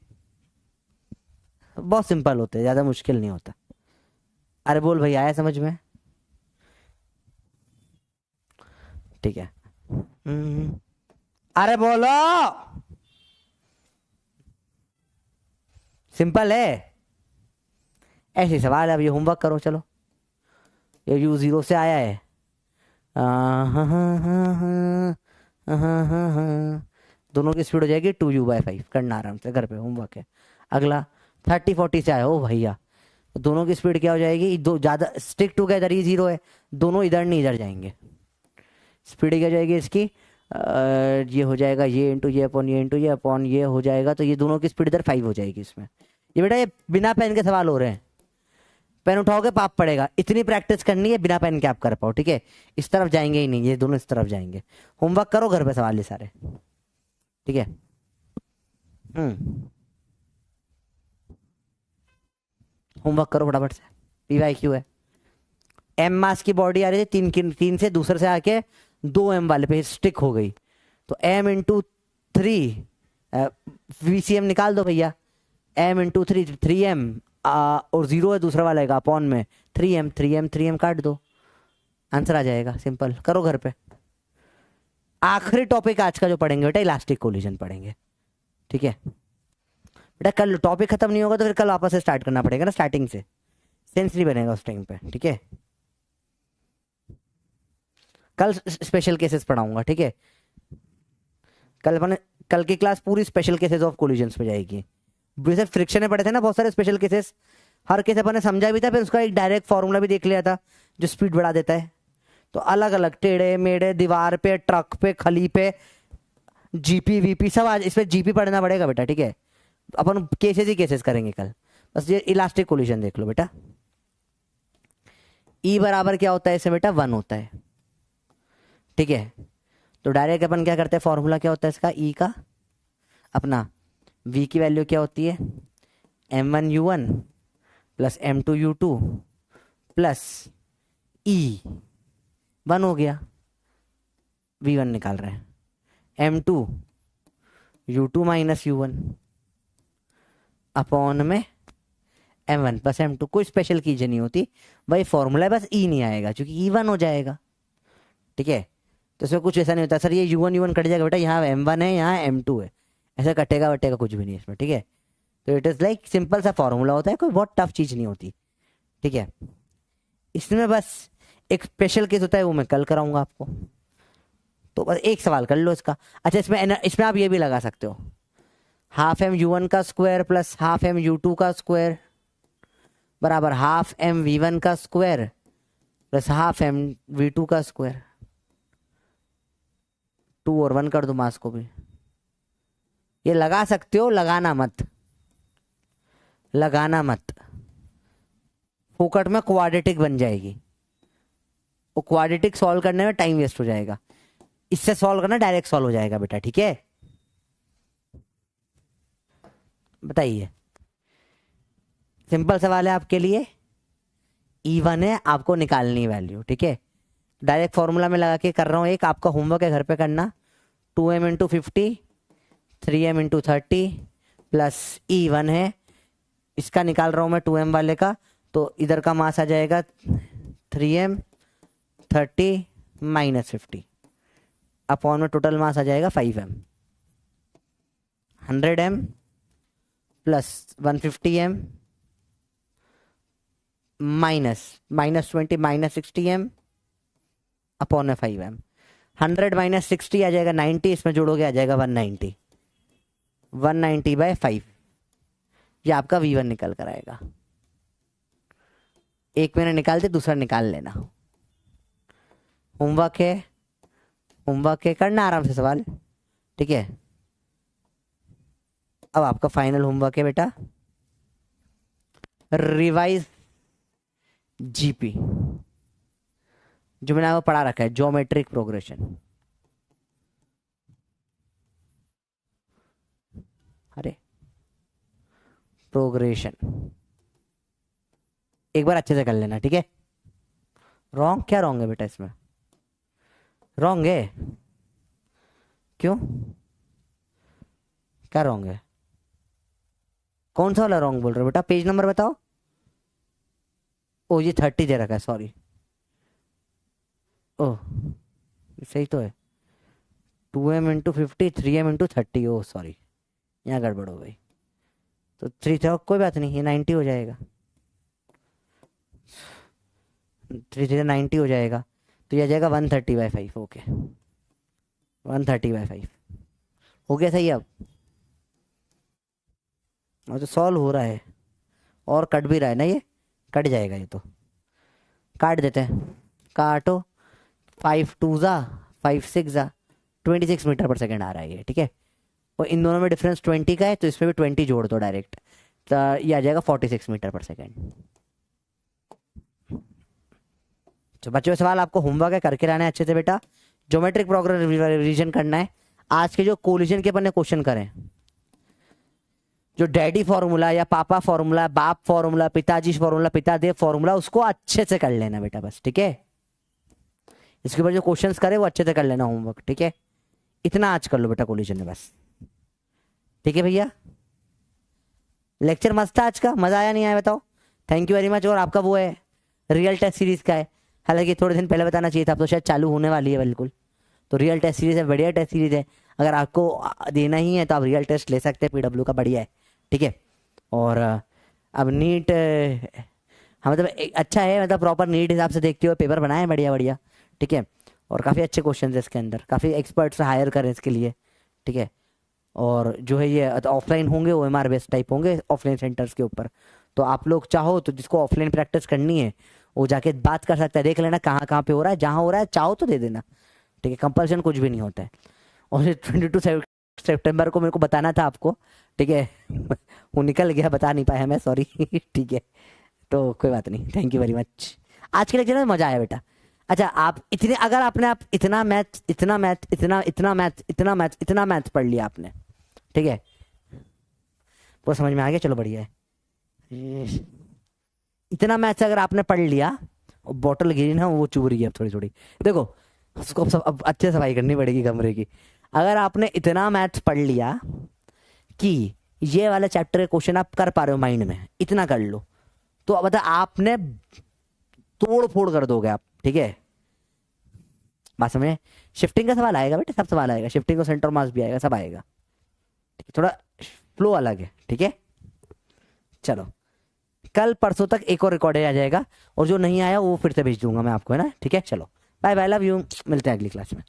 [SPEAKER 1] बहुत सिंपल होते हैं, ज़्यादा मुश्किल नहीं होता। अरे बोल भाई, आया समझ में? ठीक है। अरे बोलो, सिंपल है, ऐसे सवाल है। अब ये होमवर्क करो, चलो। ये यू जीरो से आया है, दोनों की स्पीड हो जाएगी 2u/5। करना आराम से घर पे, होमवर्क है। अगला 30-40 से आया, ओ भैया, दोनों की स्पीड क्या हो जाएगी, दो ज़्यादा स्टिक टुगेदर, ही जीरो है, दोनों इधर नहीं इधर जाएंगे। स्पीड क्या हो जाएगी इसकी, ये हो जाएगा ये इंटू ये अपॉन ये इंटू ये अपॉन ये हो जाएगा, तो ये दोनों की स्पीड इधर 5 हो जाएगी इसमें। ये बेटा ये बिना पेन के सवाल हो रहे हैं, पेन उठाओगे पाप पड़ेगा। इतनी प्रैक्टिस करनी है बिना पेन के आप कर पाओ, ठीक है। इस तरफ जाएंगे ही नहीं, ये दोनों इस तरफ जाएंगे। होमवर्क करो घर पे सवाल ये सारे, ठीक है। होमवर्क करो फटाफट से। PYQ है, m मास की बॉडी आ रही थी, तीन से दूसरे से आके 2m वाले पे स्टिक हो गई, तो m इंटू 3 VCM निकाल दो भैया, m इंटू 3m और जीरो है दूसरा वाला का अपॉन में 3m काट दो, आंसर आ जाएगा। सिंपल, करो घर पे। आखिरी टॉपिक आज का जो पढ़ेंगे बेटा, इलास्टिक कोलिजन पढ़ेंगे, ठीक है बेटा। कल टॉपिक खत्म नहीं होगा तो फिर कल वापस से स्टार्ट करना पड़ेगा ना, स्टार्टिंग से, सेंस नहीं बनेगा उस टाइम पे, ठीक है। कल स्पेशल केसेस पढ़ाऊंगा, ठीक है। कल की क्लास पूरी स्पेशल केसेस ऑफ कोलिजन्स पे जाएगी। जैसे फ्रिक्शन में पढ़े थे ना बहुत सारे स्पेशल केसेस, हर केस अपन ने समझा भी था, फिर उसका एक डायरेक्ट फॉर्मूला भी देख लिया था जो स्पीड बढ़ा देता है। तो अलग अलग टेढ़े मेढ़े, दीवार पे, ट्रक पे, खली पे, जीपी वीपी सब आज इसमें जीपी पढ़ना पड़ेगा बेटा, ठीक है। अपन केसेस ही केसेस करेंगे कल। बस ये इलास्टिक कोलिजन देख लो बेटा। ई बराबर क्या होता है इससे बेटा, 1 होता है, ठीक है। तो डायरेक्ट अपन क्या करते हैं, फॉर्मूला क्या होता है इसका, ई का अपना v की वैल्यू क्या होती है, m1 u1 plus m2 u2 plus e 1 हो गया, v1 निकाल रहे हैं, m2 u2 minus u1 upon में m1 प्लस m2। कोई स्पेशल कीजिए नहीं होती भाई, फॉर्मूला है, बस e नहीं आएगा क्योंकि e1 हो जाएगा, ठीक है। तो इसमें कुछ ऐसा नहीं होता सर ये u1 कट जाएगा बेटा, यहाँ m1 है यहाँ m2 है, ऐसा कटेगा वटेगा कुछ भी नहीं इसमें, ठीक है। तो इट इज़ लाइक सिंपल सा फॉर्मूला होता है, कोई बहुत टफ चीज़ नहीं होती, ठीक है। इसमें बस एक स्पेशल केस होता है, वो मैं कल कराऊंगा आपको। तो बस एक सवाल कर लो इसका। अच्छा, इसमें आप ये भी लगा सकते हो, हाफ m u1 का square plus half m u2 का स्क्वायर बराबर हाफ m v1 का square plus half m v2 का स्क्वायर। 2 और 1 कर दो मास को भी, ये लगा सकते हो, लगाना मत, लगाना मत। फोकट में क्वाड्रेटिक बन जाएगी, वो क्वाड्रेटिक सॉल्व करने में टाइम वेस्ट हो जाएगा। इससे सॉल्व करना डायरेक्ट सॉल्व हो जाएगा बेटा, ठीक है। बताइए, सिंपल सवाल है आपके लिए, E1 है, आपको निकालनी है वैल्यू, ठीक है। डायरेक्ट फॉर्मूला में लगा के कर रहा हूं, एक आपका होमवर्क है घर पे करना। 2m into 50 3m into 30 plus E1 है, इसका निकाल रहा हूं मैं 2m वाले का, तो इधर का मास आ जाएगा 3m 30 माइनस 50 अपॉन में टोटल मास आ जाएगा 5m। 100m plus 150m minus -20 minus 60m upon में 5m। 100 माइनस 60 आ जाएगा 90, इसमें जोड़ोगे आ जाएगा 190, 190/5। ये आपका V1 निकल कर आएगा। एक मैंने निकाल दिया, दूसरा निकाल लेना। होमवर्क है करना आराम से सवाल, ठीक है। अब आपका फाइनल होमवर्क है बेटा, रिवाइज जीपी, जो मैंने आपको पढ़ा रखा है, ज्योमेट्रिक प्रोग्रेशन। अरे प्रोग्रेशन एक बार अच्छे से कर लेना, ठीक है। रॉन्ग क्या रॉन्ग है बेटा इसमें? रॉन्ग है क्यों? क्या रॉन्ग है? कौन सा वाला रॉन्ग बोल रहे हो बेटा? पेज नंबर बताओ। ओ ये 30 दे रखा है, सॉरी। ओह सही तो है, 2m into 50, 3m into 30। Oh sorry, यहाँ गड़बड़ हो गई। तो 3 था, कोई बात नहीं, ये 90 हो जाएगा। 3 90 हो जाएगा, तो ये आ जाएगा 130/5। ओके 130/5 हो गया सही। अब और तो सॉल्व हो रहा है और कट भी रहा है ना, ये कट जाएगा, ये तो काट देते हैं। काटो, 5 2 जा 5 6 जा 26 मीटर पर सेकेंड आ रहा है ये, ठीक है। और इन दोनों में डिफरेंस 20 का है, तो इसमें भी 20 जोड़ दो डायरेक्ट, तो ये आ जाएगा 46 मीटर पर सेकेंड। तो बच्चों सवाल आपको होमवर्क है, करके लाना है अच्छे से बेटा। ज्योमेट्रिक प्रोग्रेशन रिवीजन करना है। आज के जो कोलिजन के अपन ने क्वेश्चन करें, जो डैडी फॉर्मूला या पापा फॉर्मूला, बाप फॉर्मूला, पिताजी फॉर्मूला, पितादेव फॉर्मूला, उसको अच्छे से कर लेना बेटा बस, ठीक है। इसके ऊपर जो क्वेश्चंस करे वो अच्छे से कर लेना होमवर्क, ठीक है। इतना आज कर लो बेटा कोलिजन में बस, ठीक है भैया। लेक्चर मस्त था आज का, मजा आया नहीं आया बताओ? Thank you very much. और आपका वो है रियल टेस्ट सीरीज का है, हालांकि थोड़े दिन पहले बताना चाहिए था, अब तो शायद चालू होने वाली है बिल्कुल। तो रियल टेस्ट सीरीज है, बढ़िया टेस्ट सीरीज है। अगर आपको देना ही है तो आप रियल टेस्ट ले सकते हैं, PW का बढ़िया है, ठीक है। और अब नीट हाँ मतलब अच्छा है, मतलब प्रॉपर नीट हिसाब से देखते हुए पेपर बनाए हैं बढ़िया बढ़िया, ठीक है। और काफ़ी अच्छे क्वेश्चन है इसके अंदर, काफ़ी एक्सपर्ट्स हायर करें इसके लिए, ठीक है। और जो है ये ऑफलाइन होंगे, OMR बेस्ड टाइप होंगे ऑफलाइन सेंटर्स के ऊपर। तो आप लोग चाहो तो जिसको ऑफलाइन प्रैक्टिस करनी है वो जाके बात कर सकता है, देख लेना कहाँ कहाँ पे हो रहा है, जहाँ हो रहा है चाहो तो दे देना, ठीक है। कंपल्सन कुछ भी नहीं होता है। और 22 सितंबर को मेरे को बताना था आपको, ठीक है। वो निकल गया, बता नहीं पाया मैं, सॉरी। ठीक है, तो कोई बात नहीं, थैंक यू वेरी मच। आज के लेक्चर में मजा आया बेटा। अच्छा आप इतने, अगर आपने आप इतना मैथ इतना मैथ इतना इतना मैथ इतना मैथ इतना मैथ पढ़ लिया आपने, ठीक है, वो समझ में आ गया, चलो बढ़िया है। इतना मैथ अगर आपने पढ़ लिया, बॉटल गिरी ना वो चुभ रही है अब थोड़ी थोड़ी, देखो उसको अब अच्छे सफाई करनी पड़ेगी कमरे की। अगर आपने इतना मैथ पढ़ लिया कि ये वाला चैप्टर के क्वेश्चन आप कर पा रहे हो माइंड में, इतना कर लो, तो मतलब आपने तोड़ फोड़ कर दोगे आप, ठीक है। बात समझे? शिफ्टिंग का सवाल आएगा बेटे, सब सवाल आएगा, शिफ्टिंग और सेंटर मास भी आएगा, सब आएगा, थोड़ा फ्लो अलग है, ठीक है। चलो कल परसों तक एक और रिकॉर्ड आ जाएगा, और जो नहीं आया वो फिर से भेज दूंगा मैं आपको, है ना, ठीक है। चलो बाय बाय, लव यू, मिलते हैं अगली क्लास में।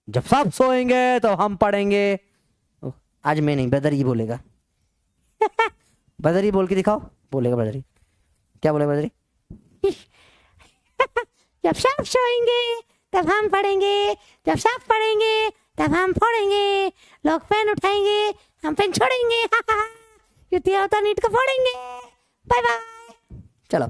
[SPEAKER 1] जब सब सोएंगे तो हम पढ़ेंगे। आज मैं नहीं, ब्रदर ही बोलेगा। ब्रदर ही बोल के दिखाओ, बोलेगा ब्रदर ही, क्या बोलेगा ब्रदर ही? जब सब सोएंगे तब हम पढ़ेंगे, जब सब पढ़ेंगे तब हम फोड़ेंगे, लोग पेन उठाएंगे हम पेन छोड़ेंगे। युतिया होता नीट को फोड़ेंगे। बाय बाय, चलो।